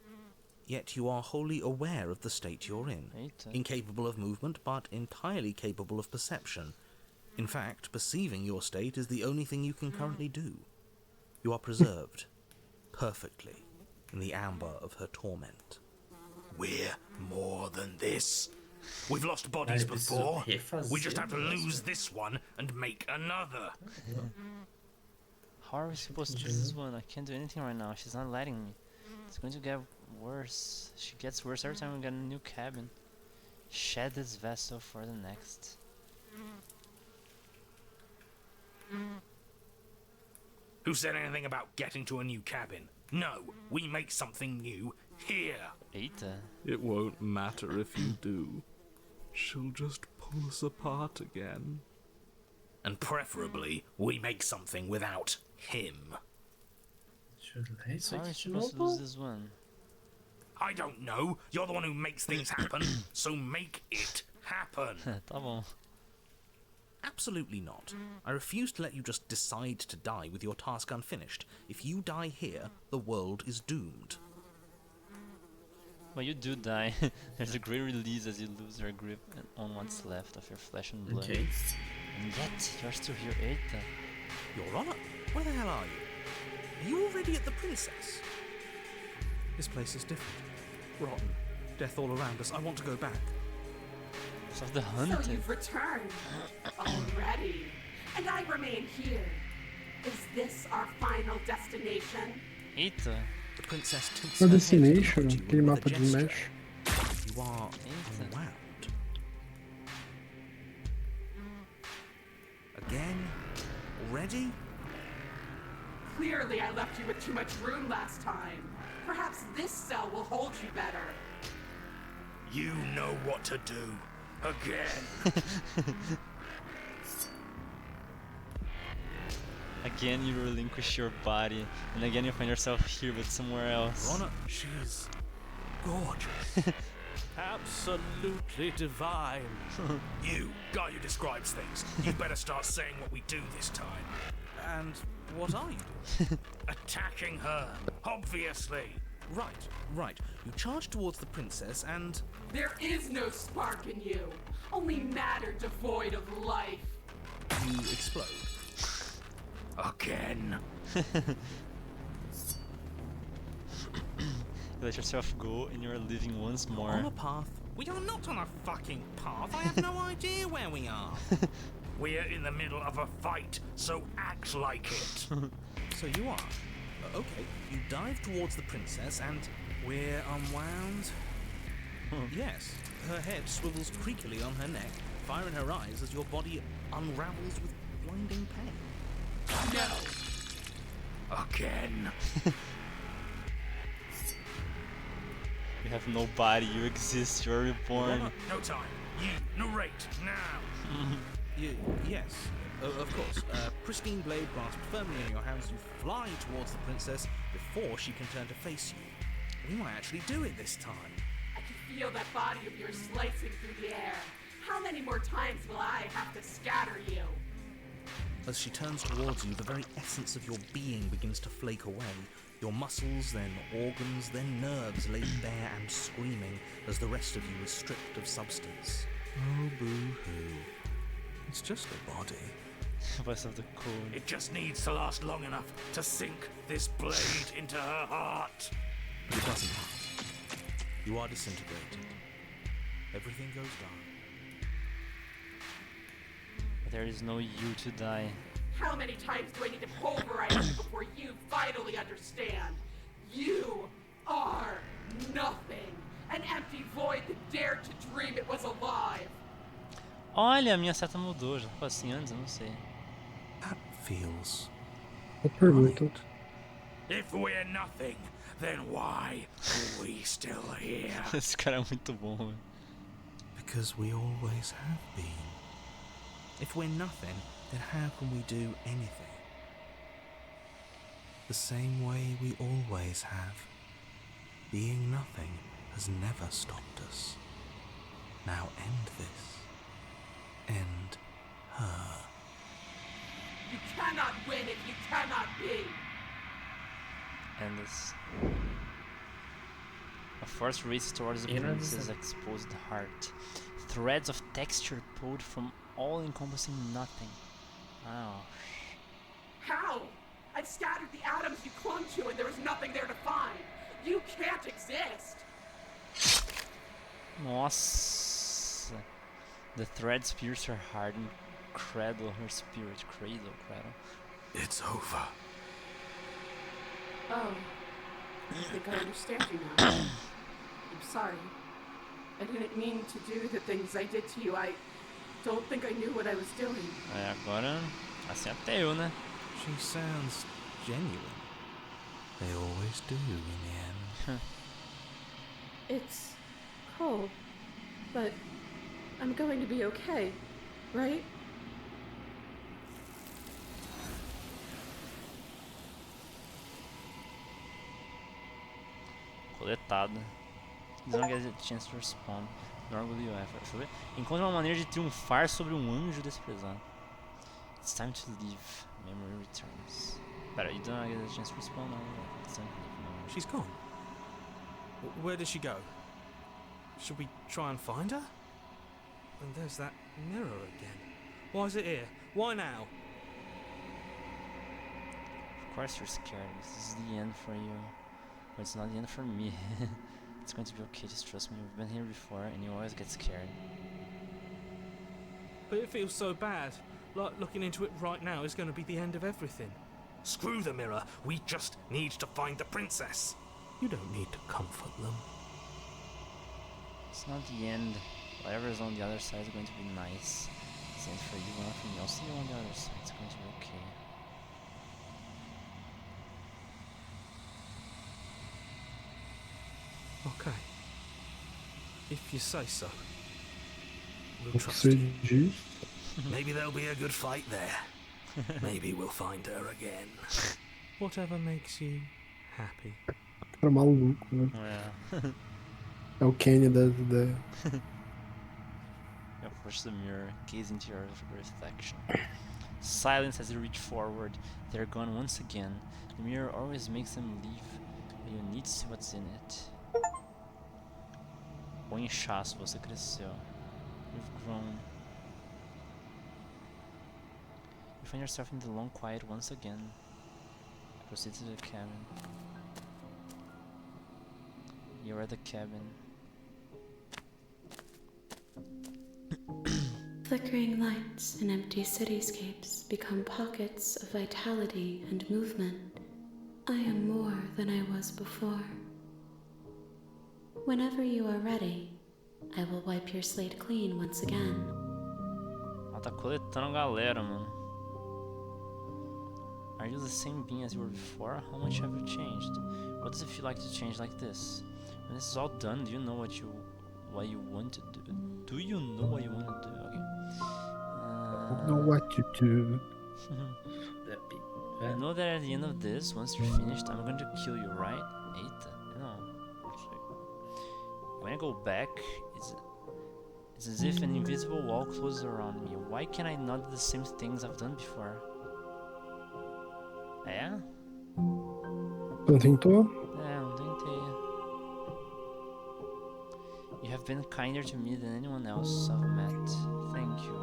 yet you are wholly aware of the state you're in. Eita. Incapable of movement, but entirely capable of perception. In fact, perceiving your state is the only thing you can currently do. You are preserved, perfectly, in the amber of her torment. We're more than this. We've lost bodies Ah, eu preciso before. refazer We just have to o negócio. lose this one and make another. How are we supposed to do this one? I can't do anything right now. She's not letting me. It's going to get worse. She gets worse every time we get a new cabin. Shed this vessel for the next. Who said anything about getting to a new cabin? No, we make something new here. Eita. It won't matter if you do. She'll just pull us apart again. And preferably, we make something without him. Deixa eu ler isso How are we aqui de supposed to novo. lose this one? I don't know. You're the one who makes things happen, so make it happen. Tá bom. Absolutely not. I refuse to let you just decide to die with your task unfinished. If you die here, the world is doomed. But you do die. There's a great release as you lose your grip on what's left of your flesh and blood. Ok. And yet, you're still here, Eita. Your Honor, where the hell are you? Are you already at the Princess? This place is different. Rotten. Death all around us. I want to go back. So the So hunted. you've returned already, and I remain here. Is this our final destination? Eita. The Princess tilts No her head Destination, toward you aquele with a mapa de gesture. Mesh. You are Eita. unwound. Again? Already? Clearly, I left you with too much room last time. Perhaps this cell will hold you better. You know what to do. Again. Again, you relinquish your body, and again you find yourself here, but somewhere else. Honor, she's gorgeous. Absolutely divine. You, guy who describes things, you better start saying what we do this time. And what are you doing? Attacking her, obviously. Right. You charge towards the Princess and... There is no spark in you, only matter devoid of life. you explode. Again. You let yourself go, and you're living once On more. a path. We are not on a fucking path. I have no idea where we are. We're in the middle of a fight, so act like it. So you are. Okay, you dive towards the Princess and we're unwound. Yes, her head swivels creakily on her neck, fire in her eyes as your body unravels with blinding pain. No. Again. You have no body, you exist, you're reborn. No time. You narrate now. Yes, of course. Pristine blade grasped firmly in your hands, you fly towards the Princess before she can turn to face you. We might actually do it this time. I can feel that body of yours slicing through the air. How many more times will I have to scatter you? As she turns towards you, the very essence of your being begins to flake away. Your muscles, then organs, then nerves lay bare and screaming as the rest of you is stripped of substance. Oh, boo-hoo. It's just a body. Voice of the cold. It just needs to last long enough to sink this blade into her heart. But it doesn't last. You are disintegrated. Everything goes dark. There is no you to die. How many times do I need to pulverize you before you finally understand? You are nothing. An empty void that dared to dream it was alive. Olha, a minha seta mudou, já ficou assim antes, eu não sei. That feels Boa pergunta. If we're nothing, then why are we still here? Esse cara é muito bom, velho. because we always have been. If we're nothing, then how can we do anything? The same way we always have. Being nothing has never stopped us. Now end this. End her. You cannot win if you cannot be. And this. A force races towards the You know, prince's this is- exposed heart. Threads of texture pulled from all-encompassing nothing. Wow. How? I've scattered the atoms you clung to and there is nothing there to find. You can't exist. Nossa. The threads pierce her heart and cradle her spirit. Cradle. It's over. Oh, I think I understand you now. I'm sorry. I didn't mean to do the things I did to you. I don't think I knew what I was doing. Agora, assim até eu, né? She sounds genuine. They always do in the end. It's cold, but I'm going to be okay, right? Coletado. You don't get a chance to respond. Nor will you ever. Deixa eu ver. Encontre uma maneira de triunfar sobre um anjo desprezado. It's time to leave. Memory returns. Pera, you don't get a chance to respond. It's time to leave. She's gone. Where did she go? Should we try and find her? And there's that mirror again. Why is it here? Why now? Of course you're scared. This is the end for you. But it's not the end for me. It's going to be okay, just trust me. We've been here before and you always get scared. But it feels so bad. Like looking into it right now is going to be the end of everything. Screw the mirror. We just need to find the princess. You don't need to comfort them. It's not the end. Whatever is on the other side is going to be nice. It's the end for you, not for me. I'll see you on the other side. It's going to be okay. Okay. If you say so. We'll O que trust você you. diz? Maybe there'll be a good fight there. Maybe we'll find her again. Whatever makes you happy. Cara maluco, né? Yeah. É o Kenny das ideias. You approach the mirror, gaze into your reflection. Silence as you reach forward. They're gone once again. The mirror always makes them leave, but you need to see what's in it. O inchaço, você cresceu. You've grown. You find yourself in the long quiet once again. Proceed to the cabin. You're at the cabin. Flickering lights and empty cityscapes become pockets of vitality and movement. I am more than I was before. Whenever you are ready, I will wipe your slate clean once again. Ela tá coletando a galera, mano. Are you the same being as you were before? How much have you changed? What does it feel like to change like this? When this is all done, do you know what you want to do? Do you know what you want to do? Okay. Know what to do. You know that at the end of this, once you're finished, I'm going to kill you, right? Eita, não. When I go back, it's as if an invisible wall closes around me. Why can I not do the same things I've done before? É? Não tentou? É, não tentei. You have been kinder to me than anyone else I've met. Thank you.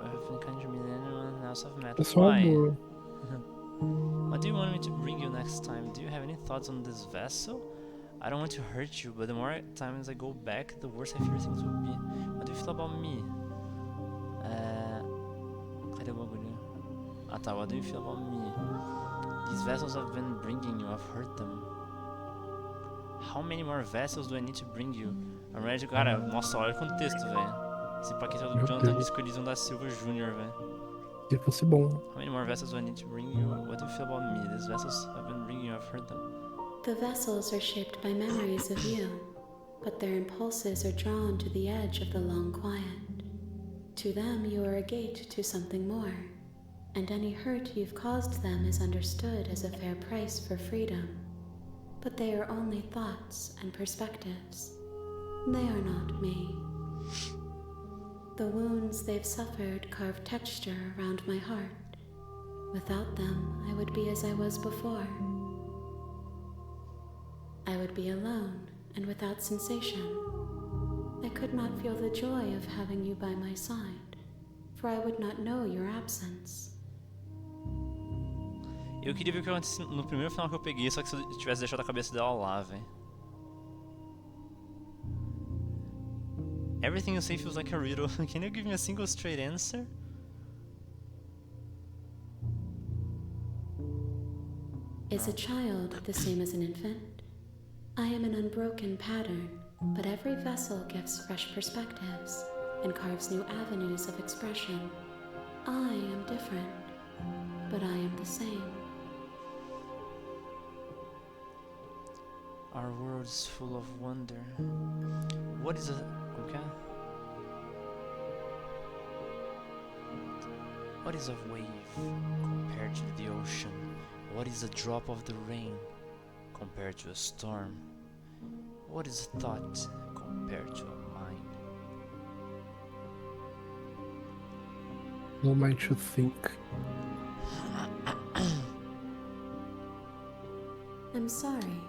You have been kinder to me than anyone else I've met. É só uma Why? boa. What do you want me to bring you next time? Do you have any thoughts on this vessel? I don't want to hurt you, but the more times I go back, the worse I fear things will be. What do you feel about me? Cadê o bagulho? Ah tá, what do you feel about me? These vessels I've been bringing you, I've hurt them. How many more vessels do I need to bring you? I'm ready to... Cara, nossa, olha o contexto, velho. Esse paquete é do Meu Jonathan Deus. Disco Elysium da Silva Jr., velho. Se fosse bom. How many more vessels do I need to bring you? What do you feel about me? These vessels I've been bringing you, I've hurt them. The vessels are shaped by memories of you, but their impulses are drawn to the edge of the long quiet. To them, you are a gate to something more, and any hurt you've caused them is understood as a fair price for freedom. But they are only thoughts and perspectives. They are not me. The wounds they've suffered carve texture around my heart. Without them, I would be as I was before. I would be alone and without sensation. I could not feel the joy of having you by my side, for I would not know your absence. Eu queria ver o que aconteceu no primeiro final que eu peguei, só que se eu tivesse deixado a cabeça dela lá, velho. Everything you say feels like a riddle. Can you give me a single straight answer? Is a child the same as an infant? I am an unbroken pattern, but every vessel gives fresh perspectives and carves new avenues of expression. I am different, but I am the same. Our world is full of wonder. What is a... Okay. What is a wave compared to the ocean? What is a drop of the rain compared to a storm? What is a thought compared to a mind? No mind to think. I'm sorry.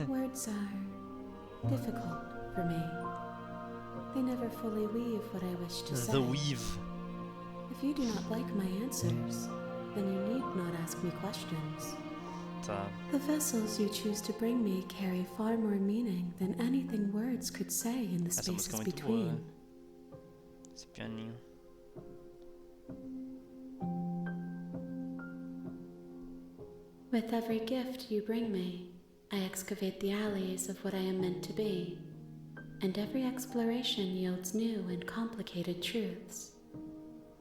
Words are difficult for me. They never fully weave what I wish to say. The weave. If you do not like my answers, then you need not ask me questions. The vessels you choose to bring me carry far more meaning than anything words could say in the Essa música é spaces muito boa. between. Esse pianinho. With every gift you bring me, I excavate the alleys of what I am meant to be, and every exploration yields new and complicated truths.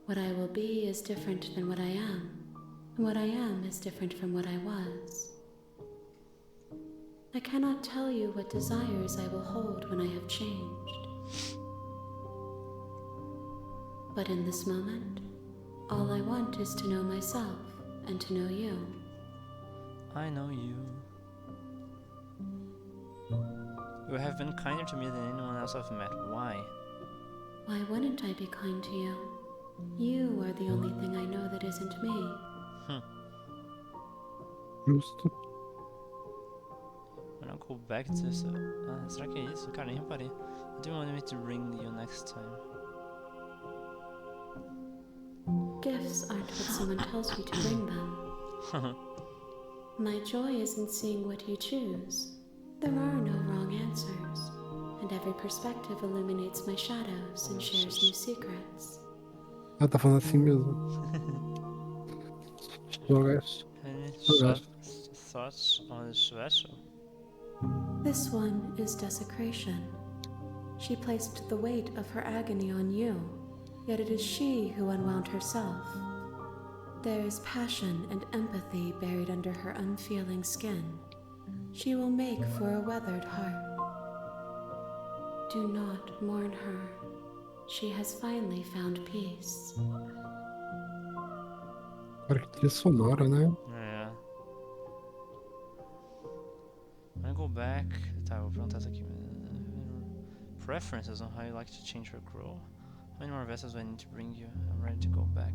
What I will be is different than what I am, and what I am is different from what I was. I cannot tell you what desires I will hold when I have changed. But in this moment, all I want is to know myself and to know you. I know you. You have been kinder to me than anyone else I've met. Why? Why wouldn't I be kind to you? You are the only thing I know that isn't me. Justo. When I go back to this... será que é isso? Cara, nem reparei. I do want me to bring you next time. Gifts aren't what someone tells you to bring them. My joy is in seeing what you choose. There are no wrong answers, and every perspective illuminates my shadows and shares new secrets. Ah, tá falando assim mesmo. Any thoughts on this vessel? This one is desecration. She placed the weight of her agony on you, yet it is she who unwound herself. There is passion and empathy buried under her unfeeling skin. She will make for a weathered heart. Do not mourn her. She has finally found peace. Cara, que trilha sonora, né? É. When I go back... Tá, eu vou perguntar isso aqui. Preferences on how you like to change or grow. How many more vessels do I need to bring you? I'm ready to go back.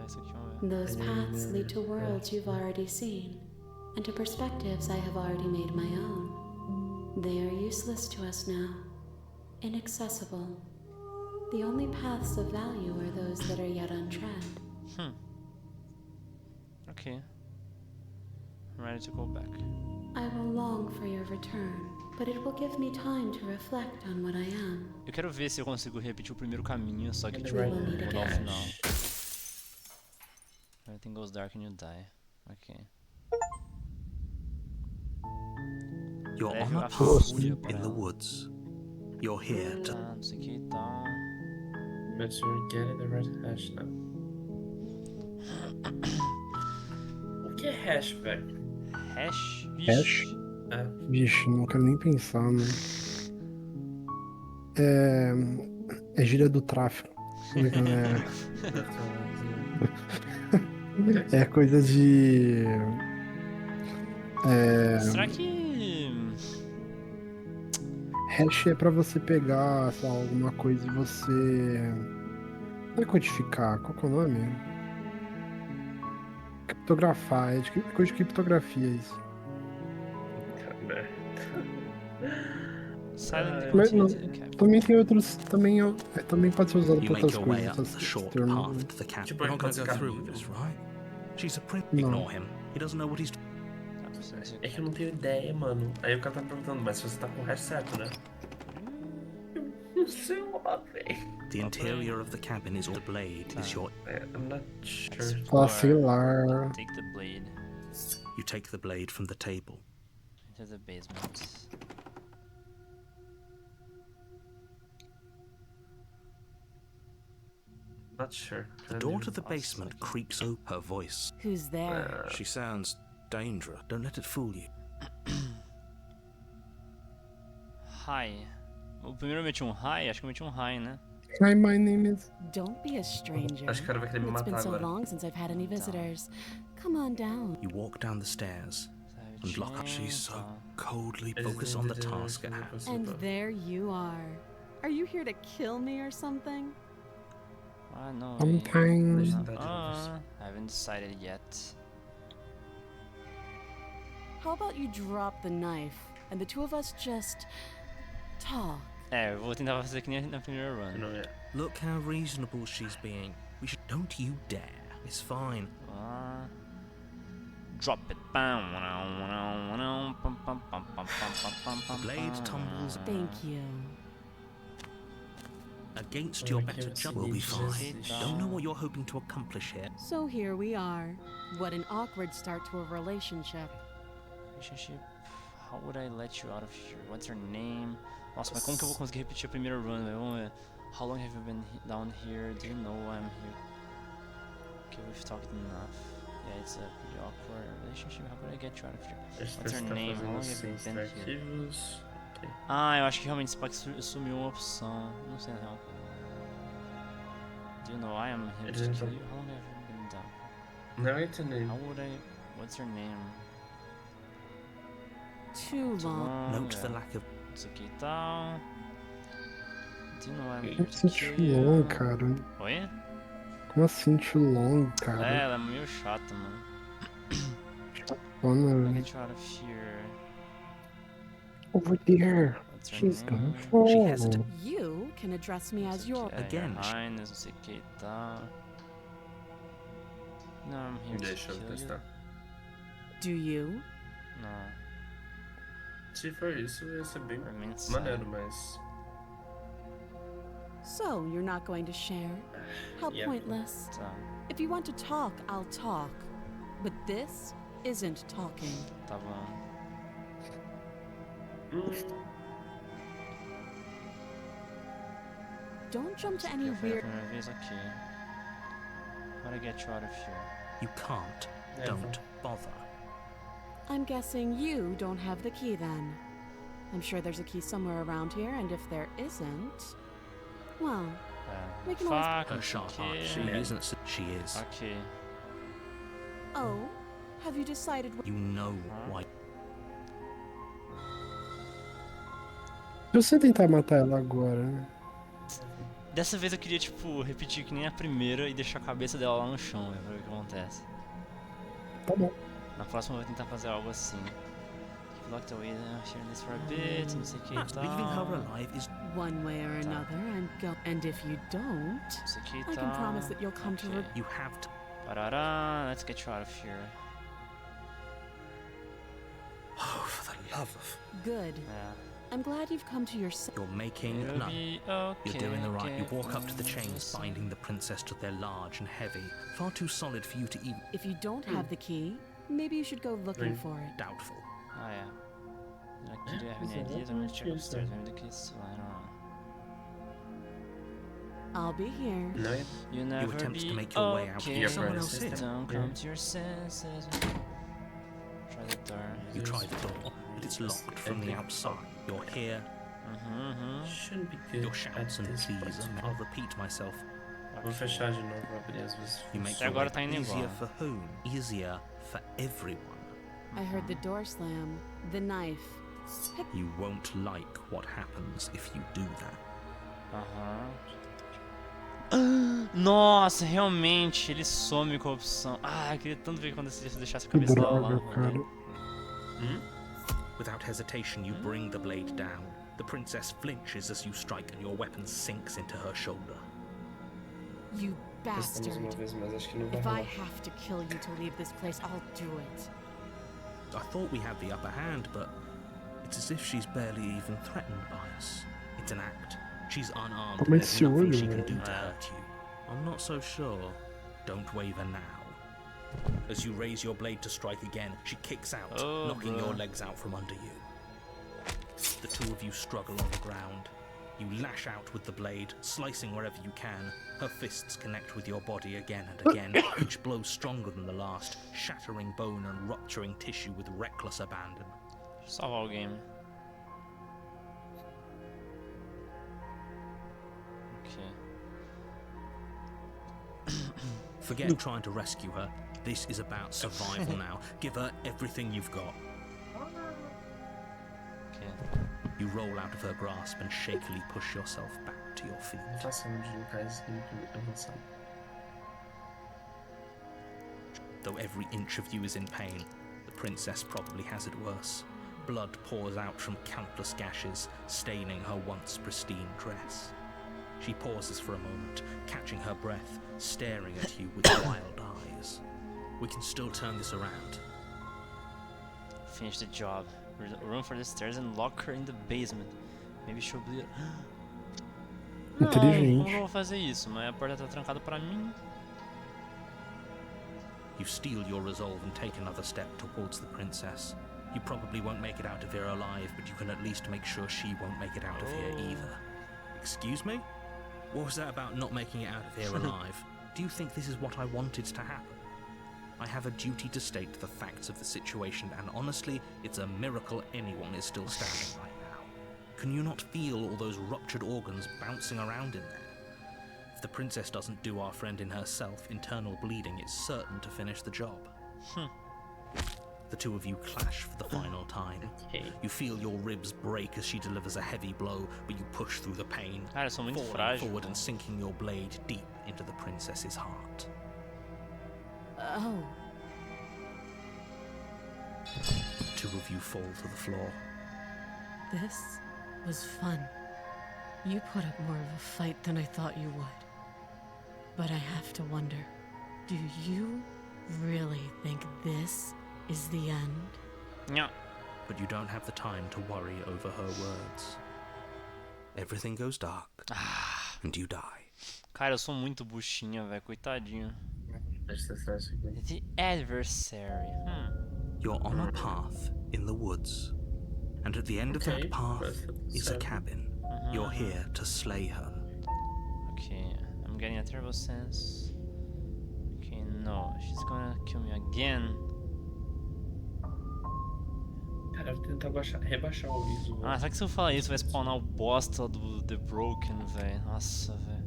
Esse aqui, vamos ver. Those paths lead to worlds you've already seen, and to perspectives I have already made my own. They are useless to us now, inaccessible. The only paths of value are those that are yet untread. Okay. I'm ready to go back. I will long for your return, but it will give me time to reflect on what I am. Eu quero ver se eu consigo repetir o primeiro caminho, só que And tipo, right will mudar need a o cache. final. Everything goes dark and you die. Okay. You're on Leve a a path fúria pra in the ela. woods. You're here to... Tá, não sei o que e tal. But you're getting the right hash now. O que é hash, velho? Hash? Hash? Ah, Vixe, não quero nem pensar, né? É gíria do tráfico. É coisa de... Será que... Hash é pra você pegar, sei lá, alguma coisa e você... Não é codificar, qual que é o nome? Criptografar, é coisa de criptografia isso. Silent Mas não, Continuity Cap. também tem outros, também pode ser usado You pra make outras your way coisas, up esse the short termo. path to the camp. Tipo, We're not going to go ficar through vivo. this, right? She's a prince. No. Ignore him. He doesn't know what he's doing. Tá, precisa disso É aqui. que eu não tenho ideia, mano. Aí o cara tá perguntando, mas você tá com o resto certo, né? Eu não sei lá, velho. The interior of the cabin is all. The blade is your. I'm not sure. Vacilar. Take the blade You take the blade from the table. into the basement. Not sure. The door to the basement creaks open. Her voice. Who's there? She sounds dangerous. Don't let it fool you. Hi. O primeiro eu meti um hi, acho que eu meti um hi, né? Hi, my name is... Don't be a stranger. Acho que o cara vai querer me It's been matar so agora. long since I've had any visitors. Come on down. You walk down the stairs and lock up. She's so coldly Is focused it- on the is it- task at is it hand. possible? And there you are. Are you here to kill me or something? Ah, não. Sometimes... Legendary universe. I haven't decided yet. How about you drop the knife and the two of us just talk? É, eu vou tentar fazer que nem na primeira run. Não é. Look how reasonable she's being. We should. Don't you dare. It's fine. Ah. Drop it. The blade tumbles. Thank you. Against your Oh, better yes, judgment, we'll be yes, fine. yes. Don't know what you're hoping to accomplish here. So here we are. What an awkward start to a relationship. Relationship. How would I let you out of here? What's her name? Nossa, mas como que eu vou conseguir repetir a primeira run, velho? Vamos ver. How long have you been down here? Do you know I'm here? Okay, we've talked enough. Yeah, it's a pretty awkward relationship. How could I get you out of here? Esse What's her texto tá name? How fazendo long have you assim, been here? arquivos. Ok. Ah, eu acho que realmente esse pack sumiu uma opção. Não sei na real. Do you know I am here to Ele kill não- you? How long have you been down? Não entendi. How would I... What's her name? Too long. Note the lack of. Isso aqui e tal. Do you know I'm here Como to assim kill too you? long, cara? Oi? Como assim too long, É, cara? ela é meio chata, mano. Mano, Get you out of here. over there. What's her She's gonna name? fall. She hesitates. You can address me as your. Okay, Again, Your Highness, não sei o que e tal. No, I'm here Deixa to eu kill you. testar. Do you? Não, Se for isso, ia ser bem remain maneiro, silent. mas. So you're not going to share? How Yeah. pointless. Tá, If you want to talk, I'll talk. But this isn't talking. tá bom. Don't jump to Isso any aqui foi a weird. primeira vez aqui. How do I get you out of here? You can't. Yeah, Don't bother. I'm guessing you don't have the key then. I'm sure there's a key somewhere around here, and if there isn't, well, É. We can always- Faca, Her não sei o sharp eye. She quê. isn't. She is. Ok. oh, have you decided? You know why. Se você tentar matar ela agora, Dessa vez eu queria, tipo, repetir que nem a primeira e deixar a cabeça dela lá no chão, pra ver o que acontece. tá bom. Na próxima eu vou tentar fazer algo assim. Keep locked away, sharing this for a bit, não sei o que e Perhaps leaving her tal. alive is. One way or another, and go. And if you don't, Não sei o que e I tal. can promise that you'll come to. Ok. You have to. Parará, let's get you out of here. Oh, for the love of. Good. É. I'm glad you've come to your senses. You're making It'll none. be okay. You're doing the right. You get walk up to the me chains some- binding the princess to. They're large and heavy, far too solid for you to even. If you don't have the key, maybe you should go looking for it. Doubtful. Ah, yeah. Like, do you have any Is it ideas? I'm gonna what check you upstairs. said? Maybe the kids still. I don't know. I'll be here. Não é? You never attempt to be make your way out okay. here Someone else first. is. Don't Yeah. come to your senses. Try the door. You try the door, but it's locked from the outside. You're here. Shouldn't be good. Your at shouts and this pleas. point. I'll repeat myself. Vou fechar de novo pra abrir as vezes. You make Até your agora way tá indo easier igual. for whom? Easier for everyone. I heard the door slam. The knife. Pick. You won't like what happens if you do that. Nossa, realmente, ele some com a opção. Ah, eu queria tanto ver quando você deixasse a cabeça dela lá Droga, no rolê. cara. Without hesitation, you bring the blade down. The princess flinches as you strike, and your weapon sinks into her shoulder. You Testamos uma bastard. vez, mas acho que não vai If I rolar. have to kill you to leave this place, I'll do it. I thought we had the upper hand, but it's as if she's barely even threatened by us. It's an act. She's unarmed. Como And there's esse nothing olho, she can né? do to hurt you. I'm not so sure. Don't waver now. As you raise your blade to strike again, she kicks out, Oh, knocking bro. your legs out from under you. The two of you struggle on the ground. You lash out with the blade, slicing wherever you can. Her fists connect with your body again and again, each blow stronger than the last, shattering bone and rupturing tissue with reckless abandon. Salvar o game. Ok. Forget trying to rescue her. This is about survival now. Give her everything you've got. Ok. You roll out of her grasp and shakily push yourself back to your feet. Façamos de locais avançados. Though every inch of you is in pain, the princess probably has it worse. Blood pours out from countless gashes, staining her once pristine dress. She pauses for a moment, catching her breath, staring at you with wild eyes. We can still turn this around. Finish the job. Run for the stairs and lock her in the basement. Maybe she'll bleed. Não, Inteligente. não vou fazer isso, mas a porta tá trancada pra mim. You steel your resolve and take another step towards the princess. You probably won't make it out of here alive, but you can at least make sure she won't make it out of here either. Excuse me? What was that about not making it out of here alive? Do you think this is what I wanted to happen? I have a duty to state the facts of the situation, and honestly, it's a miracle anyone is still standing right now. Can you not feel all those ruptured organs bouncing around in there? If the princess doesn't do our friend in herself, internal bleeding is certain to finish the job. The two of you clash for the final time. Ok. You feel your ribs break as she delivers a heavy blow, but you push through the pain, Cara, eu sou muito falling frágil. forward and sinking your blade deep into the princess's heart. Oh, Two of you fall to the floor. this was fun. You put up more of a fight than I thought you would. But I have to wonder, do you really think this is the end? Nha. But you don't have the time to worry over her words. Everything goes dark, and you die. Cara, eu sou muito buchinha, velho. Coitadinho. Presta atenção nisso aqui. The adversary. You're on a path in the woods, and at the end of Okay, that path perfect. is a So- cabin. You're here to slay her. Okay, I'm getting a terrible sense. Okay, no, she's gonna kill me again. Cara, eu vou tentar rebaixar o ISO. Ah, será que se eu falar isso vai spawnar o bosta do The Broken, velho? Nossa, velho.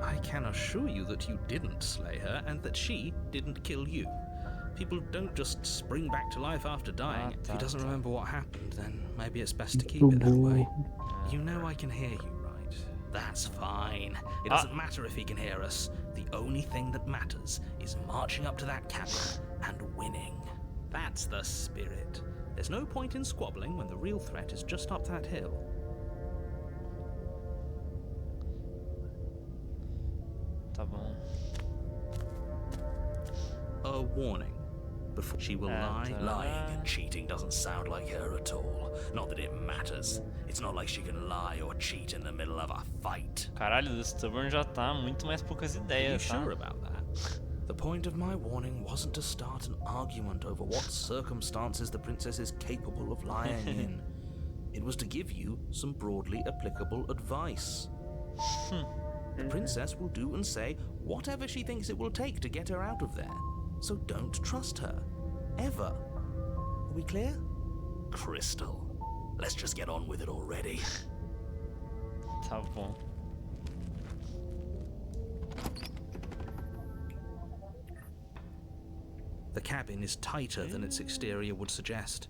I can assure you that you didn't slay her and that she didn't kill you. People don't just spring back to life after dying. If he doesn't remember what happened, then maybe it's best to keep it that way. You know I can hear you, right? That's fine. It doesn't matter if he can hear us. The only thing that matters is marching up to that cabin and winning. That's the spirit. There's no point in squabbling when the real threat is just up that hill. Tá bom. A warning. Before she will lie. Lying and cheating doesn't sound like her at all. Not that it matters. It's not like she can lie or cheat in the middle of a fight. Caralho, o Stubborn já tá muito mais poucas Are you ideias, tá? sure about that? The point of my warning wasn't to start an argument over what circumstances the princess is capable of lying in. It was to give you some broadly applicable advice. The princess will do and say whatever she thinks it will take to get her out of there. So don't trust her. Ever. Are we clear? Crystal. Let's just get on with it already. Tá bom. The cabin is tighter than its exterior would suggest.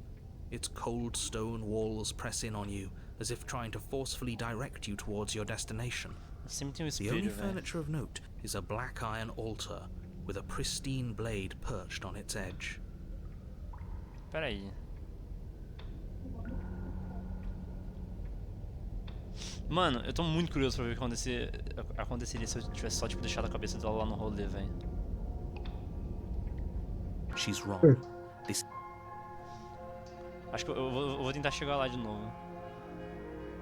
Its cold stone walls press in on you, as if trying to forcefully direct you towards your destination. Sempre tem um The only espelho, velho. furniture of note is a black iron altar with a pristine blade perched on its edge. Pera aí. Mano, eu tô muito curioso pra ver o que aconteceria se eu tivesse só, tipo, deixado a cabeça dela lá no rolê, velho. She's wrong. This Acho que eu vou tentar chegar lá de novo.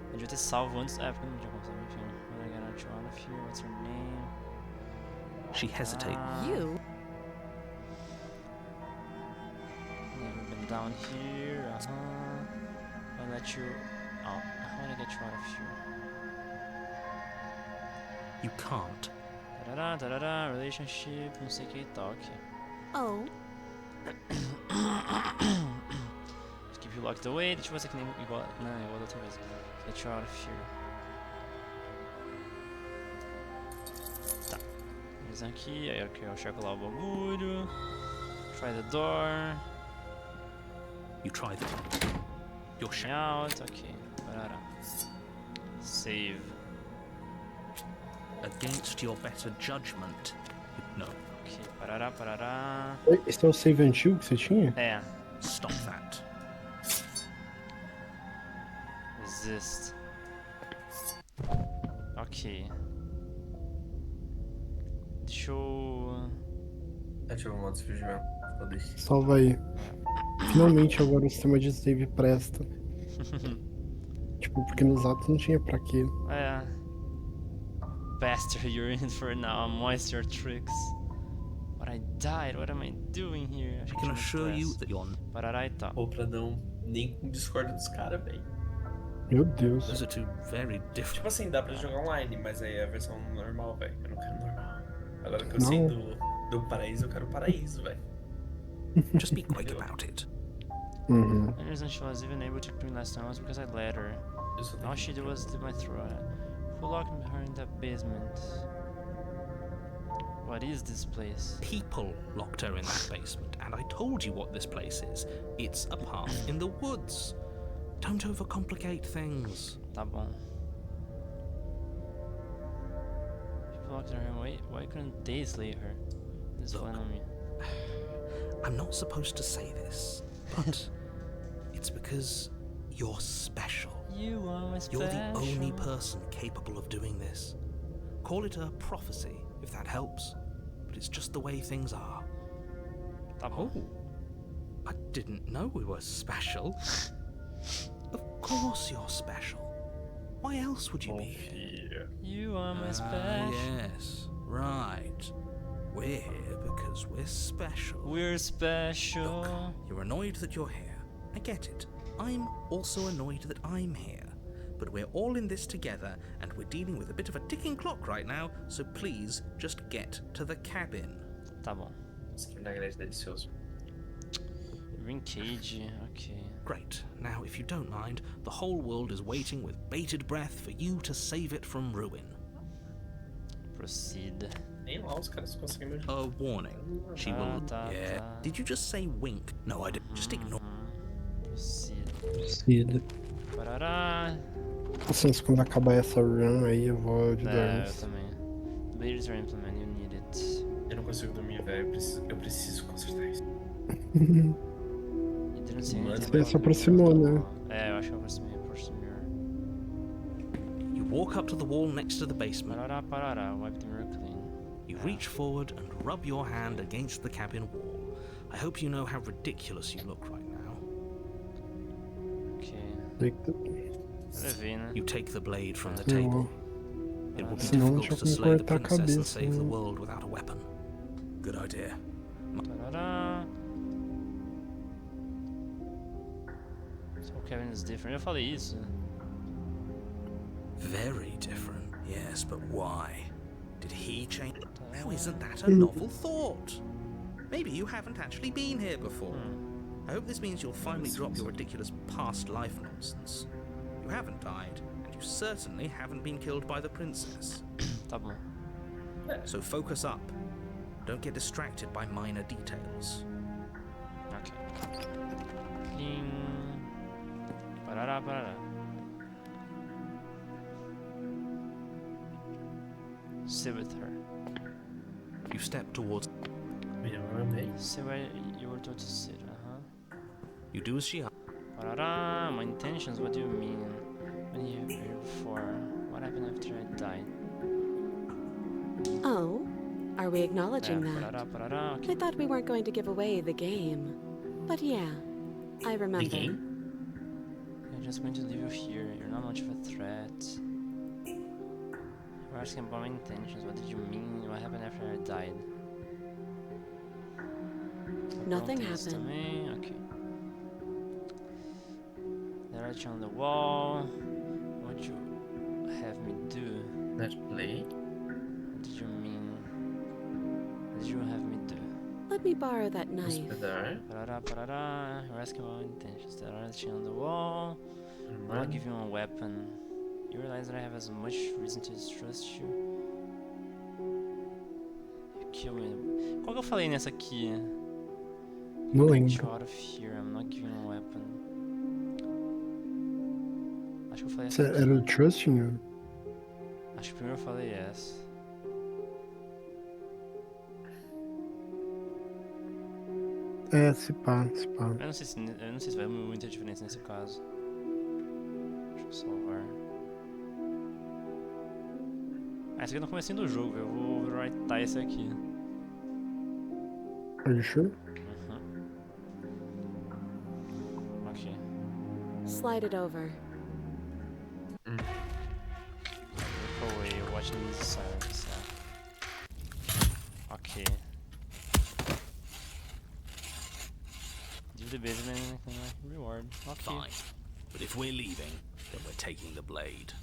Eu devia ter salvo antes. É, porque eu não tinha como saber, enfim. When I get out of here, what's her name? she hesitates. You? Never been down here, I'll let you... Oh, how do I get you out of here? You can't. Da-da-da, relationship, não sei o que e tal, ok. Oh, Keep you locked away, deixa eu ver se é que nem igual... Não, igual da outra vez. Get you out of here. Tá. Vamos aqui, aí eu checo lá o bagulho. Try the door. You try them. You're Pushing out, ok. Parará. Save. against your better judgment. No, Ok, parará. Oi, esse é o save antigo que você tinha? É, stop that. resist. Ok. Deixa eu... Ativa o modo surgimento. Foda-se. Salva aí. Finalmente agora o sistema de save presta. Tipo, porque nos atos não tinha pra quê. É. Bastard, you're in for now. Moist your tricks. But I died. What am I doing here? Acho I que can tinha assure muito you essa. that you're. Parará e tal. Pô, pra não nem com o Discord dos caras, velho. Meu Deus. Those are two very different. Tipo assim, dá pra jogar online, mas aí é a versão normal, velho. Eu não quero normal. Agora que eu Não. sei do paraíso, eu quero paraíso, velho. Just be quick about it. Uhum. The reason she was even able to clean last time was because I let her. Eu só tenho All que- she did was slit my throat. Who locked her in that basement? What is this place? People locked her in that basement, and I told you what this place is. It's a path in the woods. Don't overcomplicate things. Tá bom. People locked her in. Why couldn't they slay her? This Look. one on me. I'm not supposed to say this, but it's because you're special. You are my special. You're the only person capable of doing this. Call it a prophecy, if that helps, but it's just the way things are. Tá bom. Oh, I didn't know we were special. Of course you're special. Why else would you be here? Confia. You are my Ah, special. yes, right. We're here because we're special. We're special. Look, you're annoyed that you're here. I get it. I'm also annoyed that I'm here. But we're all in this together, and we're dealing with a bit of a ticking clock right now, so please just get to the cabin. Tá bom. Esse vinagrete é delicioso. Ring cage. Ok. Great. Now, if you don't mind, the whole world is waiting with bated breath for you to save it from ruin. Proceed. Nem lá os caras conseguem me ajudar. A warning. She will. tá, Yeah. tá. Did you just say wink? No, I didn't. Just ignore. Proceed. Cida. Parará. Assim, quando acabar essa run aí eu vou de É, eu dormir. também. Bleeders are implement, you need it. Eu não consigo dormir, velho. Eu preciso consertar isso. You didn't say Mas anything Você se aproximou, né? É, eu acho que eu aproximei por mirror. You walk up to the wall next to the basement. Parará, wipe the mirror clean. You reach forward and rub your hand against the cabin wall. I hope you know how ridiculous you look right now. Ok. Levei, né? You take the blade from the Eu table. It will be Senão difficult deixa to eu slay the cortar a princess and cabeça, save the né? world without a weapon. Good idea. Parará. So Kevin is different. Eu falei isso. Very different, yes, but why? Did he change? Now, isn't that a novel thought? Maybe you haven't actually been here before. I hope this means you'll finally drop your ridiculous past life nonsense. You haven't died, and you certainly haven't been killed by the princess. Tá bom. So focus up. Don't get distracted by minor details. Ok. Clean. Parará. Sit with her. You step towards. Eu amei. Sit where you were told to sit, You do as she asks. Parará, my intentions, what do you mean? Been here before. What happened after I died? Oh, are we acknowledging that? Okay. I thought we weren't going to give away the game. But yeah, I The remember. game? I'm just going to leave you here. You're not much of a threat. We're asking about my intentions. What did you mean? What happened after I died? Nothing Don't do this to happened. me. Okay. They write you on the wall. What'd you have me do? Let's play. What did you mean? What did you have me do? Let me borrow that knife. Hospedar. Parará. We're asking about intentions. They write you on the wall. I'll give you a weapon. You realize that I have as much reason to distrust you? You kill me. Qual que eu falei nessa aqui? Não Get lembro. you out of here. I'm not giving you a weapon. Acho que eu falei essa aqui. Era o Trusting? Acho que primeiro eu falei essa. É, se pá, se pá. Eu não sei se vai muita diferença nesse caso. Deixa eu salvar. Ah, esse aqui é no comecinho do jogo. Eu vou writear esse aqui. Are you sure? Ok. Slide it over. Oh wait, you're watching these sirens. Ok. Do the business and reward. Ok. Fine. But if we're leaving, then we're taking the blade.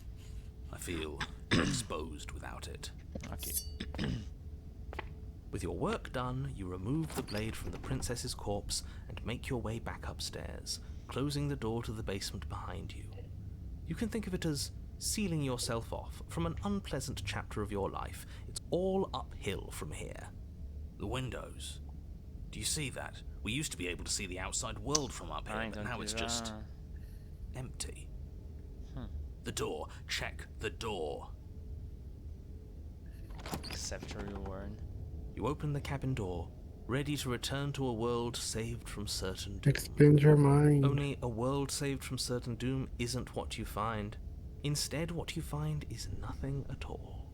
I feel exposed without it. Ok. With your work done, you remove the blade from the princess's corpse and make your way back upstairs, closing the door to the basement behind you. You can think of it as sealing yourself off from an unpleasant chapter of your life. It's all uphill from here. The windows. Do you see that? We used to be able to see the outside world from up here, Ai, but então now it's aqui just já- empty. The door. Check the door. Accept your reward. You open the cabin door, ready to return to a world saved from certain doom. Expand your mind. Only a world saved from certain doom isn't what you find. Instead, what you find is nothing at all.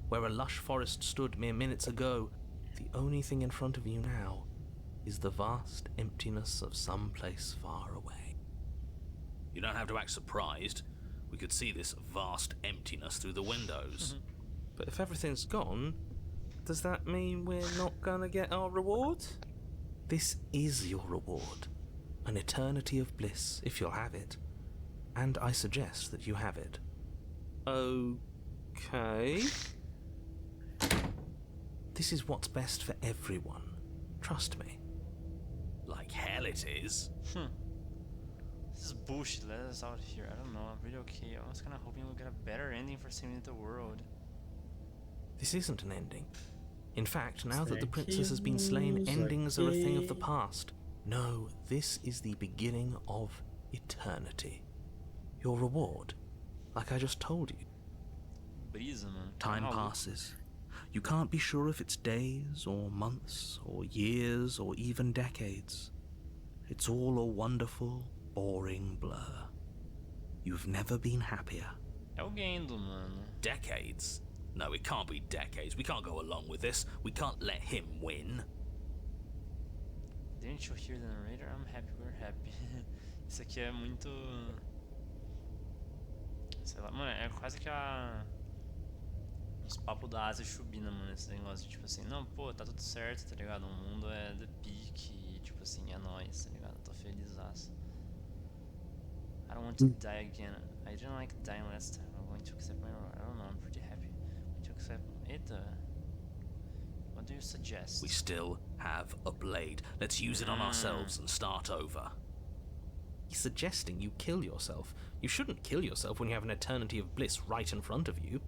Where a lush forest stood mere minutes ago, the only thing in front of you now is the vast emptiness of some place far away. You don't have to act surprised. We could see this vast emptiness through the windows. But if everything's gone, does that mean we're not gonna get our reward? This is your reward. An eternity of bliss, if you'll have it. And I suggest that you have it. Okay. This is what's best for everyone. Trust me. Like hell it is. This is bullshit. Let us out here. I don't know. I'm pretty okay. I was kind of hoping we'll get a better ending for saving the world. This isn't an ending. In fact, now that the princess has been slain, endings are a thing of the past. No, this is the beginning of eternity. Your reward, like I just told you. Brisa, mano. Time passes. You can't be sure if it's days, or months, or years, or even decades. It's all a wonderful, boring blur. You've never been happier. É o Gendo, mano. Decades? No, it can't be decades. We can't go along with this. We can't let him win. Didn't you hear the narrator? I'm happy, we're happy. Isso aqui é muito... Sei lá, mano, é quase que os papos da Asa e Chubina, mano, esse negócio de tipo assim, não, pô, tá tudo certo, tá ligado? O mundo é the peak e tipo assim, é nóis, tá ligado? Tô felizaço. I don't want to die again. I didn't like dying last time. I'm going to accept my reward. I don't know, I'm pretty happy. I'm going to accept it. What do you suggest? We still have a blade. Let's use it on ourselves and start over. He's suggesting you kill yourself. You shouldn't kill yourself when you have an eternity of bliss right in front of you.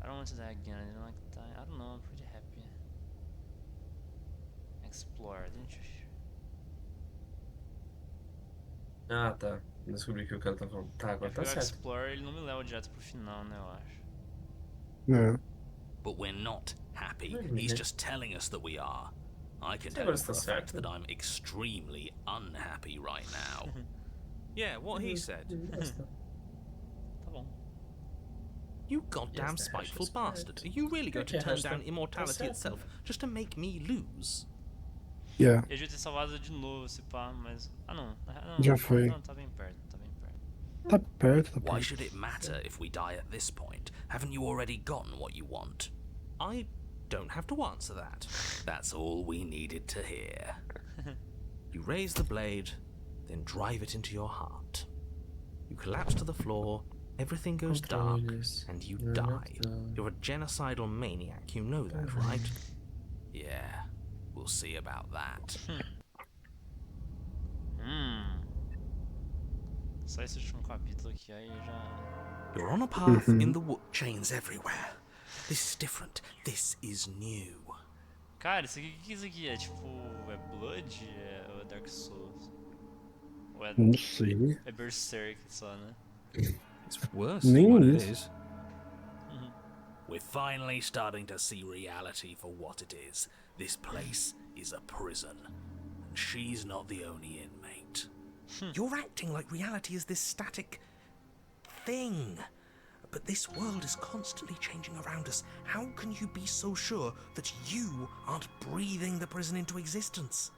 I don't want to die again. I didn't like dying. I don't know. I'm pretty happy. Explore, didn't you? Ah, tá. Descobri que o cara tá falando. Tá, agora tá O certo. Explore ele não me leva direto pro final, né? Eu acho. É. But we're not happy. Wait a He's minute. just telling us that we are. I can Sim, tell agora you está for a fact certo. that I'm extremely unhappy right now. Yeah, what he said. Tá bom. You goddamn Yes, the hash spiteful is bastard. correct. Are you really going to Okay, turn hash down that- immortality that's itself just to make me lose? Yeah, Eu devia ter salvado de novo esse pá, mas. Ah não. Já foi. Não, tá bem perto, tá bem perto. tá perto, tá Why perto. should it matter if we die at this point? Haven't you already gotten what you want? I don't have to answer that. That's all we needed to hear. You raise the blade, then drive it into your heart. You collapse to the floor, everything goes dark, Controles. and you You're not die. done. You're a genocidal maniac, you know that, right? Yeah, we'll see about that. Só esse último capítulo aqui, aí já. You're on a path in the wood. Chains everywhere. This is different. This is new. Cara, isso aqui, o que isso aqui é? Tipo, é Blood? Ou é Dark Souls? Ou é, Não sei. é Berserk só, né? It's worse Nem than what it isso. is. We're finally starting to see reality for what it is. This place is a prison, and she's not the only inmate. You're acting like reality is this static thing. But this world is constantly changing around us. How can you be so sure that you aren't breathing the prison into existence?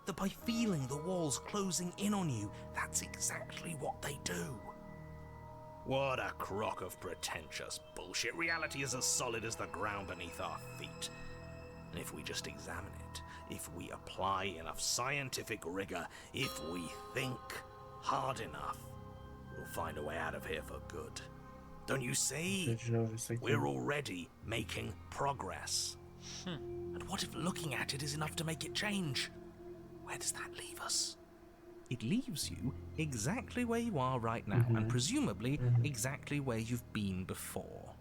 That by feeling the walls closing in on you, that's exactly what they do. What a crock of pretentious bullshit. Reality is as solid as the ground beneath our feet. And if we just examine it, if we apply enough scientific rigor, if we think hard enough, we'll find a way out of here for good. Don't you see? De novo isso aqui. We're already making progress. And what if looking at it is enough to make it change? Where does that leave us? It leaves you exactly where you are right now, and presumably exactly where you've been before.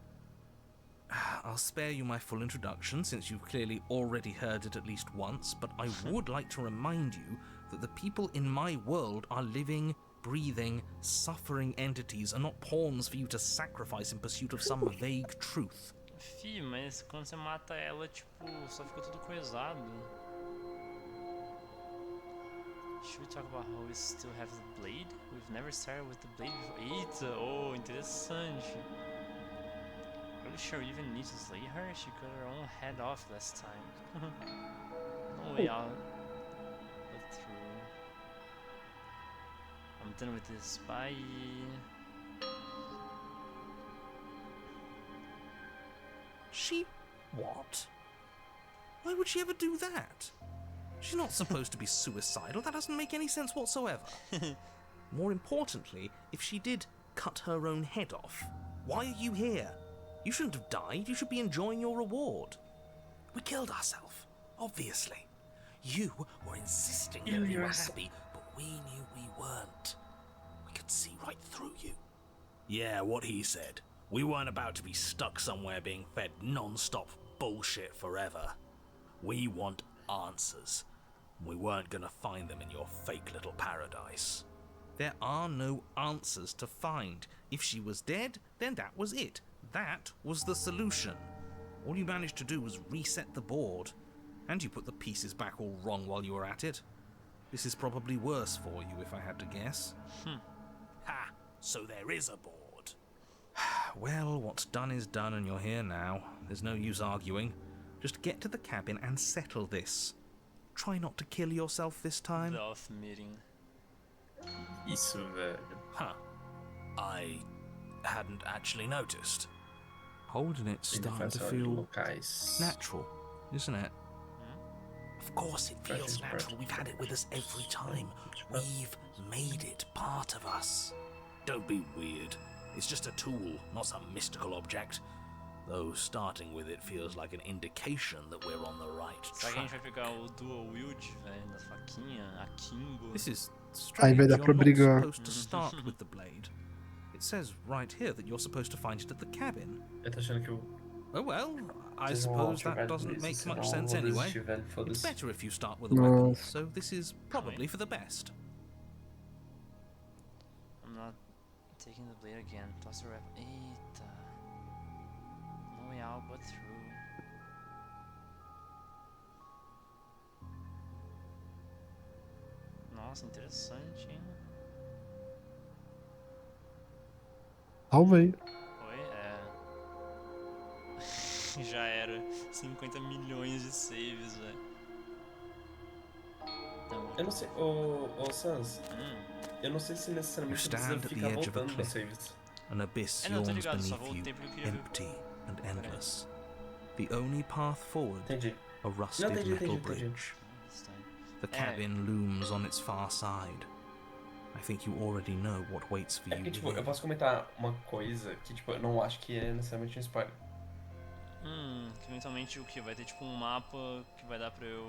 I'll spare you my full introduction, since you've clearly already heard it at least once, but I would like to remind you that the people in my world are living, breathing, suffering entities, and not pawns for you to sacrifice in pursuit of some vague truth. Fih, mas quando você mata ela, tipo, só fica tudo coisado. Should we talk about how we still have the blade? We've never started with the blade before. Eita, oh, interessante. Are you sure we even need to slay her? She cut her own head off last time. No way out. But through. I'm done with this. Bye. She... what? Why would she ever do that? She's not supposed to be suicidal. That doesn't make any sense whatsoever. More importantly, if she did cut her own head off, why are you here? You shouldn't have died. You should be enjoying your reward. We killed ourselves, obviously. You were insisting that we were happy, but we knew we weren't. We could see right through you. Yeah, what he said. We weren't about to be stuck somewhere being fed non-stop bullshit forever. We want answers. We weren't gonna find them in your fake little paradise. There are no answers to find. If she was dead, then that was it. That was the solution. All you managed to do was reset the board. And you put the pieces back all wrong while you were at it. This is probably worse for you, if I had to guess. Ha! So there is a board. Well, what's done is done, and you're here now. There's no use arguing. Just get to the cabin and settle this. Try not to kill yourself this time. The off meeting. Isso, velho. Huh. I hadn't actually noticed. Holding it's starting to Defensor de feel locais. natural, isn't it? Of course it feels natural. We've had it with us every time. We've made it part of us. Don't be weird. It's just a tool, not some mystical object. Though starting with it feels like an indication that we're on the right Será que a gente track. vai pegar o dual wield, velho, da faquinha, a Kimbo? This is Aí strange. vai dar You're pra not brigar. supposed to start with the blade. It says right here that you're supposed to find it at the cabin. Eu tô achando que o. Oh well, I Vocês vão suppose jogar that doesn't isso, make senão much eu sense vou anyway. desistir, velho, It's foda-se. better if you start with a weapon, Nossa. so this is probably for the best. I'm not taking the blade again. Toss the weapon. Eita. No way out but through. Nossa, interessante, hein? Salvei. Oi? Já era 50 milhões de saves, velho. Eu não sei, ô Sans, eu não sei se You necessariamente você precisa stand at the ficar edge of a voltando nos cliff. saves. An abyss Não, tô yawns ligado, só beneath you, voltei porque eu queria ver. empty and endless. The only path forward, Entendi. a rusted entendi, metal entendi. bridge. This time. The cabin looms on its far side. I think you already know what waits for É you porque, tipo, eu within. posso comentar uma coisa que, tipo, eu não acho que é necessariamente um spoiler. Que eventualmente o que? Vai ter tipo um mapa que vai dar pra eu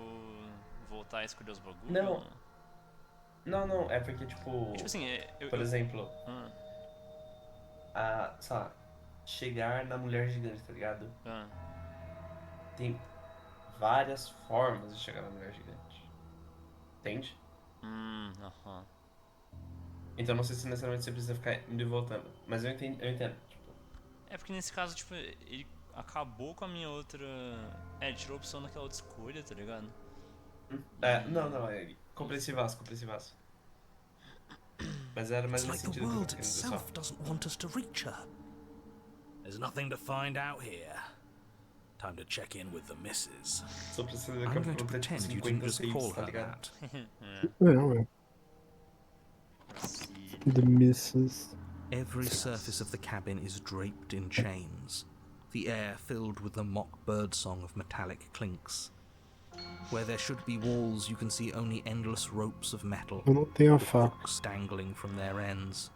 voltar a escolher os bagulhos? Não. Não, é porque, tipo, Tipo assim, por exemplo, Ah, sei lá, chegar na mulher gigante, tá ligado? ah. Tem várias formas de chegar na mulher gigante. Entende? Aham. Então não sei se necessariamente você precisa ficar indo e voltando. Mas eu entendo, tipo. É porque nesse caso, tipo, ele acabou com a minha outra. Ele tirou a opção daquela outra escolha, tá ligado? Não, é compreensivaço. Mas era mais It's nesse like the sentido que eu world tô querendo dizer só. itself doesn't want us to reach her. There's nothing to find out here. Time to check in with the missus. Só precisa I'm daqui a going to pouco ter tipo pretend you didn't 50 just saves, call tá her ligado? that. Ué. The Misses. Every surface of the cabin is draped in chains, the air filled with the mock birdsong of metallic clinks. Where there should be walls, you can see only endless ropes of metal, Eu não tenho a with faca. hooks dangling from their ends.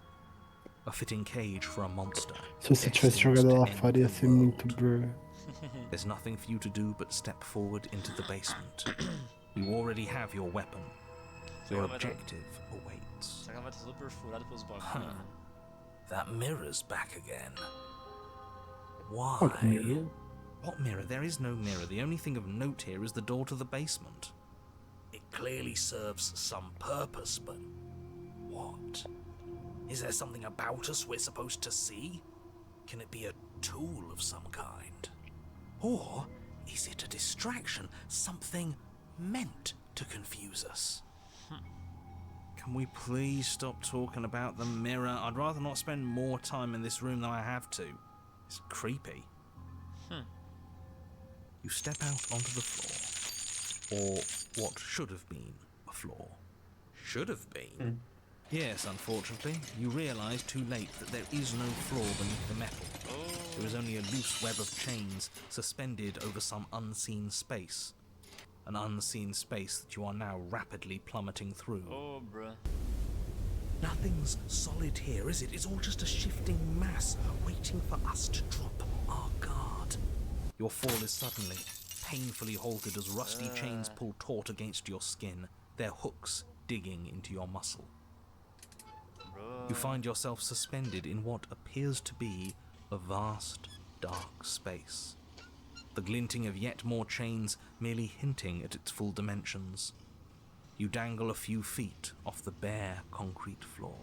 A fitting cage for a monster. Se você tivesse destined jogado to ela end fora, ia the ser muito world. blur. There's nothing for you to do but step forward into the basement. You already have your weapon. Your objective awaits. Será que ela vai estar toda perfurada pelos bagulhos? That mirror's back again. Why? Fuck mirror. What mirror? There is no mirror. The only thing of note here is the door to the basement. It clearly serves some purpose, but what? Is there something about us we're supposed to see? Can it be a tool of some kind? Or is it a distraction? Something meant to confuse us? Can we please stop talking about the mirror? I'd rather not spend more time in this room than I have to. It's creepy. You step out onto the floor. Or what should have been a floor. Should have been. Yes, unfortunately, you realise too late that there is no floor beneath the metal. There is only a loose web of chains suspended over some unseen space. An unseen space that you are now rapidly plummeting through. Oh, bruh. Nothing's solid here, is it? It's all just a shifting mass waiting for us to drop our guard. Your fall is suddenly, painfully halted as rusty chains pull taut against your skin, their hooks digging into your muscle. You find yourself suspended in what appears to be a vast, dark space. The glinting of yet more chains merely hinting at its full dimensions. You dangle a few feet off the bare concrete floor.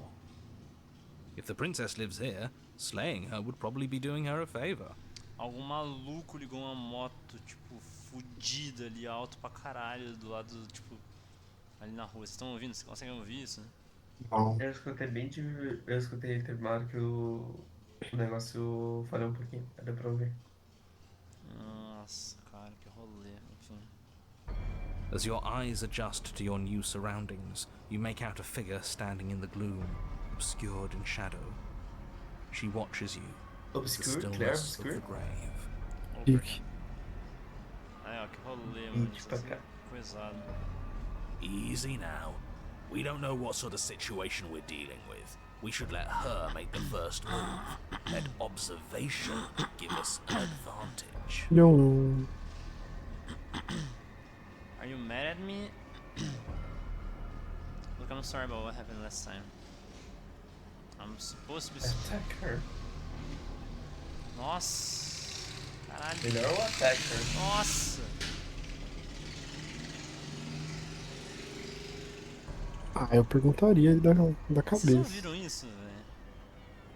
If the princess lives here, slaying her would probably be doing her a favor. Algum maluco ligou uma moto, tipo, fudida ali, alto pra caralho, do lado, tipo, ali na rua. Vocês estão ouvindo? Vocês conseguem ouvir isso? Não. Eu escutei, teve uma hora que o negócio falhou um pouquinho. Deu pra ouvir. Nossa, cara, que rolê. Enfim. As your eyes adjust to your new surroundings, you make out a figure standing in the gloom, obscured in shadow. She watches you, the Obscure? Claire stillness of the Obscure? grave. Pique. Aí, ó, que rolê, mano. Isso pra assim, cá. coisado. Easy now. We don't know what sort of situation we're dealing with. We should let her make the first move. Let observation give us an advantage. Não. Are you mad at me? Look, I'm sorry about what happened last time. I'm supposed to be... Attack her. Nossa! Caralho. Melhor o attack her. Nossa! Ah, eu perguntaria da Vocês cabeça. ouviram isso, velho?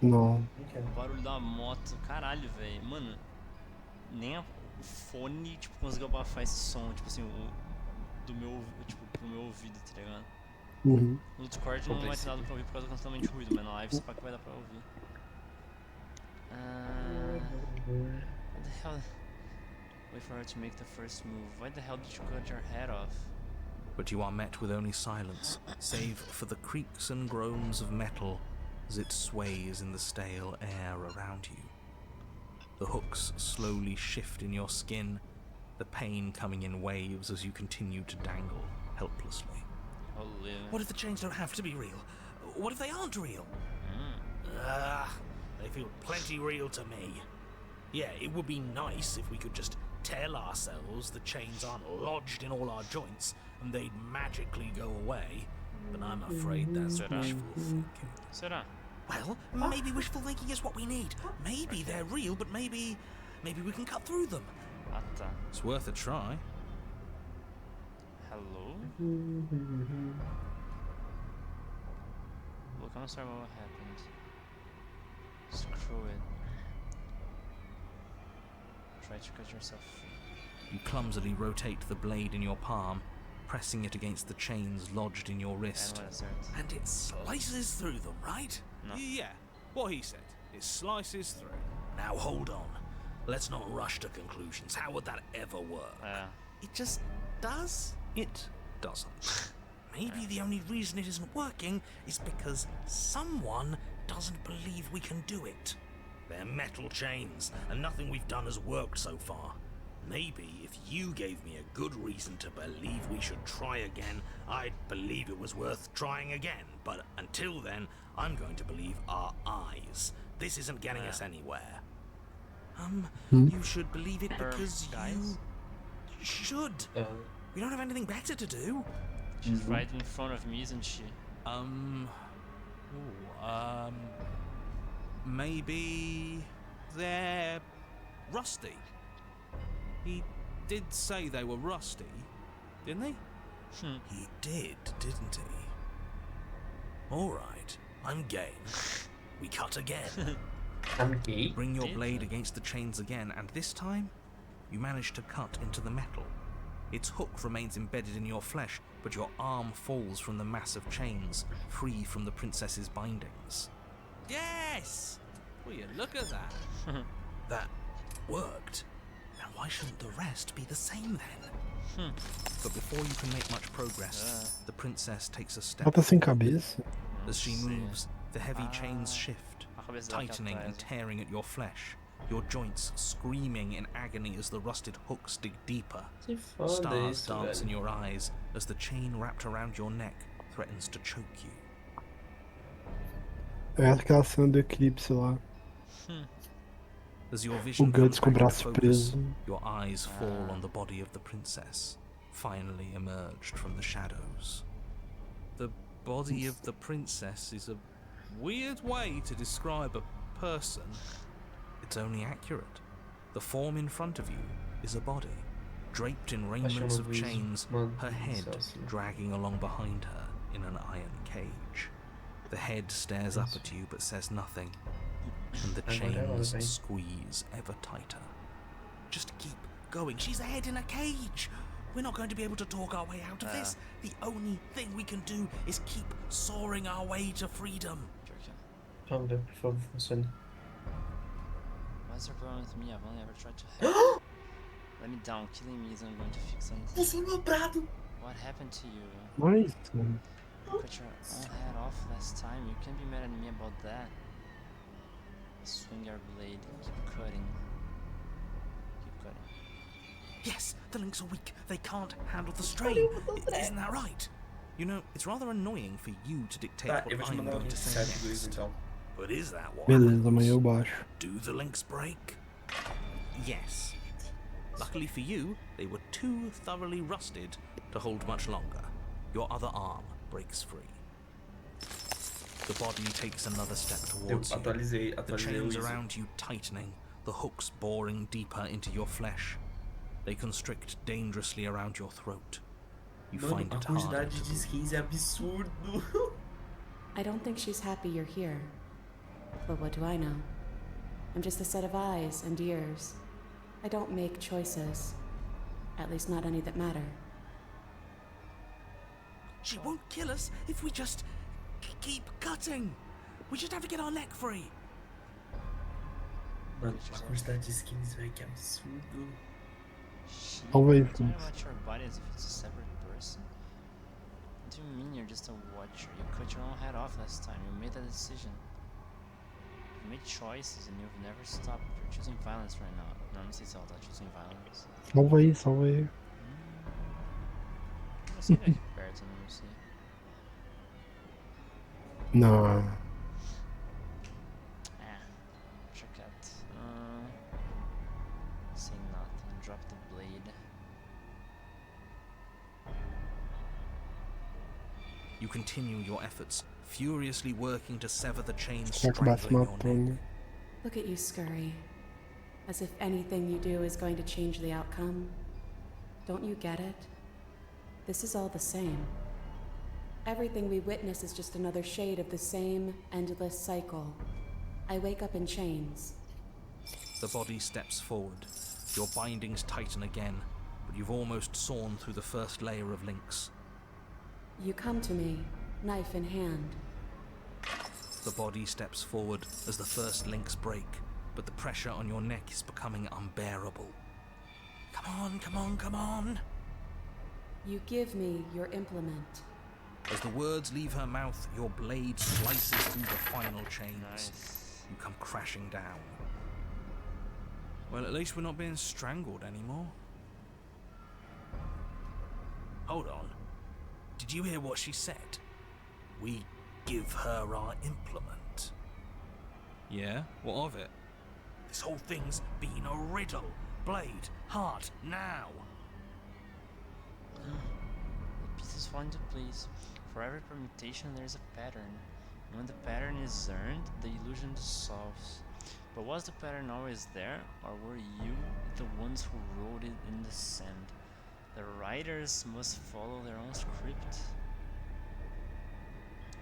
Não. Ok. O barulho da moto, caralho, velho. Mano, nem o fone, tipo, conseguiu abafar esse som, tipo assim, do meu, tipo, pro meu ouvido, tá ligado? Uhum. No Discord não vai ter nada pra ouvir por causa do cancelamento de ruído, mas na live se pá que vai dar pra ouvir. What the hell? Wait for her to make the first move. Why the hell did you cut your head off? But you are met with only silence, save for the creaks and groans of metal as it sways in the stale air around you. The hooks slowly shift in your skin, the pain coming in waves as you continue to dangle helplessly. Holy. What if the chains don't have to be real? What if they aren't real? They feel plenty real to me. Yeah, it would be nice if we could just tell ourselves the chains aren't lodged in all our joints and they'd magically go away, but I'm afraid that's wishful thinking. Será? Well, maybe wishful thinking is what we need. Maybe they're real, but maybe we can cut through them. Ah, tá. It's worth a try. Hello? Look, I'm sorry what happened. Screw it. Try to cut yourself free. You clumsily rotate the blade in your palm, pressing it against the chains lodged in your wrist. And what is it? And it slices through them, right? No. Yeah, what he said. It slices through. Now hold on. Let's not rush to conclusions. How would that ever work? It just does. It doesn't. Maybe the only reason it isn't working is because someone doesn't believe we can do it. They're metal chains, and nothing we've done has worked so far. Maybe if you gave me a good reason to believe we should try again, I'd believe it was worth trying again. But until then, I'm going to believe our eyes. This isn't getting us anywhere. You should believe it because you should. We don't have anything better to do. She's right in front of me, isn't she? Maybe they're rusty. He did say they were rusty, didn't he? He did, didn't he? Alright, I'm game. We cut again. I'm gay. Bring your blade against the chains again, and this time, you manage to cut into the metal. Its hook remains embedded in your flesh, but your arm falls from the mass of chains, free from the princess's bindings. Yes! Will you look at that? That worked. Now why shouldn't the rest be the same then? But before you can make much progress, the princess takes a step Ela tá sem cabeça. As she moves, the heavy chains shift, A cabeça dela tightening atrás. and tearing at your flesh, your joints screaming in agony as the rusted hooks dig deeper. Que foda Stars isso, dance in velho. your eyes as the chain wrapped around your neck threatens to choke you. É aquela cena do eclipse lá. As your O vision Guts comes com o back to braço focus, preso. your eyes fall on the body of the princess, finally emerged from the shadows. The body of the princess is a weird way to describe a person. It's only accurate. The form in front of you is a body, draped in raiments of chains, her head dragging along behind her in an iron cage. The head stares up at you but says nothing, and the chains squeeze ever tighter. Just keep going. She's a head in a cage. We're not going to be able to talk our way out of this. The only thing we can do is keep soaring our way to freedom. Vamos ver, por favor, funcione. What's your problem with me? I've only ever tried to help. Let me down. Killing me isn't going to fix anything. What happened to you? Mas, You cut your own head off last time. You can't be mad at me about that. Swing your blade. Keep cutting. Keep cutting. Yes, the links are weak. They can't handle the strain. Isn't that right? You know, it's rather annoying for you to dictate Tá, eu what vou te I'm mandar going um to say set next. então. But is that what? beleza, amanhã eu baixo. Do the links break? Yes. Luckily for you, they were too thoroughly rusted to hold much longer. Your other arm breaks free. The body takes another step Eu towards you. atualizei The o chains ISO. around you tightening, the hooks boring deeper into your flesh. They constrict dangerously around your throat. You Mano, find a it harder quantidade to de breathe. skins é absurdo. I don't think she's happy you're here. But what do I know? I'm just a set of eyes and ears. I don't make choices. At least not any that matter. She won't kill us if we just keep cutting. We just have to get our neck free. Mano, a quantidade de skins, velho, que absurdo. Salva aí, Don't you Fux. watch your body as if it's a separate person? What do you mean you're just a watcher? You cut your own head off last time. You made that decision. You made choices and you've never stopped. You're choosing violence right now. Não sei se ela tá choosing violence. Salva aí, salva aí. Eu sei daqui perto, não sei. Não. Check out. Say nothing. Drop the blade. You continue your efforts, furiously working to sever the chain Será que bate strangling your matando? neck. Look at you scurry. As if anything you do is going to change the outcome. Don't you get it? This is all the same. Everything we witness is just another shade of the same endless cycle. I wake up in chains. The body steps forward. Your bindings tighten again, but you've almost sawn through the first layer of links. You come to me, knife in hand. The body steps forward as the first links break, but the pressure on your neck is becoming unbearable. Come on, come on, come on! You give me your implement. As the words leave her mouth, your blade slices through the final chains. Nice. You come crashing down. Well, at least we're not being strangled anymore. Hold on. Did you hear what she said? We give her our implement. Yeah? What of it? This whole thing's been a riddle. Blade, heart, now. The pieces fall into place. For every permutation there is a pattern. And when the pattern is earned, the illusion dissolves. But was the pattern always there, or were you the ones who wrote it in the sand? The writers must follow their own script.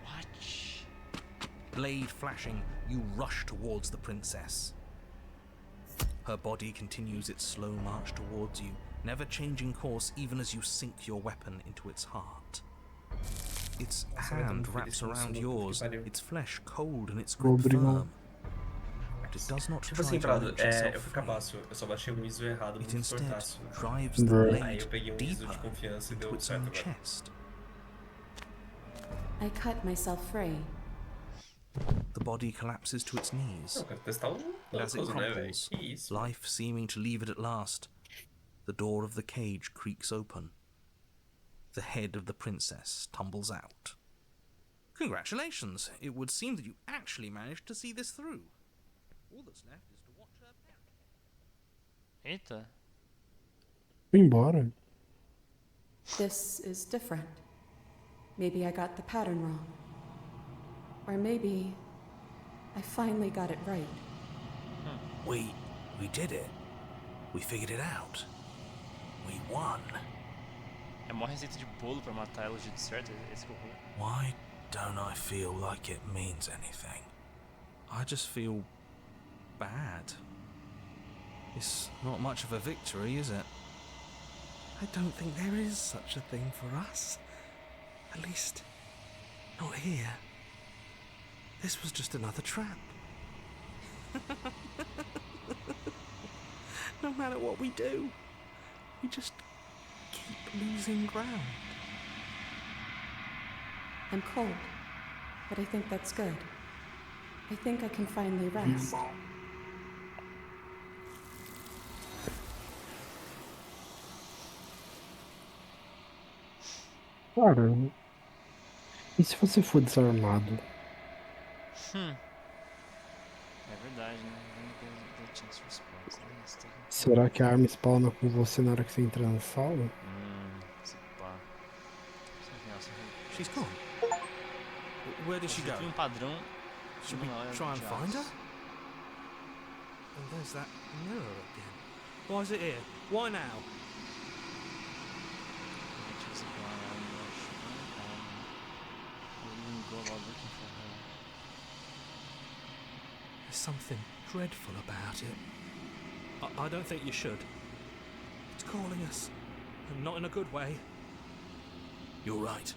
Watch. Blade flashing, you rush towards the princess. Her body continues its slow march towards you, never changing course even as you sink your weapon into its heart. Its hand wraps around yours, its flesh cold and its grip firm. But it does not Tipo try assim, to Prado, wrench eu itself fui free. cabaço. Eu só bati um ISO errado It no instead tortaço. drives the Bro. Aí blade eu peguei um ISO de deeper confiança e into deu its certo own agora. chest. I cut myself free. The body collapses to its knees. Não, quero testar o And as it coisa, né, velho? crumples, Que isso? life seeming to leave it at last, the door of the cage creaks open. The head of the princess tumbles out. Congratulations! It would seem that you actually managed to see this through. All that's left is to watch her perish. Eita. Fui embora. This is different. Maybe I got the pattern wrong. Or maybe I finally got it right. We did it. We figured it out. We won. É mó receita de bolo pra matar ela de certo, esse que eu vou. Why don't I feel like it means anything? I just feel bad. It's not much of a victory, is it? I don't think there is such a thing for us. At least, not here. This was just another trap. No matter what we do, we just keep losing ground. I'm cold, but I think that's good. I think I can finally rest. Cara, e se você for desarmado? É verdade, né? The chance response. Será que a arma spawna com você na hora que você entra na sala? Se pá. She's gone. Where did she go? Tem padrão. Should we Não, é try and de find her? aço. And there's that mirror again. Why is it here? Why now? There's something dreadful about it. I don't think you should. It's calling us, and not in a good way. You're right.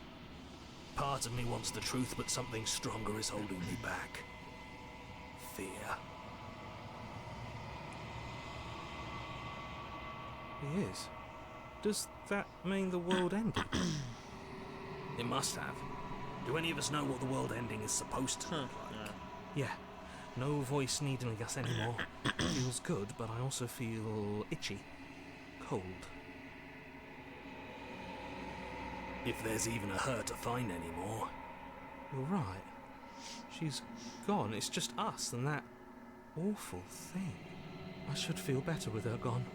Part of me wants the truth, but something stronger is holding me back. Fear. He is. Does that mean the world ended? It must have. Do any of us know what the world ending is supposed to look like? Yeah. No voice needling us anymore. Feels good, but I also feel itchy. Cold. If there's even a her to find anymore. You're right. She's gone. It's just us and that awful thing. I should feel better with her gone.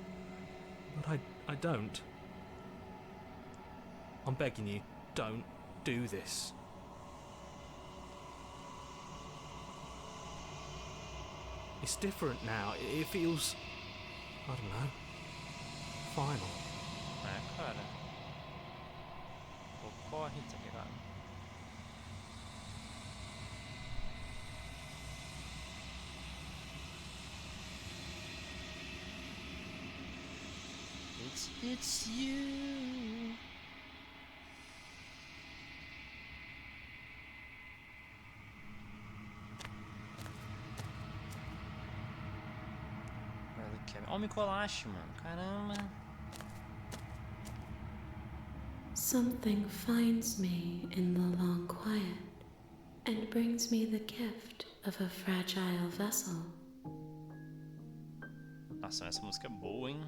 But I don't. I'm begging you, don't do this. It's different now. It feels... I don't know. Final. Cara. Pô, corre, tá ligado? It's you. Ó, o Micolache, mano. Caramba. Something finds me in the long quiet and brings me the gift of a fragile vessel. Nossa, essa música é boa, hein?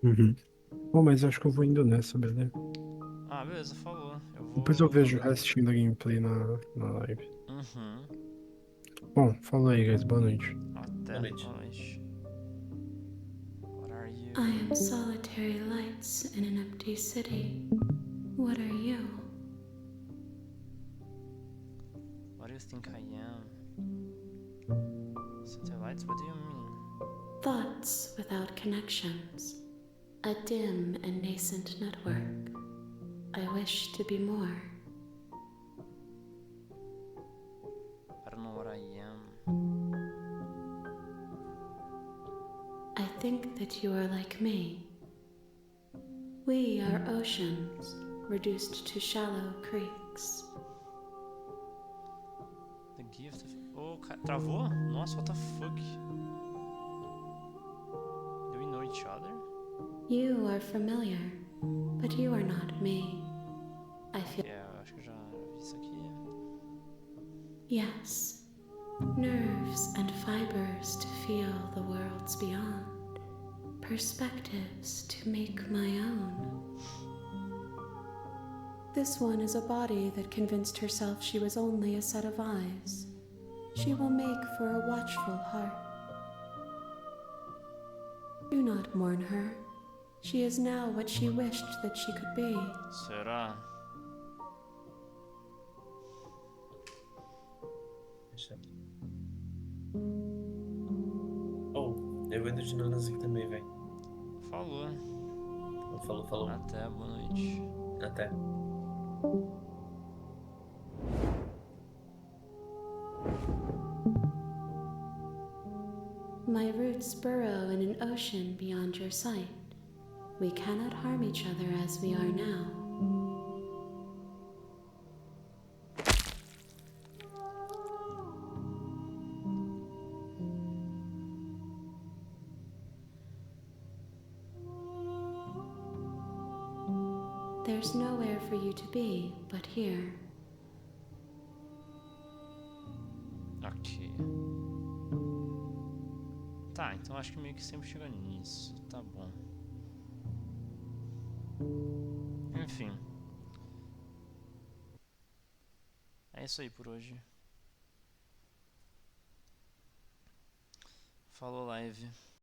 Uhum. Bom, mas acho que eu vou indo nessa, beleza? Ah, beleza, falou. Depois eu vejo o restinho da gameplay na live. Uhum. Bom, falou aí, guys. Boa noite. Até. Boa noite. Boa noite. What are you? I am solitary lights in an empty city. What are you? What do you think I am? Satellites? What do you mean? Thoughts without connections. A dim and nascent network. I wish to be more. I don't know what I am. I think that you are like me. We are oceans, reduced to shallow creeks. The gift of... Oh, travou? Nossa, what the fuck? Do we know each other? You are familiar, but you are not me. I feel... É, eu acho que eu já vi isso aqui. Yes. Nerves and fibers to feel the worlds beyond. Perspectives to make my own. This one is a body that convinced herself she was only a set of eyes. She will make for a watchful heart. Do not mourn her. She is now what she wished that she could be. Será? Deixa aqui. Oh, eu entro de nanas aqui também, velho. Falou. Falou. Até, boa noite. Até. My roots burrow in an ocean beyond your sight. We cannot harm each other as we are now. There's nowhere for you to be but here. Ok. Tá, então acho que meio que sempre chega nisso. Tá bom. Enfim. É isso aí por hoje. Falou, live.